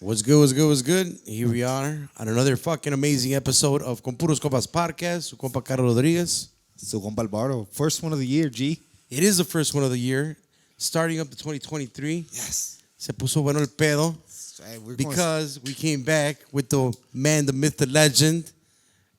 What's good, what's good, what's good? Here we are on another fucking amazing episode of Con Puros Compas podcast. Su compa Carlos Rodriguez. Su compa Alvaro. First one of the year, G. It is the first one of the year. Starting up to 2023. Yes. Se puso bueno el pedo. Because we came back with the man, the myth, the legend.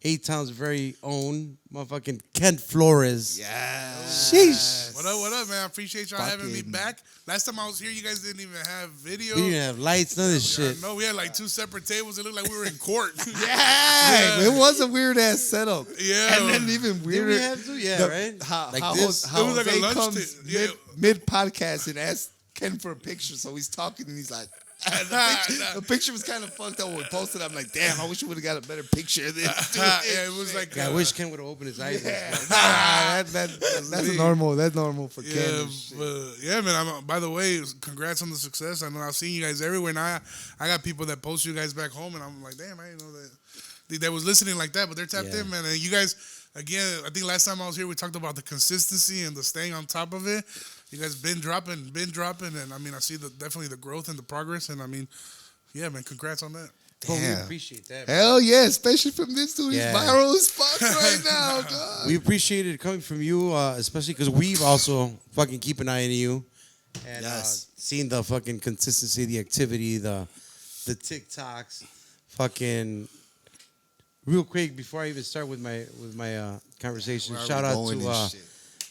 A-Town's very own motherfucking Kent Flores. Yeah. Sheesh. What up, man? I appreciate y'all having me back. Last time I was here, you guys didn't even have video. We didn't have lights, none of this shit. No, we had like two separate tables. It looked like we were in court. Yeah. It was a weird ass setup. Yeah. And then even weirder. Did we have to? Yeah, right? How this? How It was like a Jose lunch comes yeah. mid podcast and asks Ken for a picture. So he's talking and he's like, the picture was kind of fucked up when we posted. I'm like, damn, I wish we would have got a better picture of this. Yeah, it was like. I wish Ken would have opened his eyes. Yeah. That's normal. That's normal for Ken. Yeah, but yeah, man. By the way, congrats on the success. I know I've seen you guys everywhere. Now I got people that post you guys back home, and I'm like, damn, I didn't know that was listening like that, but they're tapped in, man. And you guys, again, I think last time I was here, we talked about the consistency and the staying on top of it. You guys been dropping, and I mean, I see definitely the growth and the progress, and I mean, yeah, man, congrats on that. Well, we appreciate that. Hell yeah, especially from this dude. Yeah. He's viral as fuck right now, God. We appreciate it coming from you, especially because we've also fucking keep an eye on you and seen the fucking consistency, the activity, the TikToks, fucking. Real quick before I even start with my conversation, shout out to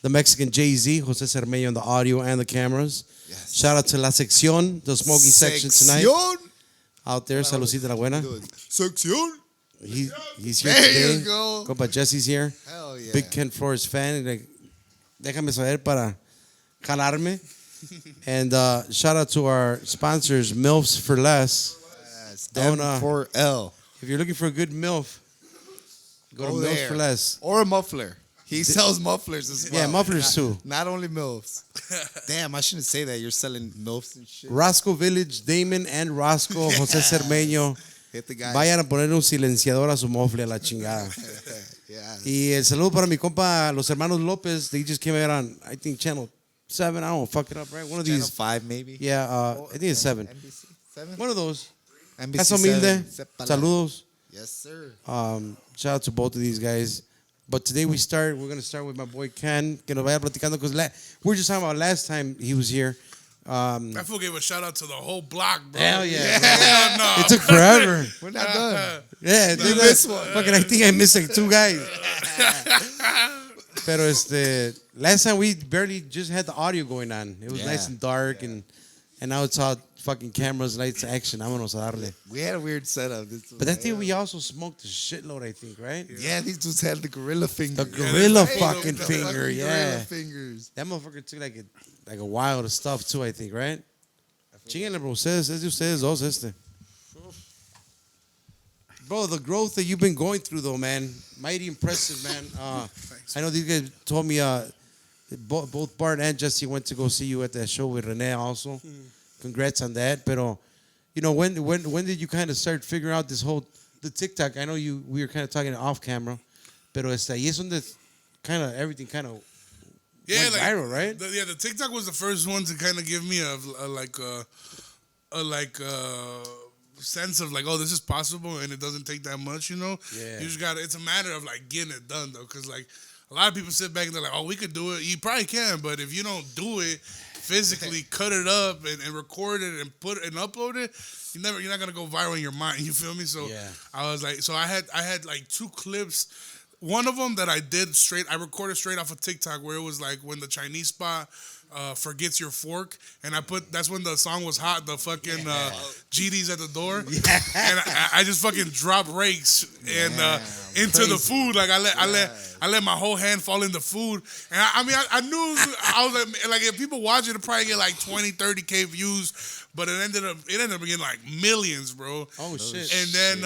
the Mexican Jay-Z, Jose Cermeño on the audio and the cameras. Yes. Shout out to La Sección, the smoking section tonight. Out there, saludcita la buena. Sección. He's here There today. you go. Compa Jesse's here. Hell yeah. Big Kent Flores fan. Like, déjame saber para jalarme. And shout out to our sponsors, MILFs for Less. Yes, Don't, M4L. If you're looking for a good MILF, go to MILFs for Less. Or a muffler. He sells mufflers as well. Yeah, mufflers too. Not only MILFs. Damn, I shouldn't say that. You're selling MILFs and shit. Roscoe Village, Damon and Roscoe, Jose Cermeño. Hit the guy. Vayan a poner un silenciador a su mofle a la chingada. Yeah. Y el saludo para mi compa, los hermanos Lopez. They just came out on, I think, Channel 7. I don't know, fuck it up, right? One of Channel these. 5 maybe. Yeah, I think it's 7. NBC 7? One of those. NBC Casa Humilde. 7. Saludos. Yes, sir. Shout out to both of these guys. But today we're going to start with my boy Ken, que nos vaya platicando, because we were just talking about last time he was here. That fool gave a shout out to the whole block, bro. Hell yeah. Hell no. It took forever. We're not done. Yeah, You missed one. Fucking, I think I missed like 2 guys. Pero last time we barely just had the audio going on. It was nice and dark, and now it's all fucking cameras, lights, action. Vámonos a darle. We had a weird setup. But that day we also smoked a shitload, I think, right? Yeah, these dudes had the gorilla finger. The gorilla Hey, fucking the finger, fucking yeah. Gorilla fingers. That motherfucker took like a while to stuff too, I think, right? Chinguenle, bro. Es de ustedes dos, este. Bro, the growth that you've been going through, though, man, mighty impressive, man. I know these guys told me both Bart and Jesse went to go see you at that show with Renee also. Congrats on that. Pero, you know, when did you kind of start figuring out the TikTok? I know we were kind of talking off camera, pero ahí es donde kind of everything kind of went viral, right? The TikTok was the first one to kind of give me a sense of like, oh, this is possible and it doesn't take that much, you know? Yeah. You just got it's a matter of like getting it done though, because like a lot of people sit back and they're like, oh, we could do it. You probably can, but if you don't do it physically, cut it up and record it and put it and upload it, you're not gonna go viral in your mind. You feel me? So I was like, so I had like 2 clips. One of them that I recorded straight off of TikTok where it was like when the Chinese spot forgets your fork, and that's when the song was hot, the fucking GD's at the door, and I just fucking dropped rakes and into the food, like I let my whole hand fall in the food, and I mean I knew I was like if people watch it, it'll probably get like 20-30K views, but it ended up getting like millions, bro. Oh shit! And then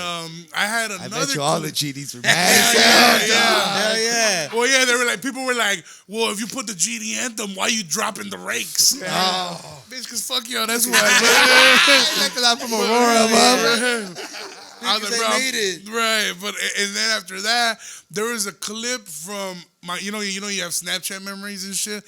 I had another. I bet you all the GDs were mad. Hell yeah! Well, yeah, they were like, people were like, well, if you put the GD anthem, why you dropping the rakes? Oh. Bitch, because fuck y'all, that's why. I'm from Aurora, mama. I was like, bro, right, but and then after that, there was a clip from you have Snapchat memories and shit.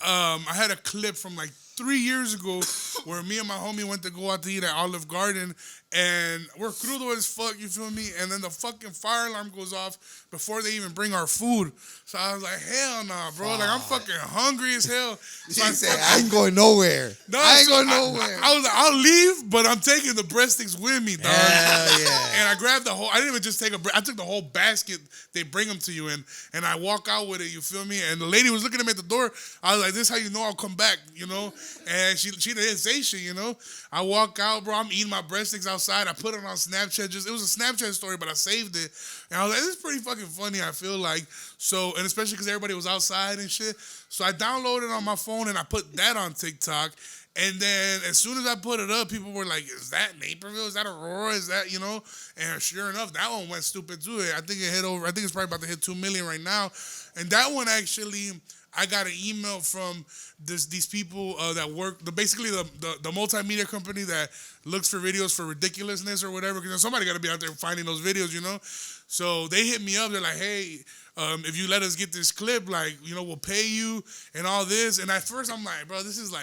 I had a clip from like 3 years ago where me and my homie went to go out to eat at Olive Garden, and we're crudo as fuck, you feel me? And then the fucking fire alarm goes off before they even bring our food. So I was like, hell nah, bro. Like, I'm fucking hungry as hell. So He said, I ain't going nowhere. I ain't going nowhere. I was like, I'll leave, but I'm taking the breadsticks with me, dog. Hell yeah. And I grabbed I didn't even just take I took the whole basket they bring them to you in, and I walk out with it, you feel me? And the lady was looking at me at the door. I was like, this is how you know I'll come back, you know? And she didn't say shit, you know? I walk out, bro. I'm eating my breadsticks outside. I put it on Snapchat. It was a Snapchat story, but I saved it. And I was like, this is pretty fucking funny, I feel like. So, and especially because everybody was outside and shit. So I downloaded it on my phone, and I put that on TikTok. And then as soon as I put it up, people were like, is that Naperville? Is that Aurora? Is that, you know? And sure enough, that one went stupid too. I think it's probably about to hit 2 million right now. And that one actually, I got an email from these people that work, basically the multimedia company that looks for videos for ridiculousness or whatever, because somebody got to be out there finding those videos, you know? So they hit me up. They're like, hey, if you let us get this clip, like, you know, we'll pay you and all this. And at first I'm like, bro, this is a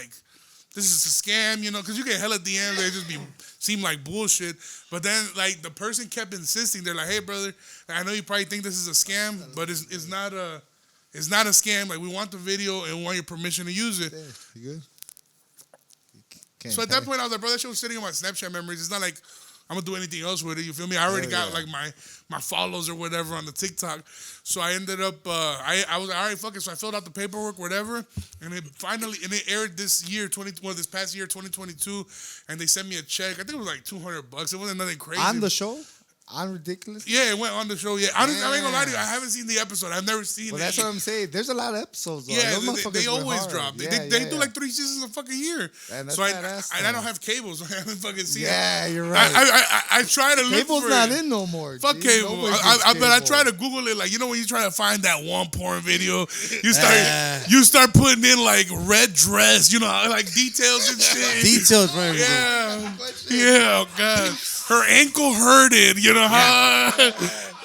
scam, you know, because you get hella DMs, they just seem like bullshit. But then, like, the person kept insisting. They're like, hey, brother, I know you probably think this is a scam, but it's not a scam. Like, we want the video and we want your permission to use it. You good? So at that point, I was like, bro, that shit was sitting on my Snapchat memories. It's not like I'm going to do anything else with it. You feel me? I already got, like, my follows or whatever on the TikTok. So I ended up, I was like, all right, fuck it. So I filled out the paperwork, whatever. And it aired this past year, 2022. And they sent me a check. I think it was like $200. It wasn't nothing crazy. On the show? On Ridiculous? Yeah, it went on the show. Yeah, I ain't gonna lie to you. I haven't seen the episode. I've never seen it. Well, that's what I'm saying. There's a lot of episodes. Though. Yeah, Those they always hard. drop. Yeah, They do like 3 seasons a fucking year. And that's so badass, I don't have cable, so I haven't fucking seen it. Yeah, you're right. I try to look Cable's for not it. in no more. Fuck G. cable. But I try to Google it. Like, you know when you try to find that one porn video, you start putting in like red dress, you know, like details and shit. Details, right? Yeah, oh God. Her ankle hurted, you know how?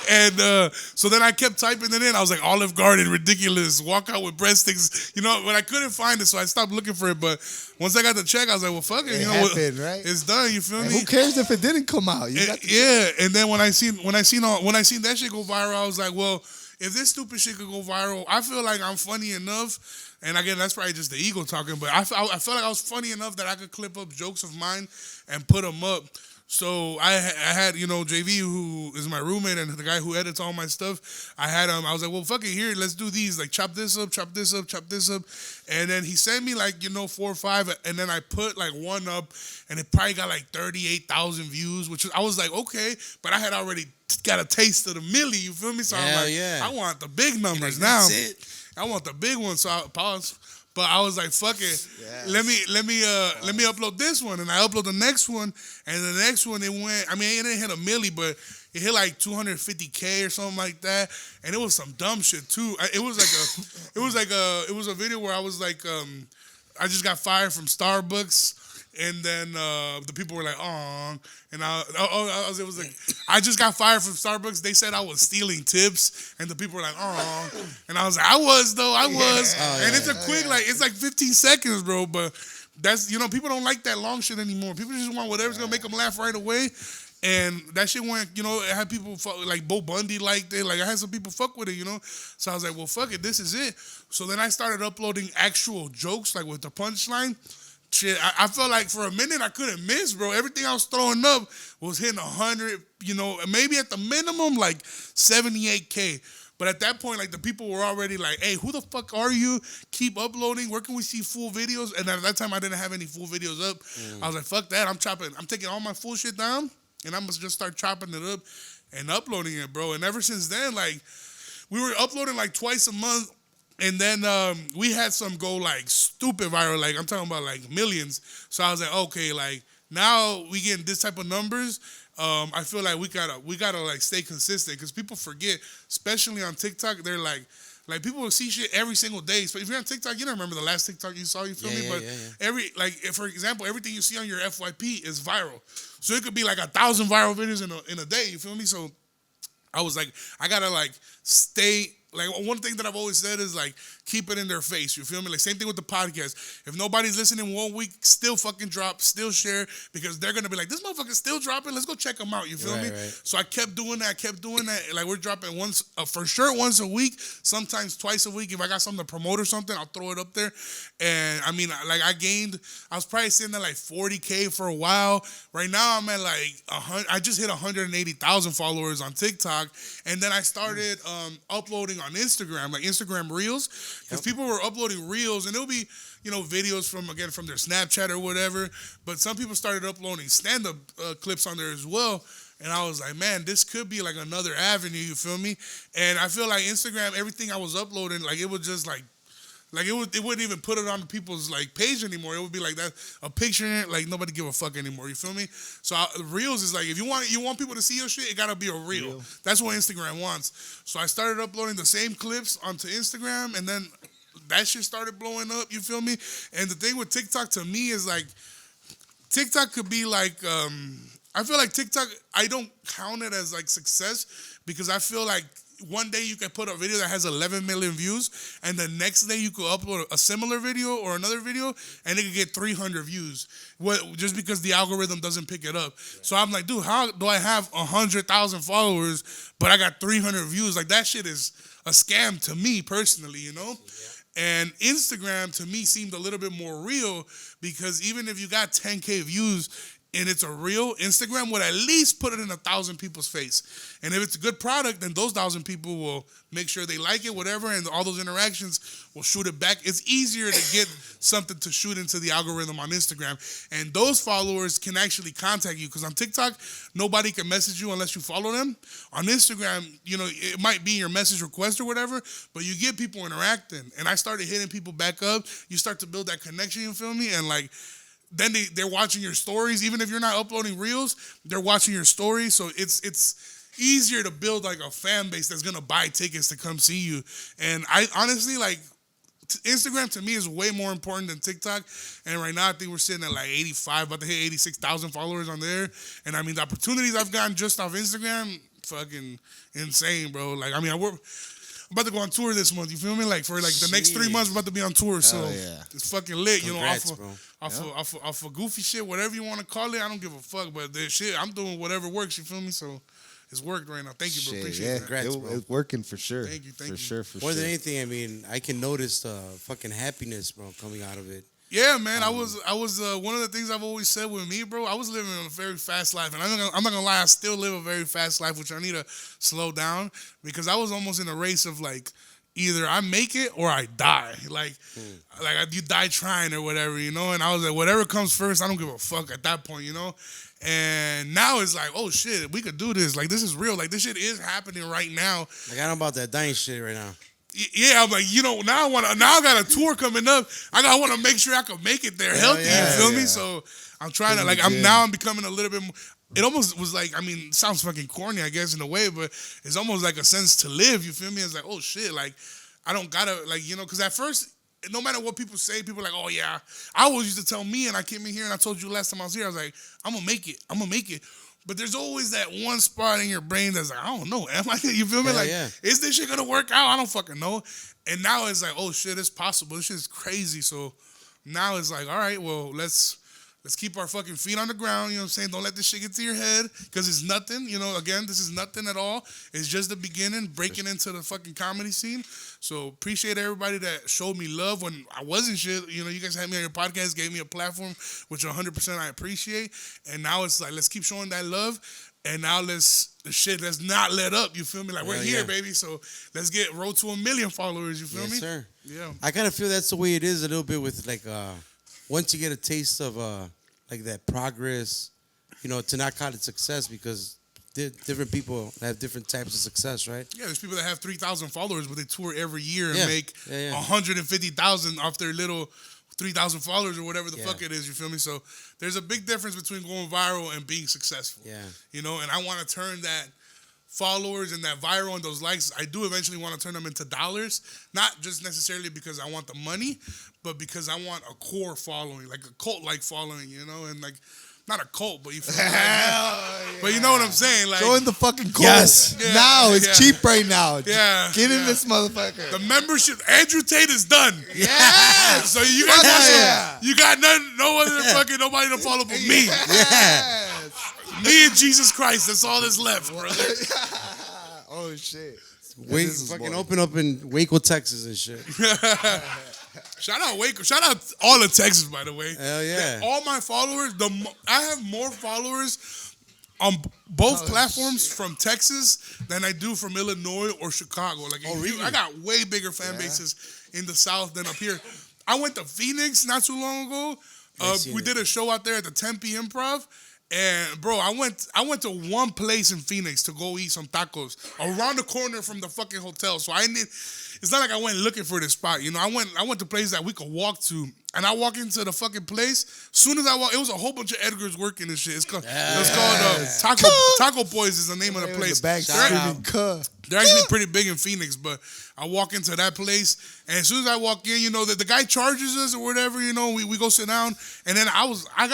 And so then I kept typing it in. I was like, Olive Garden, ridiculous, walk out with breadsticks. You know, but I couldn't find it, so I stopped looking for it. But once I got the check, I was like, well, fuck it. You know what? Right? It's done, you feel me? Who cares if it didn't come out? And then when I seen that shit go viral, I was like, well, if this stupid shit could go viral, I feel like I'm funny enough. And again, that's probably just the ego talking, but I felt like I was funny enough that I could clip up jokes of mine and put them up. So I had, you know, JV, who is my roommate and the guy who edits all my stuff. I was like, well, fuck it, here, let's do these. Like, chop this up, chop this up, chop this up. And then he sent me, like, you know, 4 or 5. And then I put, like, one up, and it probably got, like, 38,000 views, I was like, okay. But I had already got a taste of the milli, you feel me? So I'm like, I want the big numbers now. That's it. I want the big one. So I paused. But I was like, fuck it. Yes. Let me upload this one. And I upload the next one. And the next one, it didn't hit a milli, but it hit like 250K or something like that. And it was some dumb shit too. It was a video where I was like, I just got fired from Starbucks. And then the people were like, "Oh," and it was like, I just got fired from Starbucks. They said I was stealing tips, and the people were like, "Oh," and I was like, "I was." And it's a quick, like, it's like 15 seconds, bro. But that's, you know, people don't like that long shit anymore. People just want whatever's gonna make them laugh right away. And that shit went, you know, it had people like Bo Bundy liked it. Like, I had some people fuck with it, you know. So I was like, well, fuck it, this is it. So then I started uploading actual jokes, like with the punchline. Shit, I felt like for a minute I couldn't miss, bro. Everything I was throwing up was hitting 100, you know, maybe at the minimum like 78K. But at that point, like, the people were already like, hey, who the fuck are you? Keep uploading. Where can we see full videos? And at that time, I didn't have any full videos up. I was like, fuck that. I'm taking all my full shit down, and I'm going to just start chopping it up and uploading it, bro. And ever since then, like, we were uploading like twice a month. And then we had some go like stupid viral, like I'm talking about like millions. So I was like, okay, like now we getting this type of numbers. I feel like we gotta like stay consistent, because people forget, especially on TikTok. They're like people will see shit every single day. So if you're on TikTok, you don't remember the last TikTok you saw. You feel me? But every, like, for example, everything you see on your FYP is viral. So it could be like 1,000 viral videos in a day. You feel me? So I was like, I gotta like stay like one thing that I've always said is like keep it in their face. You feel me? Like same thing with the podcast. If nobody's listening 1 week, still fucking drop, still share because they're gonna be like, this motherfucker's still dropping. Let's go check them out. You feel me? Right. So I kept doing that. Like we're dropping once for sure once a week, sometimes twice a week. If I got something to promote or something, I'll throw it up there. And I mean, like I was probably sitting at like 40K for a while. Right now I'm at like 100. I just hit 180,000 followers on TikTok, and then I started uploading on Instagram, like Instagram Reels, because people were uploading Reels, and it'll be, videos from their Snapchat or whatever. But some people started uploading stand-up clips on there as well. And I was like, man, this could be like another avenue, you feel me? And I feel like Instagram, everything I was uploading, like it was just like it wouldn't even put it on people's like page anymore. It would be like that, a picture in it, like nobody give a fuck anymore. You feel me? So Reels is like, if you want people to see your shit, it gotta be a reel. That's what Instagram wants. So I started uploading the same clips onto Instagram, and then that shit started blowing up. You feel me? And the thing with TikTok to me is like, TikTok could be like, I feel like TikTok, I don't count it as like success because I feel like one day you can put a video that has 11 million views, and the next day you could upload a similar video or another video, and it could get 300 views. Just because the algorithm doesn't pick it up. Yeah. So I'm like, dude, how do I have 100,000 followers, but I got 300 views? Like that shit is a scam to me personally, Yeah. And Instagram to me seemed a little bit more real because even if you got 10K views, and it's a real, Instagram would at least put it in 1,000 people's face. And if it's a good product, then those 1,000 people will make sure they like it, whatever, and all those interactions will shoot it back. It's easier to get something to shoot into the algorithm on Instagram. And those followers can actually contact you because on TikTok, nobody can message you unless you follow them. On Instagram, it might be in your message request or whatever, but you get people interacting. And I started hitting people back up. You start to build that connection, you feel me? And like, then they're watching your stories. Even if you're not uploading Reels, they're watching your stories. So it's easier to build like a fan base that's going to buy tickets to come see you. And I honestly, like, Instagram to me is way more important than TikTok. And right now I think we're sitting at like 85, about to hit 86,000 followers on there. And I mean, the opportunities I've gotten just off Instagram, fucking insane, bro. Like, I mean, I'm about to go on tour this month. You feel me? Like for like the next 3 months, we're about to be on tour. So it's fucking lit. Congrats, off of goofy shit, whatever you want to call it. I don't give a fuck. But the shit, I'm doing whatever works. You feel me? So it's worked right now. Thank you, bro. Appreciate that. Congrats, bro. It's working for sure. Thank you. For sure. More than anything, I mean, I can notice the fucking happiness, bro, coming out of it. Yeah, man. I was one of the things I've always said with me, bro. I was living a very fast life, and I'm not gonna lie. I still live a very fast life, which I need to slow down because I was almost in a race of like, either I make it or I die. Like you die trying or whatever, And I was like, whatever comes first, I don't give a fuck at that point, And now it's like, oh shit, we could do this. Like this is real. Like this shit is happening right now. Like I don't know about that dying shit right now. Yeah, I'm like, now I got a tour coming up. I want to make sure I can make it there healthy. You feel me? So I'm trying to I'm becoming a little bit more. It almost was like, I mean, it sounds fucking corny, I guess, in a way, but it's almost like a sense to live, you feel me? It's like, oh, shit, like, I don't gotta, like, because at first, no matter what people say, people are like, oh, yeah. I always used to tell me, and I came in here, and I told you last time I was here, I was like, I'm gonna make it. But there's always that one spot in your brain that's like, I don't know, am I, you feel me? Is this shit gonna work out? I don't fucking know. And now it's like, oh, shit, it's possible. This shit is crazy. So now it's like, all right, well, let's keep our fucking feet on the ground, what I'm saying? Don't let this shit get to your head because it's nothing, again, this is nothing at all. It's just the beginning, breaking into the fucking comedy scene. So appreciate everybody that showed me love when I wasn't shit. You guys had me on your podcast, gave me a platform, which 100% I appreciate. And now it's like, let's keep showing that love. And now let's not let up, you feel me? Like, we're here, baby, so let's get road to 1 million followers, you feel me? Yes, sir. Yeah. I kind of feel that's the way it is a little bit with, like, once you get a taste of, like, that progress, to not call it success because different people have different types of success, right? Yeah, there's people that have 3,000 followers, but they tour every year and make 150,000 off their little 3,000 followers or whatever the fuck it is, you feel me? So there's a big difference between going viral and being successful. Yeah. And I want to turn that followers and that viral and those likes, I do eventually want to turn them into dollars, not just necessarily because I want the money, but because I want a core following, like a cult-like following, and like not a cult, but you feel me? But you know what I'm saying? Like, Join the fucking cult. Yes. Yeah, Now it's yeah. cheap right now. Yeah, Get in yeah. this motherfucker. The membership, Andrew Tate is done. Yes. So you got Yeah. you got no other than fucking nobody to follow but me. Yes. Me and Jesus Christ. That's all that's left, brother. Oh shit. Wake, This is fucking boring. open up in Waco, Texas and shit. Shout out Waco. Shout out all of Texas, by the way. Hell yeah. All my followers, I have more followers on both platforms from Texas than I do from Illinois or Chicago. Like, I got way bigger fan bases in the South than up here. I went to Phoenix not too long ago. We did a show out there at the Tempe Improv. And bro, I went to one place in Phoenix to go eat some tacos around the corner from the fucking hotel. So it's not like I went looking for this spot. You know, I went to places that we could walk to. And I walk into the fucking place. Soon as I walk, it was a whole bunch of Edgars working and shit. It's called Taco Boys is the name of the place. They're actually pretty big in Phoenix, but I walk into that place, and as soon as I walk in, you know, the guy charges us or whatever, you know, we go sit down, and then I think I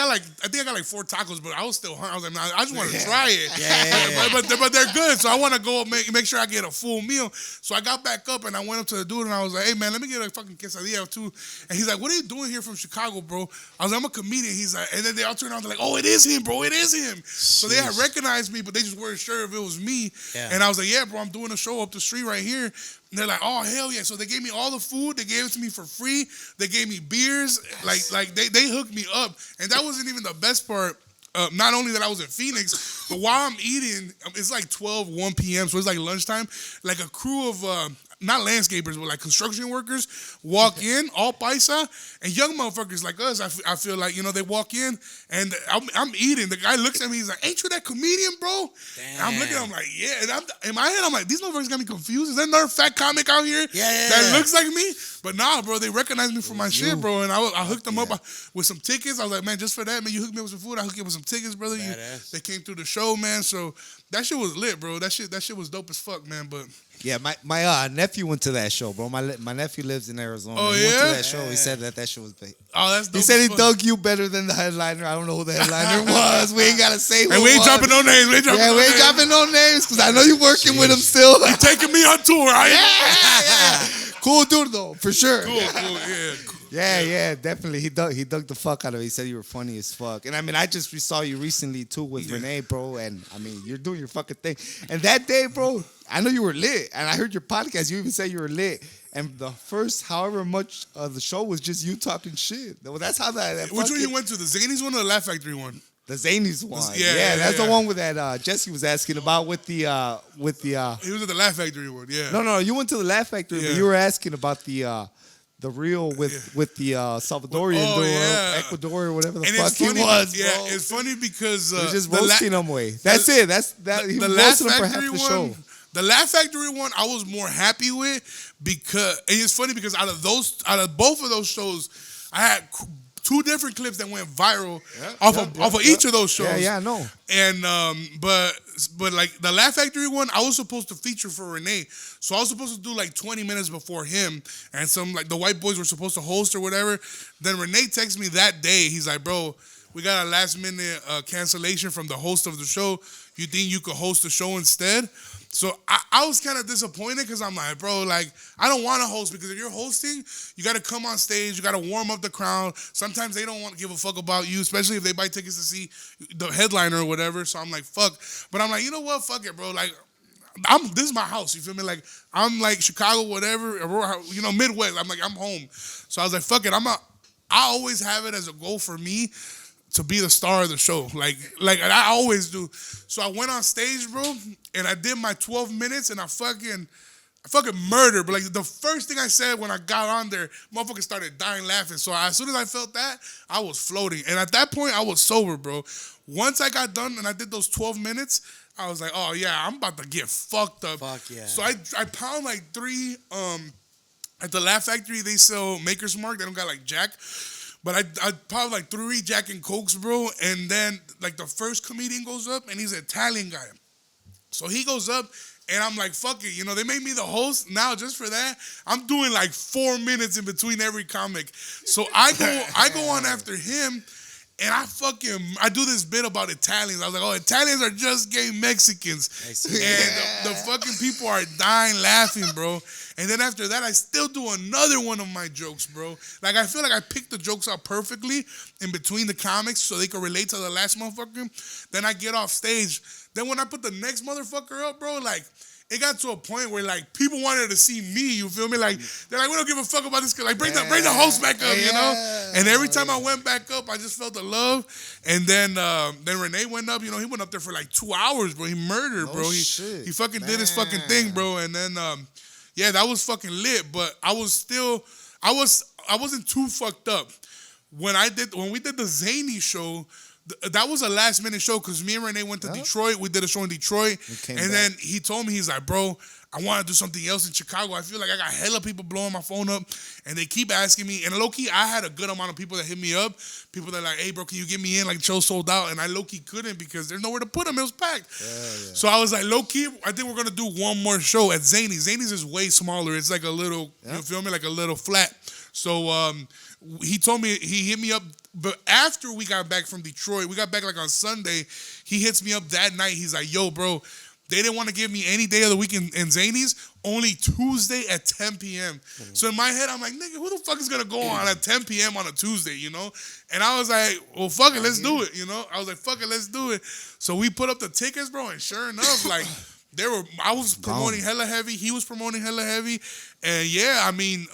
got like 4 tacos, but I was still hungry. I was like, man, I just want to try it. Yeah. But they're good, so I want to go make sure I get a full meal. So I got back up, and I went up to the dude, and I was like, hey, man, let me get a fucking quesadilla too. And he's like, what are you doing here from Chicago, bro? I was like, I'm a comedian. He's like, and then they all turned around, they're like, oh, it is him, bro, it is him. So they had recognized me, but they just weren't sure if it was me. Yeah. And I was like, yeah, bro, I'm doing a show up the street right here. And they're like, oh, hell yeah. So they gave me all the food. They gave it to me for free. They gave me beers. Like they hooked me up. And that wasn't even the best part. Not only that I was in Phoenix, but while I'm eating, it's like 1 p.m., so it's like lunchtime. Like a crew of, not landscapers, but like construction workers walk in, all paisa, and young motherfuckers like us, I feel like, you know, they walk in, and I'm eating. The guy looks at me, he's like, ain't you that comedian, bro? And I'm looking at him like, yeah. And in my head, I'm like, these motherfuckers got me confused. Is there another fat comic out here that looks like me? But nah, bro, they recognize me for my shit, bro. And I hooked them up with some tickets. I was like, man, just for that, man, you hooked me up with some food. I hooked you up with some tickets, brother. They came through the show, man. So that shit was lit, bro. That shit was dope as fuck, man. But yeah, my nephew went to that show, bro. My nephew lives in Arizona. Oh, he went yeah? to that show. He said that show was big. Oh, that's dope. He said as he fuck. dug you better than the headliner. I don't know who the headliner was. We ain't gotta say who And we ain't it was. dropping no names. We ain't dropping no names because I know you're working with him still. You taking me on tour. Yeah. Cool dude though, for sure. Cool, yeah. Yeah, definitely. He dug the fuck out of it. He said you were funny as fuck. And I mean, I just saw you recently too with Renee, bro. And I mean, you're doing your fucking thing. And that day, bro, I know you were lit. And I heard your podcast. You even said you were lit. And the first however much of the show was just you talking shit. That's how that Which one you went to? The Zanies one or the Laugh Factory one? The Zanies one. Yeah, that's the one with that Jesse was asking about with the He was at the Laugh Factory one, yeah. No, you went to the Laugh Factory, but you were asking about the reel with the Salvadorian Ecuador or whatever the fuck he was, bro. Yeah, it's funny because you're just roasting him away. That's it. He was roasting him for half the show. The Laugh Factory one, I was more happy with because and it's funny because out of both of those shows, I had 2 different clips that went viral off of each of those shows. Yeah, I know. And but like the Laugh Factory one, I was supposed to feature for Renee, so I was supposed to do like 20 minutes before him, and some like the white boys were supposed to host or whatever. Then Renee texted me that day. He's like, bro, we got a last minute cancellation from the host of the show. You think you could host the show instead? So I was kind of disappointed because I'm like, bro, like, I don't want to host because if you're hosting, you got to come on stage. You got to warm up the crowd. Sometimes they don't want to give a fuck about you, especially if they buy tickets to see the headliner or whatever. So I'm like, fuck. But I'm like, you know what? Fuck it, bro. Like, this is my house. You feel me? Like, I'm like Chicago, whatever, you know, Midwest. I'm like, I'm home. So I was like, fuck it. I always have it as a goal for me to be the star of the show. Like I always do. So I went on stage, bro, and I did my 12 minutes, and I fucking murdered. But like the first thing I said when I got on there, motherfuckers started dying laughing. So as soon as I felt that, I was floating. And at that point, I was sober, bro. Once I got done and I did those 12 minutes, I was like, oh yeah, I'm about to get fucked up. Fuck yeah. So I pound like 3, at the Laugh Factory, they sell Maker's Mark. They don't got like Jack. But I popped like 3 Jack and Cokes, bro. And then like the first comedian goes up and he's an Italian guy. So he goes up and I'm like, fuck it. You know, they made me the host. Now just for that, I'm doing like 4 minutes in between every comic. So I go on after him. And I do this bit about Italians. I was like, oh, Italians are just gay Mexicans. And the fucking people are dying laughing, bro. And then after that, I still do another one of my jokes, bro. Like, I feel like I picked the jokes out perfectly in between the comics so they could relate to the last motherfucker. Then I get off stage. Then when I put the next motherfucker up, bro, like, it got to a point where, like, people wanted to see me, you feel me? Like, they're like, we don't give a fuck about this kid. Like, bring the host back up, you know? And every time I went back up, I just felt the love. And then Renee went up, you know, he went up there for like 2 hours, bro. He murdered, bro. He fucking did his fucking thing, bro. And then, yeah, that was fucking lit. But I wasn't too fucked up. When we did the Zany show, that was a last minute show because me and Renee went to Detroit. We did a show in Detroit. And then he told me, he's like, bro, I want to do something else in Chicago. I feel like I got hella people blowing my phone up and they keep asking me. And low-key, I had a good amount of people that hit me up. People that are like, hey, bro, can you get me in? Like, the show sold out. And I low-key couldn't because there's nowhere to put them. It was packed. So I was like, low-key, I think we're going to do one more show at Zany's. Zany's is way smaller. It's like a little, you feel me? Like a little flat. So he told me, he hit me up. But after we got back from Detroit, we got back like on Sunday, he hits me up that night. He's like, yo, bro, they didn't want to give me any day of the week in Zany's, only Tuesday at 10 p.m. So in my head, I'm like, nigga, who the fuck is going to go on at 10 p.m. on a Tuesday, you know? And I was like, well, fuck it, let's do it, you know? I was like, fuck it, let's do it. So we put up the tickets, bro, and sure enough, like, I was promoting hella heavy. He was promoting hella heavy. And yeah, I mean,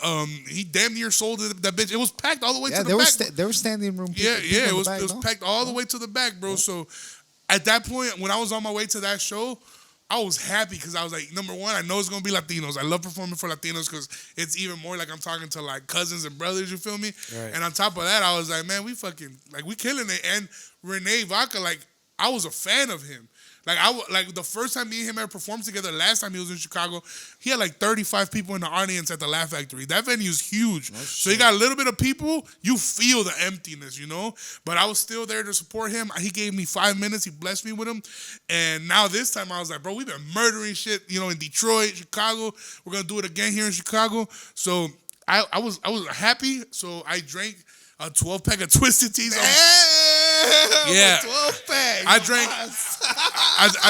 he damn near sold that bitch. It was packed all the way to the back. There were standing room. It was packed all the way to the back, bro. Yeah. So at that point, when I was on my way to that show, I was happy because I was like, number one, I know it's going to be Latinos. I love performing for Latinos because it's even more like I'm talking to like cousins and brothers, you feel me? Right. And on top of that, I was like, man, we killing it. And Renee Vaca, like, I was a fan of him. Like the first time me and him ever performed together, last time he was in Chicago, he had like 35 people in the audience at the Laugh Factory. That venue's huge. So he got a little bit of people, you feel the emptiness, you know? But I was still there to support him. He gave me 5 minutes. He blessed me with him. And now this time I was like, bro, we've been murdering shit, you know, in Detroit, Chicago. We're going to do it again here in Chicago. So I was happy. So I drank a 12-pack of Twisted Teas. Yeah, 12-pack. I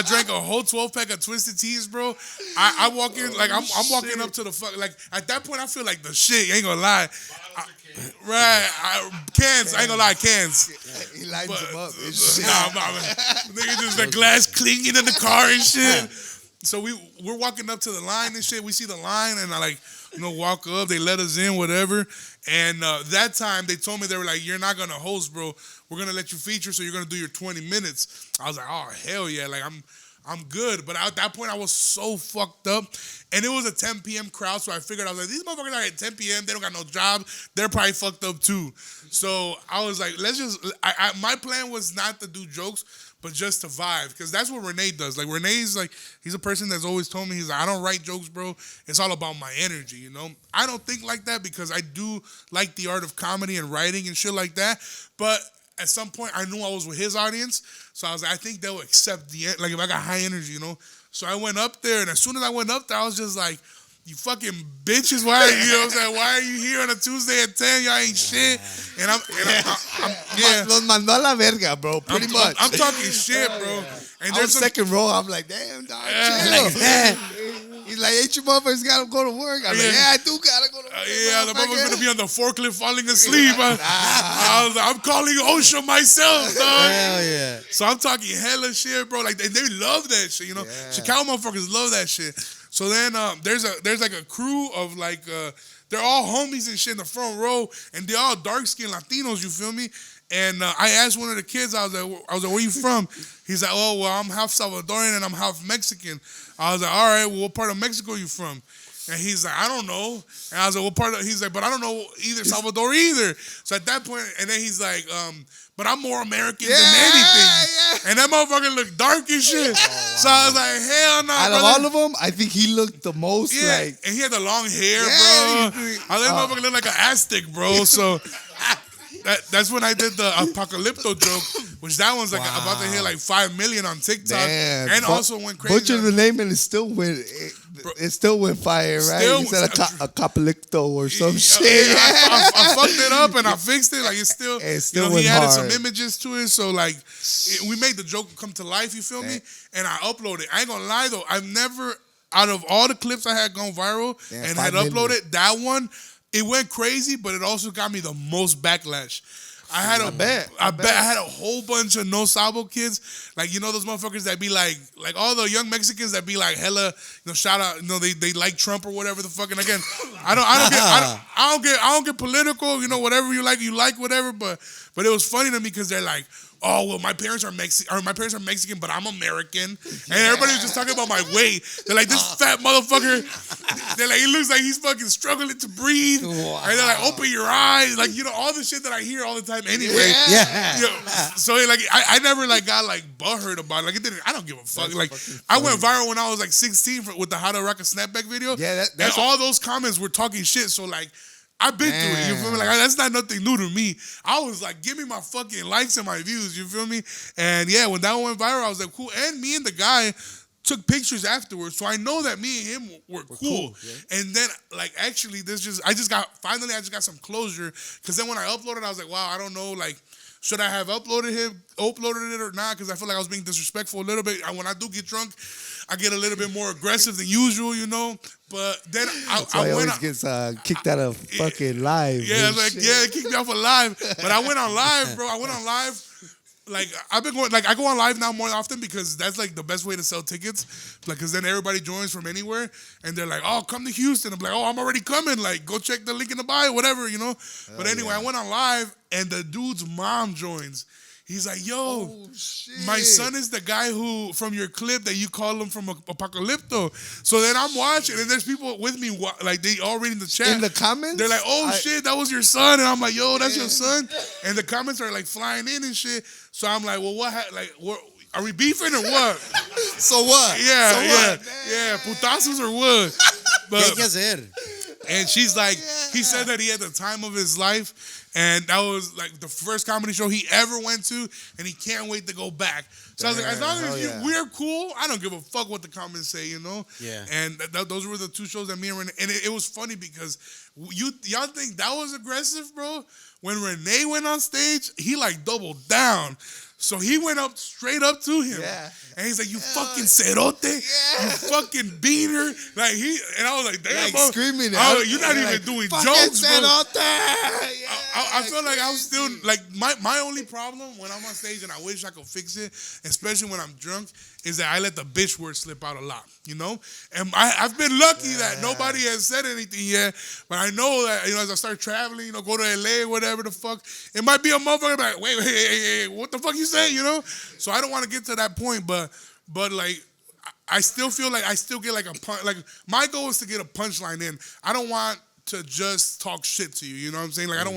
drank a whole 12-pack of Twisted Teas, bro. I walk in like I'm walking up to the fuck. Like at that point, I feel like the shit. Ain't gonna lie. Cans. I ain't gonna lie, cans. He lines them up. Nigga, just the glass clinging in the car and shit. So we're walking up to the line and shit. We see the line and I like, you know, walk up. They let us in, whatever. And that time they told me, they were like, you're not gonna host, bro. We're gonna let you feature, so you're gonna do your 20 minutes. I was like, oh hell yeah, like I'm good. But at that point I was so fucked up. And it was a 10 p.m. crowd, so I figured, I was like, these motherfuckers are at 10 p.m. They don't got no job. They're probably fucked up too. So I was like, let's just. My plan was not to do jokes, but just to vibe, because that's what Renee does. Like Renee's like, he's a person that's always told me, he's like, I don't write jokes, bro. It's all about my energy, you know. I don't think like that because I do like the art of comedy and writing and shit like that. But at some point, I knew I was with his audience, so I was like, I think they'll accept like if I got high energy, you know. So I went up there, and as soon as I went up there, I was just like, you fucking bitches, why are you know what I'm saying? Why are you here on a Tuesday at 10? Y'all ain't shit. And I'm yeah. Los mandó a la verga, bro. Pretty much. I'm talking shit, bro. And there's second row. I'm like, damn, dog. Chill. He's like, ain't you motherfuckers gotta go to work? I'm like, yeah, I do gotta go to work. The motherfucker's gonna be on the forklift falling asleep. I was like, I'm calling OSHA myself, dog. Hell yeah. So I'm talking hella shit, bro. Like, they love that shit, you know? Yeah. Chicago motherfuckers love that shit. So then there's like a crew of like, they're all homies and shit in the front row, and they're all dark-skinned Latinos, you feel me? And I asked one of the kids, I was like, where you from? He's like, oh, well, I'm half Salvadorian and I'm half Mexican. I was like, all right, well, what part of Mexico are you from? And he's like, I don't know. And I was like, what part of, he's like, but I don't know either Salvador either. So at that point, and then he's like, but I'm more American than anything. Yeah. And that motherfucker looked dark as shit. Oh, wow. So I was like, hell no. Out of all of them, I think he looked the most like. And he had the long hair, bro. I think that motherfucker looked like an Aztec, bro. So. that's when I did the apocalypto joke, which that one's like about to hit like 5 million on TikTok, Damn, and also went crazy. Butchered the name and it still went. It still went fire, right? Still- You said a apocalypto or some Yeah, shit. I fucked it up and I fixed it. Like it's still, It still he went added hard. some images to it, so like we made the joke come to life. You feel me? And I uploaded. I ain't gonna lie though, I've never, out of all the clips I had gone viral and 5 had million. uploaded, that one, it went crazy, but it also got me the most backlash. I bet I had a whole bunch of no sabo kids, like those motherfuckers that be like all the young Mexicans that be like hella, shout out, they like Trump or whatever the fuck. And again, I don't get political, whatever you like whatever. But it was funny to me because they're like, oh well, my parents are Mexican, but I'm American, and everybody was just talking about my weight. They're like, this fat motherfucker. They're like, it looks like he's fucking struggling to breathe. Wow. And they're like, open your eyes, like all the shit that I hear all the time. Anyway, so like I never like got like butthurt about it. Like it didn't. I don't give a fuck. Like I went viral when I was like 16 with the How to Rock a Snapback video. Yeah, and all those comments were talking shit. So like, I've been through it, you feel me? Like, that's not nothing new to me. I was like, give me my fucking likes and my views, you feel me? And yeah, when that one went viral, I was like, cool. And me and the guy took pictures afterwards, so I know that me and him were cool. Yeah. And then, like, actually, I just got some closure, because then when I uploaded, I was like, wow, I don't know, like, should I have uploaded it or not? Because I feel like I was being disrespectful a little bit. When I do get drunk, I get a little bit more aggressive than usual, But then I always gets kicked out of fucking live. Yeah, it kicked me off of live. But I went on live, bro. I went on live. Like I've been going, like I go on live now more often because that's like the best way to sell tickets. Like, cause then everybody joins from anywhere, and they're like, "Oh, come to Houston." I'm like, "Oh, I'm already coming. Like, go check the link in the bio, whatever, But anyway, I went on live, and the dude's mom joins. He's like, yo, my son is the guy who, from your clip that you call him from Apocalypto. So then I'm watching, and there's people with me, like, they all reading the chat. In the comments? They're like, oh, shit, that was your son. And I'm like, yo, that's your son? And the comments are, like, flying in and shit. So I'm like, well, what are we beefing or what? So what? Yeah, putazos or what? But, ¿Qué hay que hacer? and she's like, he said that he had the time of his life. And that was like the first comedy show he ever went to, and he can't wait to go back. So I was like, as long as we're cool, I don't give a fuck what the comments say, Yeah. And those were the two shows that me and Renee, and it was funny because y'all think that was aggressive, bro? When Renee went on stage, he like doubled down. So he went straight up to him. Yeah. And he's like, you fucking cerote. Yeah. You fucking beaner. Like and I was like, damn, bro. Screaming you're not even doing jokes, bro. I feel like I was still, like, my only problem when I'm on stage, and I wish I could fix it, especially when I'm drunk, is that I let the bitch word slip out a lot, And I've been lucky that nobody has said anything yet, but I know that, as I start traveling, go to LA, whatever the fuck, it might be a motherfucker like, wait, hey, what the fuck you say, So I don't want to get to that point, but like, I still feel like I still get like a punch. Like, my goal is to get a punchline in. I don't want to just talk shit to you. You know what I'm saying? Like, I don't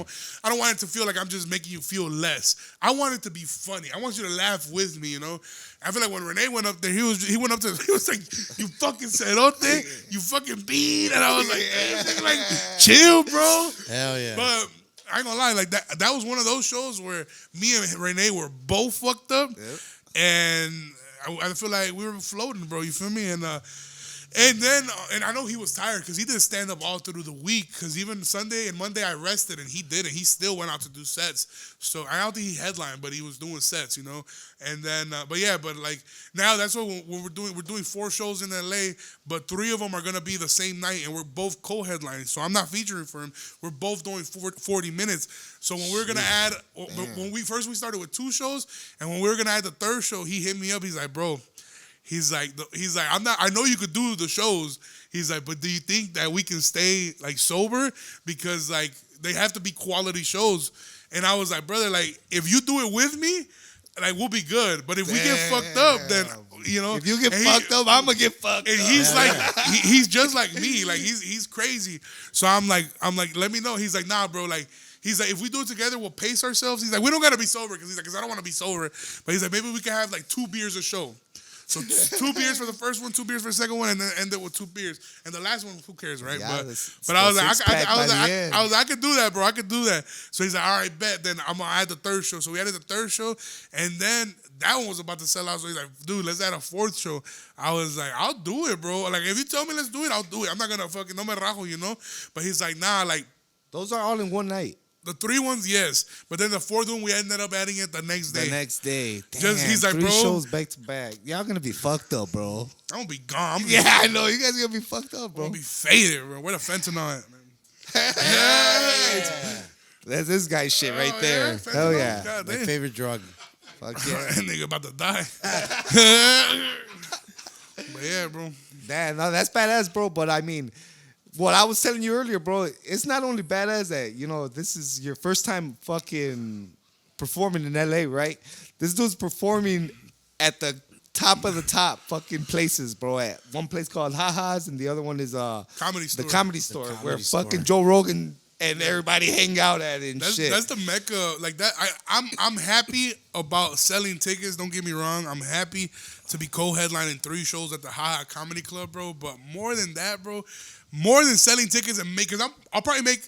want it to feel like I'm just making you feel less. I want it to be funny. I want you to laugh with me. I feel like when Renee went up there, he was like, you fucking cerote, you fucking beat, and I was like, chill, bro. Hell yeah. But I ain't gonna lie, like that was one of those shows where me and Renee were both fucked up, and I feel like we were floating, bro. You feel me? And then I know he was tired because he didn't stand up all through the week, because even Sunday and Monday I rested and he didn't. He still went out to do sets. So I don't think he headlined, but he was doing sets, And then, but like now that's what we're doing. We're doing 4 shows in LA, but 3 of them are gonna be the same night, and we're both co-headlining. So I'm not featuring for him. We're both doing 40 minutes. So when we're gonna add, when we started with 2 shows, and when we were gonna add the 3rd show, he hit me up. He's like, bro. He's like, I know you could do the shows. He's like, but do you think that we can stay like sober? Because like they have to be quality shows. And I was like, brother, like if you do it with me, like we'll be good. But if we get fucked up, then if you get fucked up, I'm gonna get fucked and up. And he's like, he's just like me. Like he's crazy. So I'm like, let me know. He's like, nah, bro, like. He's like, if we do it together, we'll pace ourselves. He's like, we don't gotta be sober, because I don't want to be sober. But he's like, maybe we can have like 2 beers a show. So 2 beers for the first one, 2 beers for the second one, and then end it with 2 beers. And the last one, who cares, right? Yeah, But I was like, I could do that, bro. I could do that. So he's like, all right, bet. Then I'm gonna add the third show. So we added the third show, and then that one was about to sell out. So he's like, dude, let's add a 4th show. I was like, I'll do it, bro. Like if you tell me let's do it, I'll do it. I'm not gonna fucking no me rajo, you know. But he's like, nah, like Those are all in one night. the 3 ones, yes. But then the 4th one, we ended up adding it the next day. The next day. Damn, Just he's like, 3 bro, shows back to back. Y'all gonna be fucked up, bro. I'm gonna be gone. Yeah, I know. You guys gonna be fucked up, I'm bro. gonna be faded, bro. Where the fentanyl at, man? That's this guy's shit right Oh, there. yeah, fentanyl. Hell yeah. God My damn. favorite drug. Fuck yeah. That nigga about to die. But yeah, bro. Damn, no, that's badass, bro. But I mean, what I was telling you earlier, bro, it's not only badass that, you know, this is your first time fucking performing in LA, right? This dude's performing at the top of the top fucking places, bro. At one place called Ha-Ha's and the other one is Comedy store. the Comedy Store, Comedy where Store. fucking Joe Rogan and everybody hang out at and shit. That's the mecca. Like that. I'm happy about selling tickets. Don't get me wrong. I'm happy to be co-headlining 3 shows at the Ha Comedy Club, bro. But more than that, bro, more than selling tickets and make, cause I'll probably make.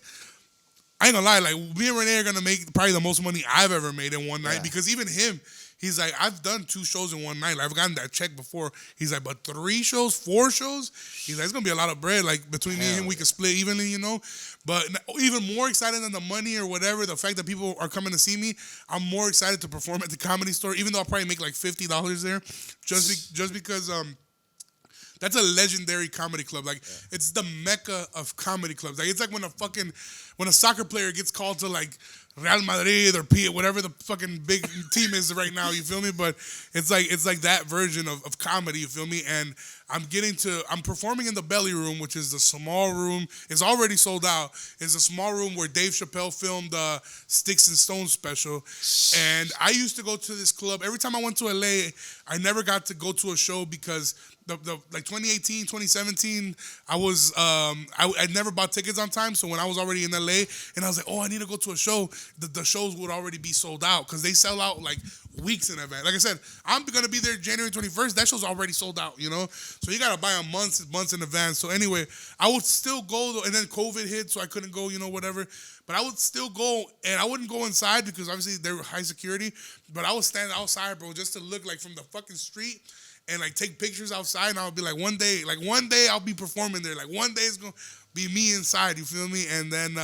I ain't gonna lie. Like me and Renee are gonna make probably the most money I've ever made in one night. Yeah. Because even him. He's like, I've done 2 shows in one night. Like, I've gotten that check before. He's like, but 3 shows, 4 shows? He's like, it's going to be a lot of bread. Like, between me and him, we can split evenly, you know? But even more excited than the money or whatever, the fact that people are coming to see me, I'm more excited to perform at the Comedy Store, even though I'll probably make like $50 there. Just because that's a legendary comedy club. Like, it's the mecca of comedy clubs. Like, it's like when a soccer player gets called to like Real Madrid or whatever the fucking big team is right now, you feel me? But it's like that version of comedy, you feel me? And I'm performing in the Belly Room, which is the small room. It's already sold out. It's a small room where Dave Chappelle filmed the Sticks and Stones special. And I used to go to this club. Every time I went to LA, I never got to go to a show because like 2018, 2017, I never bought tickets on time. So when I was already in LA and I was like, oh, I need to go to a show, the shows would already be sold out because they sell out like weeks in advance. Like I said, I'm gonna be there January 21st. That show's already sold out, you know. So you gotta buy them months in advance. So anyway, I would still go though, and then COVID hit, so I couldn't go, you know, whatever. But I would still go, and I wouldn't go inside because obviously they were high security. But I would stand outside, bro, just to look like from the fucking street. And like take pictures outside, and I'll be like, one day I'll be performing there. Like one day it's gonna be me inside. You feel me? And then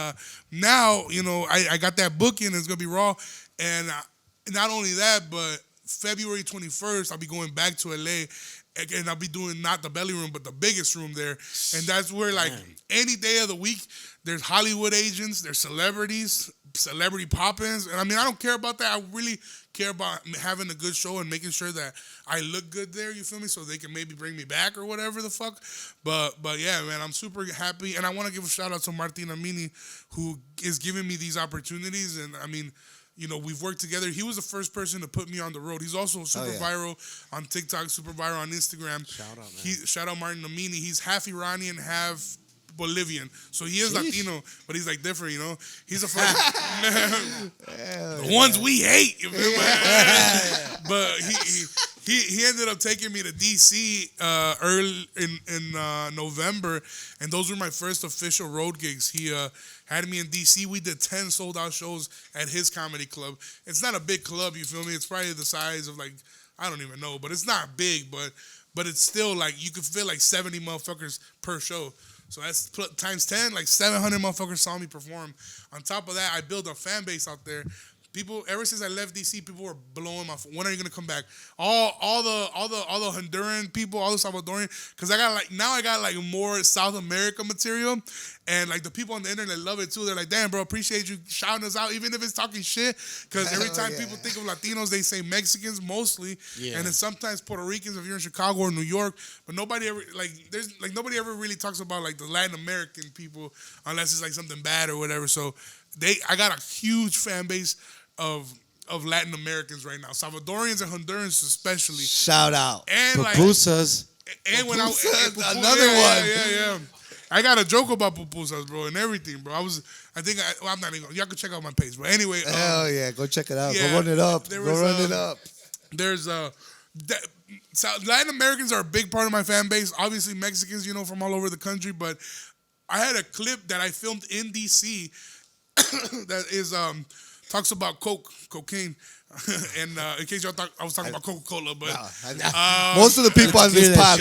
now, you know, I got that booking. It's gonna be raw, and not only that, but February 21st, I'll be going back to LA, and I'll be doing not the Belly Room, but the biggest room there. And that's where like any day of the week, there's Hollywood agents, there's celebrities, celebrity pop-ins, and I mean I don't care about that. I really care about having a good show and making sure that I look good there, you feel me, so they can maybe bring me back or whatever the fuck. But yeah, man, I'm super happy, and I want to give a shout out to Martina Mini, who is giving me these opportunities. And I mean, you know, we've worked together. He was the first person to put me on the road. He's also super viral on TikTok, super viral on Instagram. Shout out, man. Shout out Martin Amini. He's half Iranian, half Bolivian, so he is Latino, but he's like different, you know. He's the first, the ones we hate, you feel me? But he ended up taking me to DC early in November, and those were my first official road gigs. He had me in DC. We did 10 sold out shows at his comedy club. It's not a big club, you feel me? It's probably the size of like, I don't even know, but it's not big, but it's still like you could fit like 70 motherfuckers per show. So that's times 10, like 700 motherfuckers saw me perform. On top of that, I built a fan base out there. People, ever since I left DC, people were blowing my phone. When are you gonna come back? All the Honduran people, all the Salvadorian, because I got like more South America material, and like the people on the internet love it too. They're like, damn, bro, appreciate you shouting us out, even if it's talking shit. Because every time people think of Latinos, they say Mexicans mostly, and then sometimes Puerto Ricans if you're in Chicago or New York. But nobody ever nobody ever really talks about like the Latin American people unless it's like something bad or whatever. So I got a huge fan base of Latin Americans right now, Salvadorians and Hondurans especially. Shout out. And pupusas. And when another one. Yeah. I got a joke about pupusas, bro, and everything, bro. I'm not even. Y'all can check out my page, but anyway. Hell yeah, go check it out. Yeah, go run it up. Go run it up. There's Latin Americans are a big part of my fan base. Obviously, Mexicans, from all over the country. But I had a clip that I filmed in DC that is talks about cocaine. And in case y'all thought I was talking about Coca-Cola, but most of the people on this pod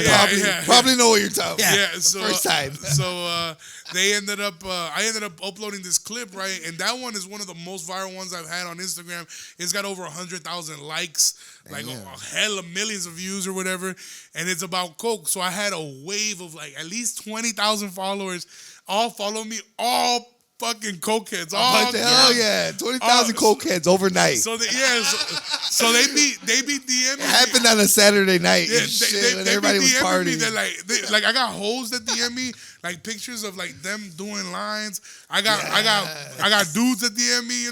probably know what you're talking about. Yeah, so first time. So they ended up. I ended up uploading this clip, right? And that one is one of the most viral ones I've had on Instagram. It's got over 100,000 likes, like a hell of millions of views or whatever. And it's about Coke. So I had a wave of like at least 20,000 followers. All follow me. All fucking cokeheads. Hell yeah. 20,000 cokeheads overnight. So so they be DMing me. It happened on a Saturday night. Yeah, and shit, when everybody was partying. Like I got hoes that DM me like pictures of like them doing lines. I got dudes that DM me.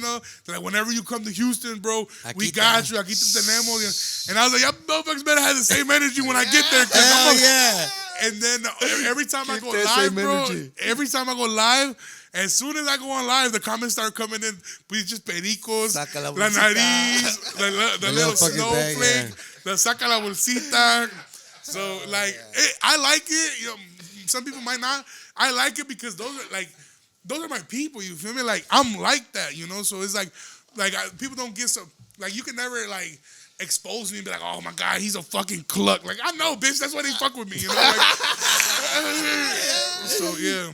Like whenever you come to Houston, bro, we got you. Aquí te tenemos. And I was like, y'all motherfuckers better have the same energy when I get there. Hell yeah. And then every time I go that live, same bro, energy. every time I go live, as soon as I go on live, the comments start coming in. We just pericos, Saca la la bolsita. nariz, the little fucking bag, snowflake, the saca la bolsita. So like, I like it. Some people might not. I like it because those are my people. You feel me? Like I'm like that. So it's like people don't get so like you can never like expose me and be like, oh my God, he's a fucking cluck. Like I know, bitch. That's why they fuck with me. So yeah.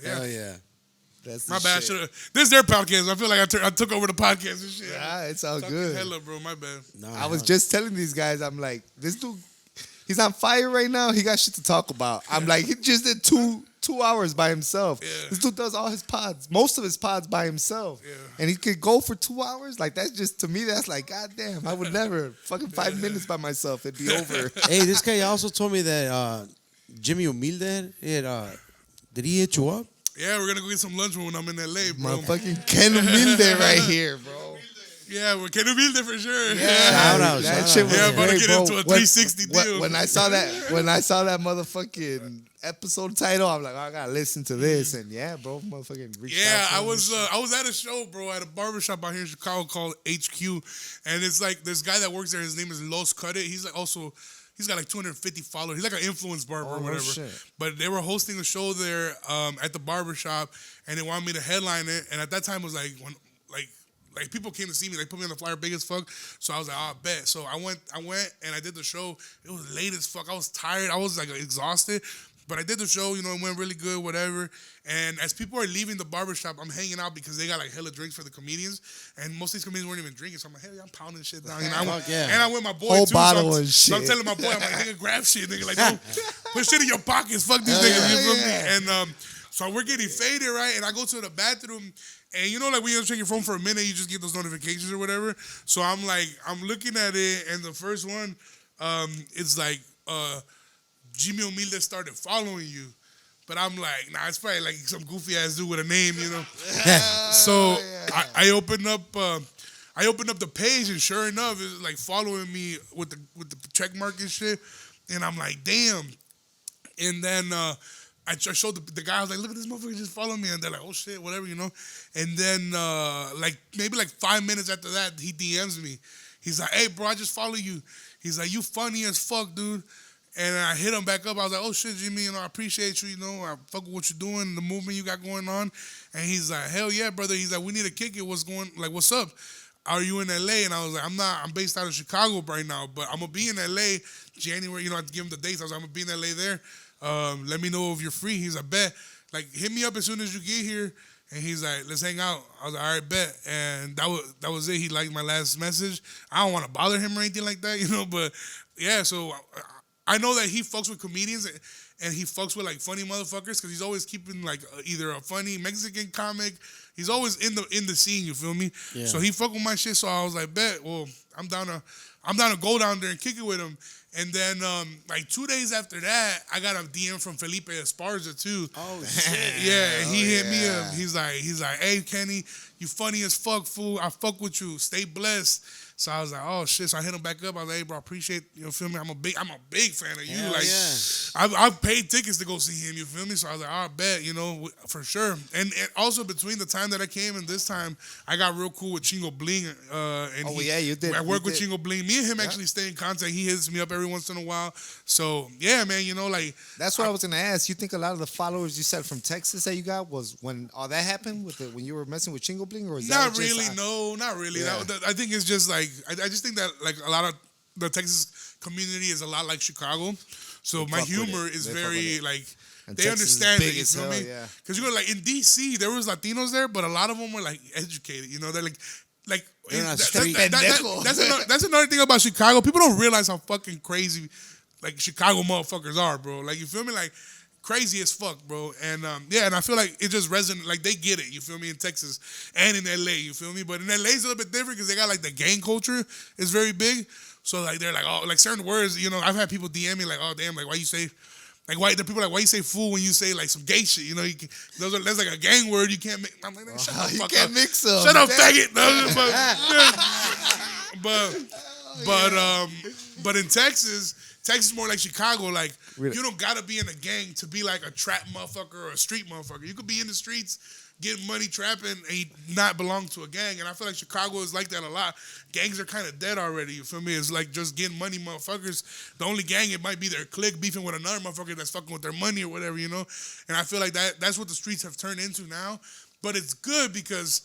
Hell yeah. That's My bad. This is their podcast. I feel like I took over the podcast and shit. Yeah, it's all Fucking good. hella, bro. My bad. No, I was just telling these guys, I'm like, this dude, he's on fire right now. He got shit to talk about. I'm like, he just did two hours by himself. Yeah. This dude does all his pods, most of his pods by himself. Yeah. And he could go for 2 hours. Like, that's just, to me, that's like, goddamn, I would never. Fucking 5 minutes by myself, it'd be over. Hey, this guy also told me that Jimmy Humilde, did he hit you up? Yeah, we're gonna go get some lunch when I'm in LA, bro. Motherfucking Ken Humilde right here, bro. Yeah, we're Kent Flores for sure. Shout out, that shout shit out. was Yeah, I'm about to great, get bro. into a 360 deal. When I saw that motherfucking episode title, I'm like, I gotta listen to this. And yeah, bro, motherfucking reached Yeah, out to I him was and shit. at a show, bro, at a barbershop out here in Chicago called HQ, and it's like this guy that works there. His name is Los Cut It. He's got like 250 followers. He's like an influence barber or no whatever. shit. But they were hosting a show there at the barbershop, and they wanted me to headline it. And at that time it was like when like people came to see me, they put me on the flyer big as fuck. So I was like, I bet. So I went and I did the show. It was late as fuck. I was tired. I was like exhausted. But I did the show, it went really good, whatever. And as people are leaving the barbershop, I'm hanging out because they got like hella drinks for the comedians. And most of these comedians weren't even drinking. So I'm like, hey, I'm pounding shit down. And I went with my boy Whole too. bottle so and so I'm shit. telling my boy, I'm like, nigga, grab shit. Nigga, like, no, put shit in your pockets. Fuck these niggas. You feel me? And so we're getting faded, right? And I go to the bathroom. And like when you check your phone for a minute, you just get those notifications or whatever. So I'm looking at it, and the first one, it's like Jimmy Humilde started following you. But I'm like, nah, it's probably like some goofy ass dude with a name, So I opened up the page, and sure enough, it's like following me with the check mark and shit. And I'm like, damn. And then I showed the guy. I was like, look at this motherfucker just following me. And they're like, oh shit, whatever, And then maybe 5 minutes after that, he DMs me. He's like, hey bro, I just follow you. He's like, you funny as fuck, dude. And I hit him back up. I was like, oh shit, Jimmy, I appreciate you, I fuck with what you're doing, the movement you got going on. And he's like, hell yeah, brother. He's like, we need to kick it. What's up? Are you in LA? And I was like, I'm based out of Chicago right now, but I'm gonna be in LA January. I give him the dates. I was like, I'm gonna be in LA there. Let me know if you're free. He's like, bet. Like, hit me up as soon as you get here. And he's like, let's hang out. I was like, all right, bet. And that was it. He liked my last message. I don't want to bother him or anything like that, but yeah, so I know that he fucks with comedians and he fucks with like funny motherfuckers because he's always keeping like either a funny Mexican comic. He's always in the scene, you feel me? Yeah. So he fuck with my shit. So I was like, bet. Well, I'm down to go down there and kick it with him. And then 2 days after that, I got a DM from Felipe Esparza too. Oh shit! Yeah, and he hit me up. He's like, hey Kenny, You funny as fuck, fool. I fuck with you. Stay blessed. So I was like, oh shit. So I hit him back up. I was like, hey, bro, I appreciate, you know, feel me? I'm a big fan of you. Hell like, yeah. I paid tickets to go see him. You feel me? So I was like, I bet, you know, for sure. And also between the time that I came and this time, I got real cool with Chingo Bling. And you did. I work with Chingo Bling. Me and him actually stay in contact. He hits me up every once in a while. So yeah, man, you know, like that's what I was gonna ask. You think a lot of the followers you said from Texas that you got was when all that happened when you were messing with Chingo Bling, or is not that really? just, No, not really. Yeah. I think it's just like I just think that like a lot of the Texas community is a lot like Chicago. So my humor is very like And they Texas is understand big it. You as feel hell, me? yeah. Because you know, like in DC, there was Latinos there, but a lot of them were like educated. You know, they're like They're not that- street that's another thing about Chicago. People don't realize how fucking crazy like Chicago motherfuckers are, bro. Like you feel me? Like crazy as fuck, bro. And yeah, and I feel like it just resonates. Like they get it. You feel me? In Texas and in LA, you feel me? But in LA, it's a little bit different because they got like the gang culture is very big. So like they're like, oh, like certain words. You know, I've had people DM me like, oh damn, like why you say. Like why the people like why you say fool when you say like some gay shit, you know? That's like a gang word you can't make. I'm like, shut the you fuck can't up. mix them. Shut up, faggot. But in Texas is more like Chicago. Like Really? you don't gotta be in a gang to be like a trap motherfucker or a street motherfucker. You could be in the streets getting money trapping and not belong to a gang. And I feel like Chicago is like that a lot. Gangs are kind of dead already. You feel me? It's like just getting money motherfuckers. The only gang, it might be their clique beefing with another motherfucker that's fucking with their money or whatever, you know? And I feel like that's what the streets have turned into now. But it's good because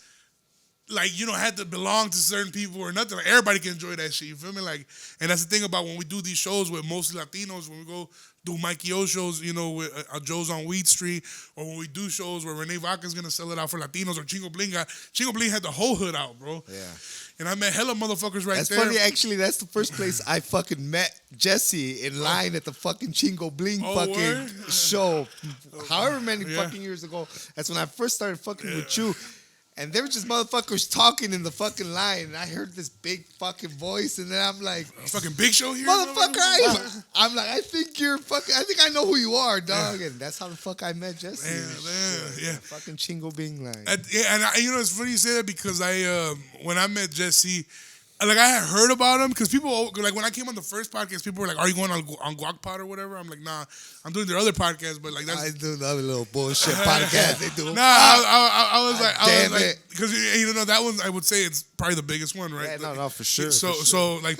like you don't have to belong to certain people or nothing. Like everybody can enjoy that shit. You feel me? Like, and that's the thing about when we do these shows with mostly Latinos. When we go do Mikey O shows, you know, with Joe's on Weed Street, or when we do shows where Renee Vaca is gonna sell it out for Latinos, or Chingo Bling had the whole hood out, bro. Yeah. And I met hella motherfuckers right That's there. funny, actually. That's the first place I fucking met Jesse in line at the fucking Chingo Bling fucking word? show. However many Yeah. fucking years ago. That's when I first started fucking with you. And there were just motherfuckers talking in the fucking line. And I heard this big fucking voice. And then I'm like, Fucking Big Show here, motherfucker, I'm like, I think I know who you are, dog. And that's how the fuck I met Jesse. Yeah. Fucking Chingo Bling line. And you know, it's funny you say that because when I met Jesse, like I had heard about him because people like when I came on the first podcast, people were like, "Are you going on Guac Pod or whatever?" I'm like, "Nah, I'm doing their other podcast." But like that's I do the other little bullshit podcast they do. Nah, I was like, damn it. because you know that one I would say it's probably the biggest one, right? Yeah, no, for sure. So like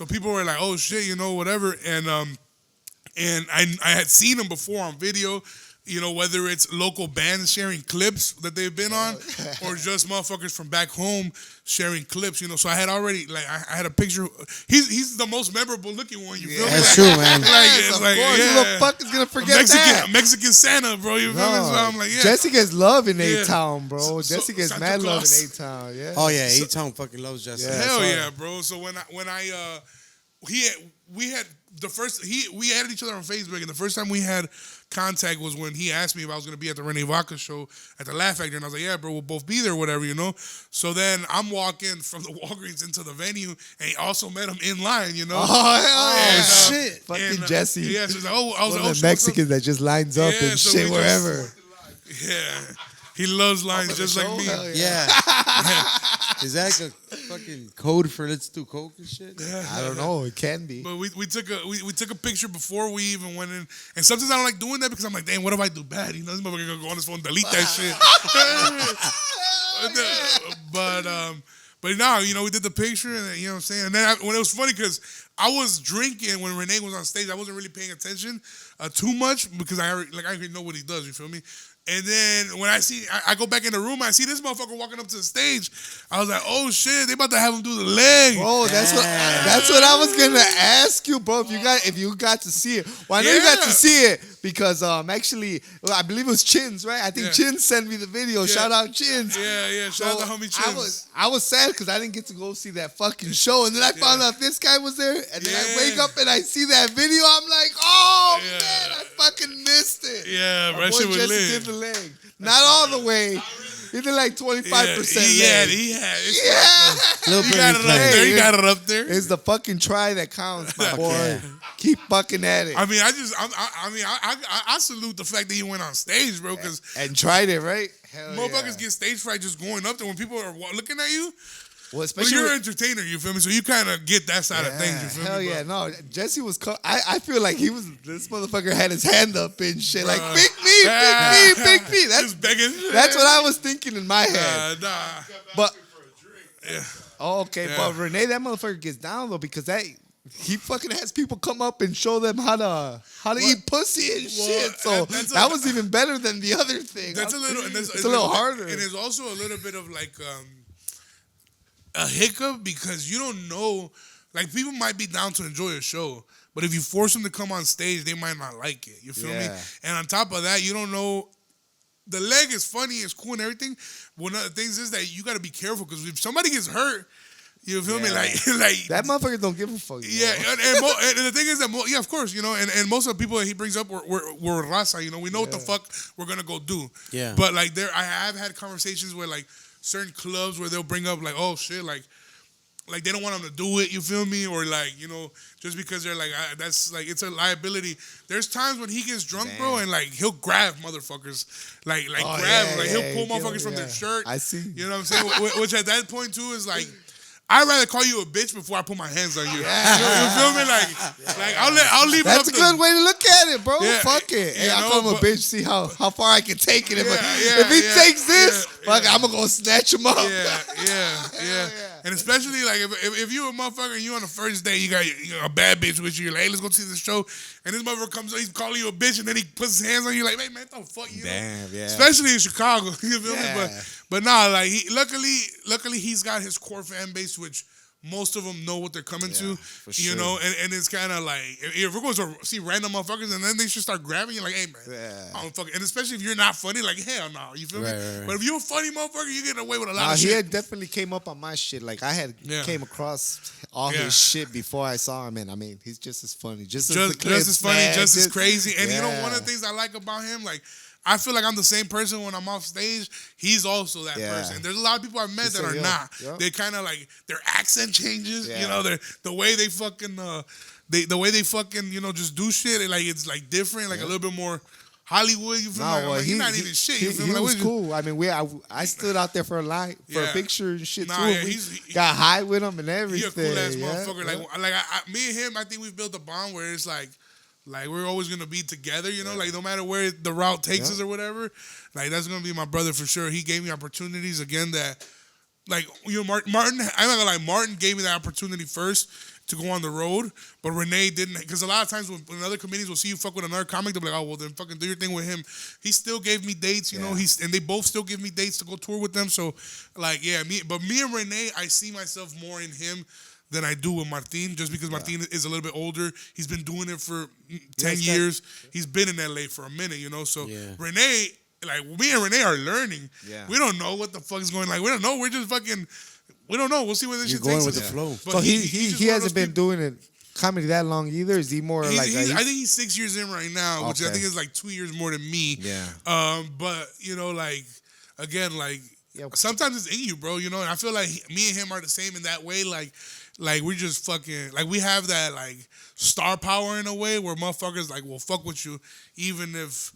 people were like, "Oh shit," you know, whatever, and I had seen him before on video. You know, whether it's local bands sharing clips that they've been on, or just motherfuckers from back home sharing clips. You know, so I had already I had a picture. He's the most memorable looking one. You feel me? That's true, man. Like, Of course, who the fuck is gonna forget that? Mexican Santa, bro. You feel me? So I'm like, yeah. Jesse gets love in Yeah. A-Town, bro. Jesse gets Santa mad love in Claus. A-Town, yeah. Oh yeah, A-Town fucking loves Justin. Yeah. Hell sorry. yeah, bro. So we added each other on Facebook, and the first time we had contact was when he asked me if I was gonna be at the Renee Vaca show at the Laugh Factory, and I was like, yeah, bro, we'll both be there, whatever, you know. So then I'm walking from the Walgreens into the venue, and he also met him in line, you know. Oh, hell yeah. shit. Fucking Jesse. Yeah, so I was One like, of oh, the shit, Mexicans that just lines up Yeah, and so shit we wherever. yeah, he loves lines just like me. Hell Yeah. Is that like a fucking code for let's do coke and shit? I don't know. It can be. But we took a picture before we even went in, and sometimes I don't like doing that because I'm like, damn, what if I do bad? You know, this motherfucker gonna go on his phone and delete that shit. But no, you know, we did the picture, and you know what I'm saying. And then when it was funny because I was drinking when Renee was on stage, I wasn't really paying attention too much because I already know what he does. You feel me? And then when I go back in the room, I see this motherfucker walking up to the stage. I was like, oh shit, they about to have him do the leg. Bro, that's what I was gonna ask you, bro. If you got to see it, well, I know you got to see it because actually, I believe it was Chins, right? I think Chins sent me the video. Shout out Chins. Yeah. Shout out to homie Chins. I was sad because I didn't get to go see that fucking show, and then I found out this guy was there, and then I wake up and I see that video. I'm like, oh man, I fucking missed it. Yeah, bro, My that boy shit was Jesse lit. did the leg, not all the way, He did like 25%. Yeah, Little You bit got it up reflective. there. You got it up there. It's the fucking try that counts, my boy. yeah. Keep fucking at it. I mean, I salute the fact that you went on stage, bro, because And tried it, right? Hell motherfuckers yeah. get stage fright just going up there when people are looking at you. Well, But especially you're an entertainer, you feel me? So you kind of get that side of things, you feel hell me? yeah, But, no. Jesse was. I feel like this motherfucker had his hand up and shit, like Bruh. pick me. just begging. That's what I was thinking in my head. Nah. But Yeah. okay, Yeah. but Renee, that motherfucker gets down though because he fucking has people come up and show them how to eat pussy and shit. So that was even better than the other thing. That's a little. And It's a little harder. And it's also a little bit of like a hiccup because you don't know. Like people might be down to enjoy a show, but if you force them to come on stage, they might not like it. You feel me? Yeah. And on top of that, you don't know. The leg is funny, it's cool and everything. One of the things is that you got to be careful because if somebody gets hurt, you feel me? Like that motherfucker don't give a fuck. yeah, and the thing is that yeah, of course, you know, and most of the people that he brings up were raza, you know, we know what the fuck we're gonna go do. Yeah. But like I have had conversations where like certain clubs where they'll bring up like, oh shit, like they don't want them to do it, you feel me? Or like, you know, just because they're like, that's like, it's a liability. There's times when he gets drunk, bro, and like he'll grab motherfuckers, like grab, yeah, like yeah, he'll pull yeah, motherfuckers from their shirt. I see. You know what I'm saying? Which at that point too is like, I'd rather call you a bitch before I put my hands on you. You feel me? Like I'll leave That's it a up good way to look at it, bro. Yeah, Fuck it. Hey, you I'll know, call him a but- bitch, see how far I can take it. If he yeah, takes this, yeah, fuck, I'm gonna go snatch him up. Yeah. And especially like if you a motherfucker and you on the first day, you got a bad bitch with you, you're like, hey, let's go see the show. And this motherfucker comes, he's calling you a bitch, and then he puts his hands on you like, hey man, don't fuck you. Damn, yeah. Especially in Chicago, you feel Yeah. me? But nah, like luckily he's got his core fan base, which most of them know what they're coming to, for you sure. know, and it's kind of like, if we're going to see random motherfuckers and then they should start grabbing you, like, hey, man, Yeah. I don't fucking, and especially if you're not funny, like, hell no, you feel me? Right. But if you're a funny motherfucker, you get away with a lot Nah, of he shit. had definitely came up on my shit. Like I had came across all Yeah. his shit before I saw him, and I mean, he's just as funny, just as Just as funny, man. just as crazy. And you know, yeah. one of the things I like about him, like, I feel like I'm the same person when I'm off stage. He's also that Yeah. person. There's a lot of people I've met that are not. Yeah. They kind of like their accent changes. Yeah. You know, the way they fucking the way they fucking just do shit. Like it's like different, like a little bit more Hollywood. You feel No, me? I'm well, like, he's not even shit. You feel he me? Like, was what you- cool. I mean, I stood out there for a line, for a Yeah. picture and shit Nah, too. yeah, We he- got high with him and everything. He a cool ass yeah, motherfucker. yeah. Like me and him, I think we've built a bond where it's like we're always gonna be together. You know, like no matter where the route takes us or whatever. Like that's gonna be my brother for sure. He gave me opportunities again that, like Martin. I'm not gonna lie, Martin gave me that opportunity first to go on the road, but Renee didn't. Because a lot of times when other comedians will see you fuck with another comic, they'll be like, oh well, then fucking do your thing with him. He still gave me dates, you know. And they both still give me dates to go tour with them. So like me and Renee, I see myself more in him than I do with Martin, just because Martin is a little bit older. He's been doing it for 10 years. He's been in LA for a minute, you know. So Renee, like me and Renee are learning. Yeah. We don't know what the fuck is going. Like we don't know. We're just fucking. We don't know. We'll see where this You're shit going takes with us. the flow. But So he's he just one of hasn't those been doing it comedy that long either. Is he more like? I think he's 6 years in right now, which I Okay. think is like 2 years more than me. Yeah. But like again, like Yeah. sometimes it's in you, bro. You know, and I feel like me and him are the same in that way. Like we just fucking like we have that like star power in a way where motherfuckers like will fuck with you, even if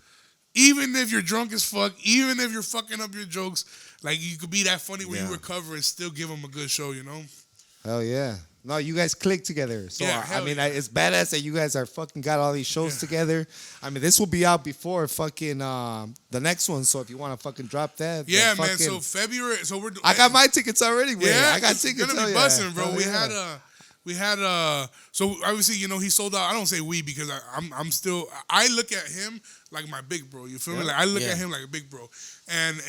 you're drunk as fuck, even if you're fucking up your jokes. Like you could be that funny where you recover and still give them a good show. You know. Hell yeah. No, you guys click together. So, Yeah, I hell mean, yeah. it's badass that you guys are fucking got all these shows together. I mean, this will be out before fucking the next one. So if you want to fucking drop that. Yeah, then man. fucking- So February. So we're. I got my tickets already. Man. Yeah, I got it's tickets. gonna hell be yeah. busting, bro. Hell We had so obviously he sold out. I don't say we because I'm still I look at him like my big bro. You feel me? Like I look at him like a big bro, and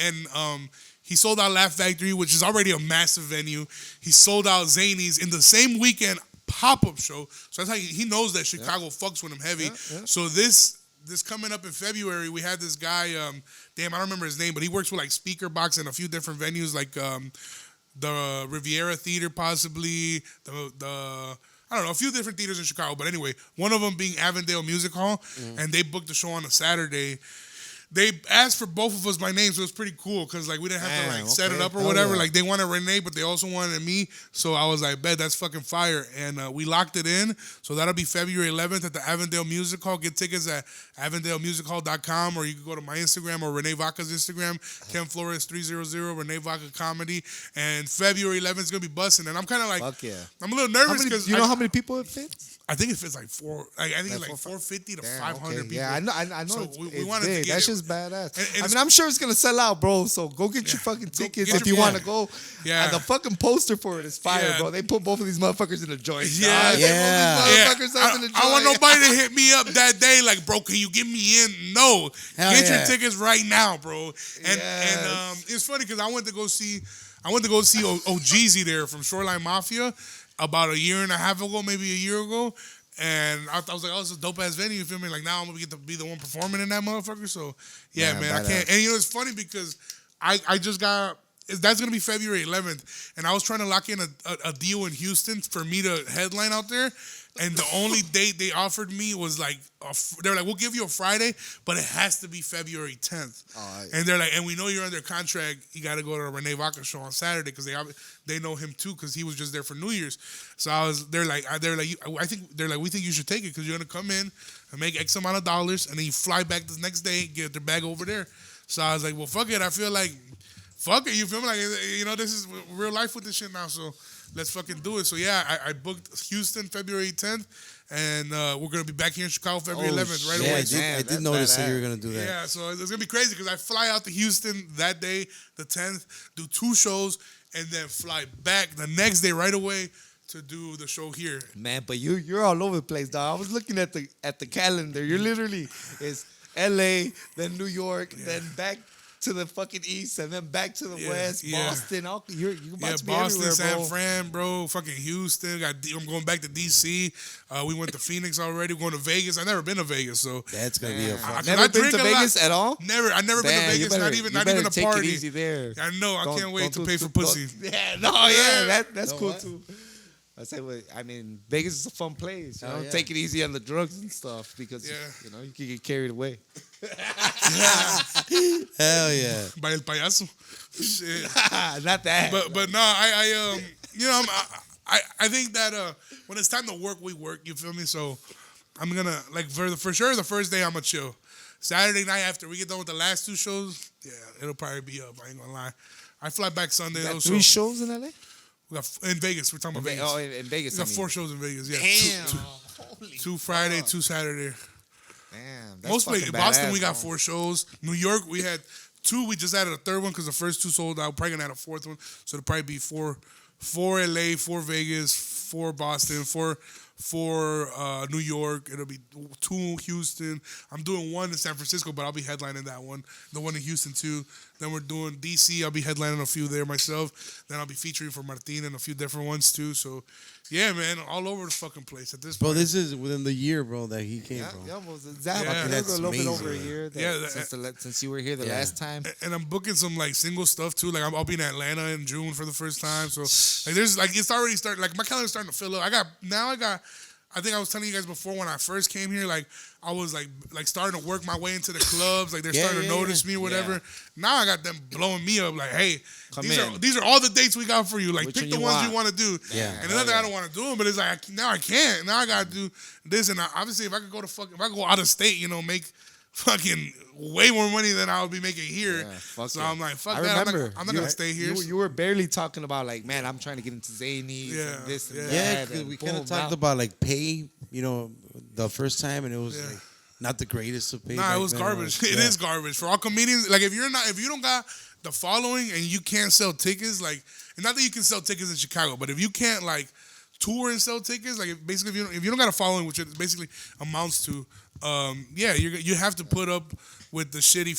he sold out Laugh Factory, which is already a massive venue. He sold out Zany's in the same weekend pop-up show. So that's how he knows that Chicago fucks with him heavy. So this coming up in February, we had this guy. Damn, I don't remember his name, but he works with like Speaker Box and a few different venues like. The Riviera Theater, possibly the I don't know, a few different theaters in Chicago. But anyway, one of them being Avondale Music Hall, and they booked the show on a Saturday. they asked for both of us by name, so it was pretty cool because like we didn't have to like set it up or whatever. Yeah. Like they wanted Renee, but they also wanted me. So I was like, bet that's fucking fire. And we locked it in. So that'll be February 11th at the Avondale Music Hall. Get tickets at avondalemusichall.com, or you can go to my Instagram or Renee Vaca's Instagram, Ken Flores 300, Renee Vaca Comedy. And February 11th is gonna be busting. And I'm kind of like, Fuck yeah. I'm a little nervous because you know how many people it fits? I think it fits like four. Like, I think it's like 450 to 500 people. Yeah, I know. So it's, we it's wanted to big. get That's it. just badass. And I mean, I'm sure it's gonna sell out, bro. So go get your fucking tickets get if your- you want to go. Yeah. And the fucking poster for it is fire, Yeah. bro. They put both of these motherfuckers in a joint. Yeah. dog. They put Yeah. these motherfuckers up in a joint. I want nobody to hit me up that day like, bro, can you get me in? No. Hell Get yeah. your tickets right now, bro. And Yes. it's funny because I went to go see OGZ there from Shoreline Mafia about a year and a half ago, maybe a year ago. And I was like, oh, it's a dope ass venue. You feel me? Like now I'm gonna get to be the one performing in that motherfucker. So yeah, man, I can't. And you know, it's funny because I just got. That's gonna be February 11th, and I was trying to lock in a deal in Houston for me to headline out there, and the only date they offered me was like they were like, we'll give you a Friday, but it has to be February 10th. And they're like, and we know you're under contract. You got to go to the Renee Vaca show on Saturday because they know him too because he was just there for New Year's. So they're like, we think you should take it because you're gonna come in and make X amount of dollars, and then you fly back the next day, get their bag over there. So I was like, well, fuck it. I feel like. Fuck it, you feel me? Like, you know, this is real life with this shit now, so let's fucking do it. So, yeah, I booked Houston February 10th, and we're going to be back here in Chicago February 11th right away. I did notice that you were going to do that. Yeah, so it's going to be crazy because I fly out to Houston that day, the 10th, do 2 shows, and then fly back the next day right away to do the show here. Man, but you're all over the place, dog. I was looking at the calendar. You're literally it's L.A., then New York, then back to the fucking east, and then back to the west, Boston. You're about to be Boston, everywhere, San bro. Fran, bro. Fucking Houston. I'm going back to D.C. We went to Phoenix already. We're going to Vegas. I've never been to Vegas, so That's going to be a fun. Never been to Vegas at all? I've never been to Damn, Vegas. Not even a take party. it easy there. I know. I can't wait to pay for pussy. That's cool too. I say, I mean, Vegas is a fun place. You know, take it easy on the drugs and stuff because you know you can get carried away. Hell yeah. By el payaso. Shit. Not that. But no, I you know, I think that when it's time to work, we work. You feel me? So I'm gonna like for sure the first day I'm gonna chill. Saturday night after we get done with the last 2 shows, yeah, it'll probably be up. I ain't gonna lie. I fly back Sunday. You got 3 shows in LA? We got in Vegas. We're talking about Vegas. Oh, in Vegas. We got 4 shows in Vegas. Yeah, Damn. 2 Friday, 2 Saturday. Damn. That's Most places, Boston, we got bro. 4 shows. New York, we had 2. We just added a 3rd one because the first 2 sold out. Probably gonna add a 4th one, so it'll probably be 4 LA, 4 Vegas, 4 Boston, 4 New York. It'll be 2 Houston. I'm doing 1 in San Francisco, but I'll be headlining that one. The one in Houston too. Then we're doing DC. I'll be headlining a few there myself. Then I'll be featuring for Martin and a few different ones too. So yeah, man, all over the fucking place at this Bro, point. this is within the year, bro, that he came, bro. Yeah, well, exactly. Yeah. That's a little bit amazing. over a year. Since you were here the last time. And I'm booking some like single stuff too. Like I'll be in Atlanta in June for the first time. So like there's like it's already starting. Like my calendar's starting to fill up. I think I was telling you guys before when I first came here, like I was like starting to work my way into the clubs. Like they're starting to notice me or whatever. Yeah. Now I got them blowing me up. Like, hey, Come these are all the dates we got for you. Like Which pick one the you ones want? you want to do. Yeah. And another I don't want to do them, but it's like now I can't. Now I gotta do this. And obviously if I could if I go out of state, you know, make fucking way more money than I would be making here. Yeah, fuck so yeah. I'm like, fuck I that. remember. I'm not gonna stay here. You were barely talking about like, man, I'm trying to get into Zanies and this and Yeah, that. because and we kind boom, of talked now- about like pay, you know, the first time, and it was Yeah. like not the greatest of pay. Nah, back it was then. garbage. Like, It is garbage for all comedians. Like if you don't got the following and you can't sell tickets, like, and not that you can sell tickets in Chicago, but if you can't like tour and sell tickets, like basically if you don't got a following, which it basically amounts to, yeah, you have to put up with the shitty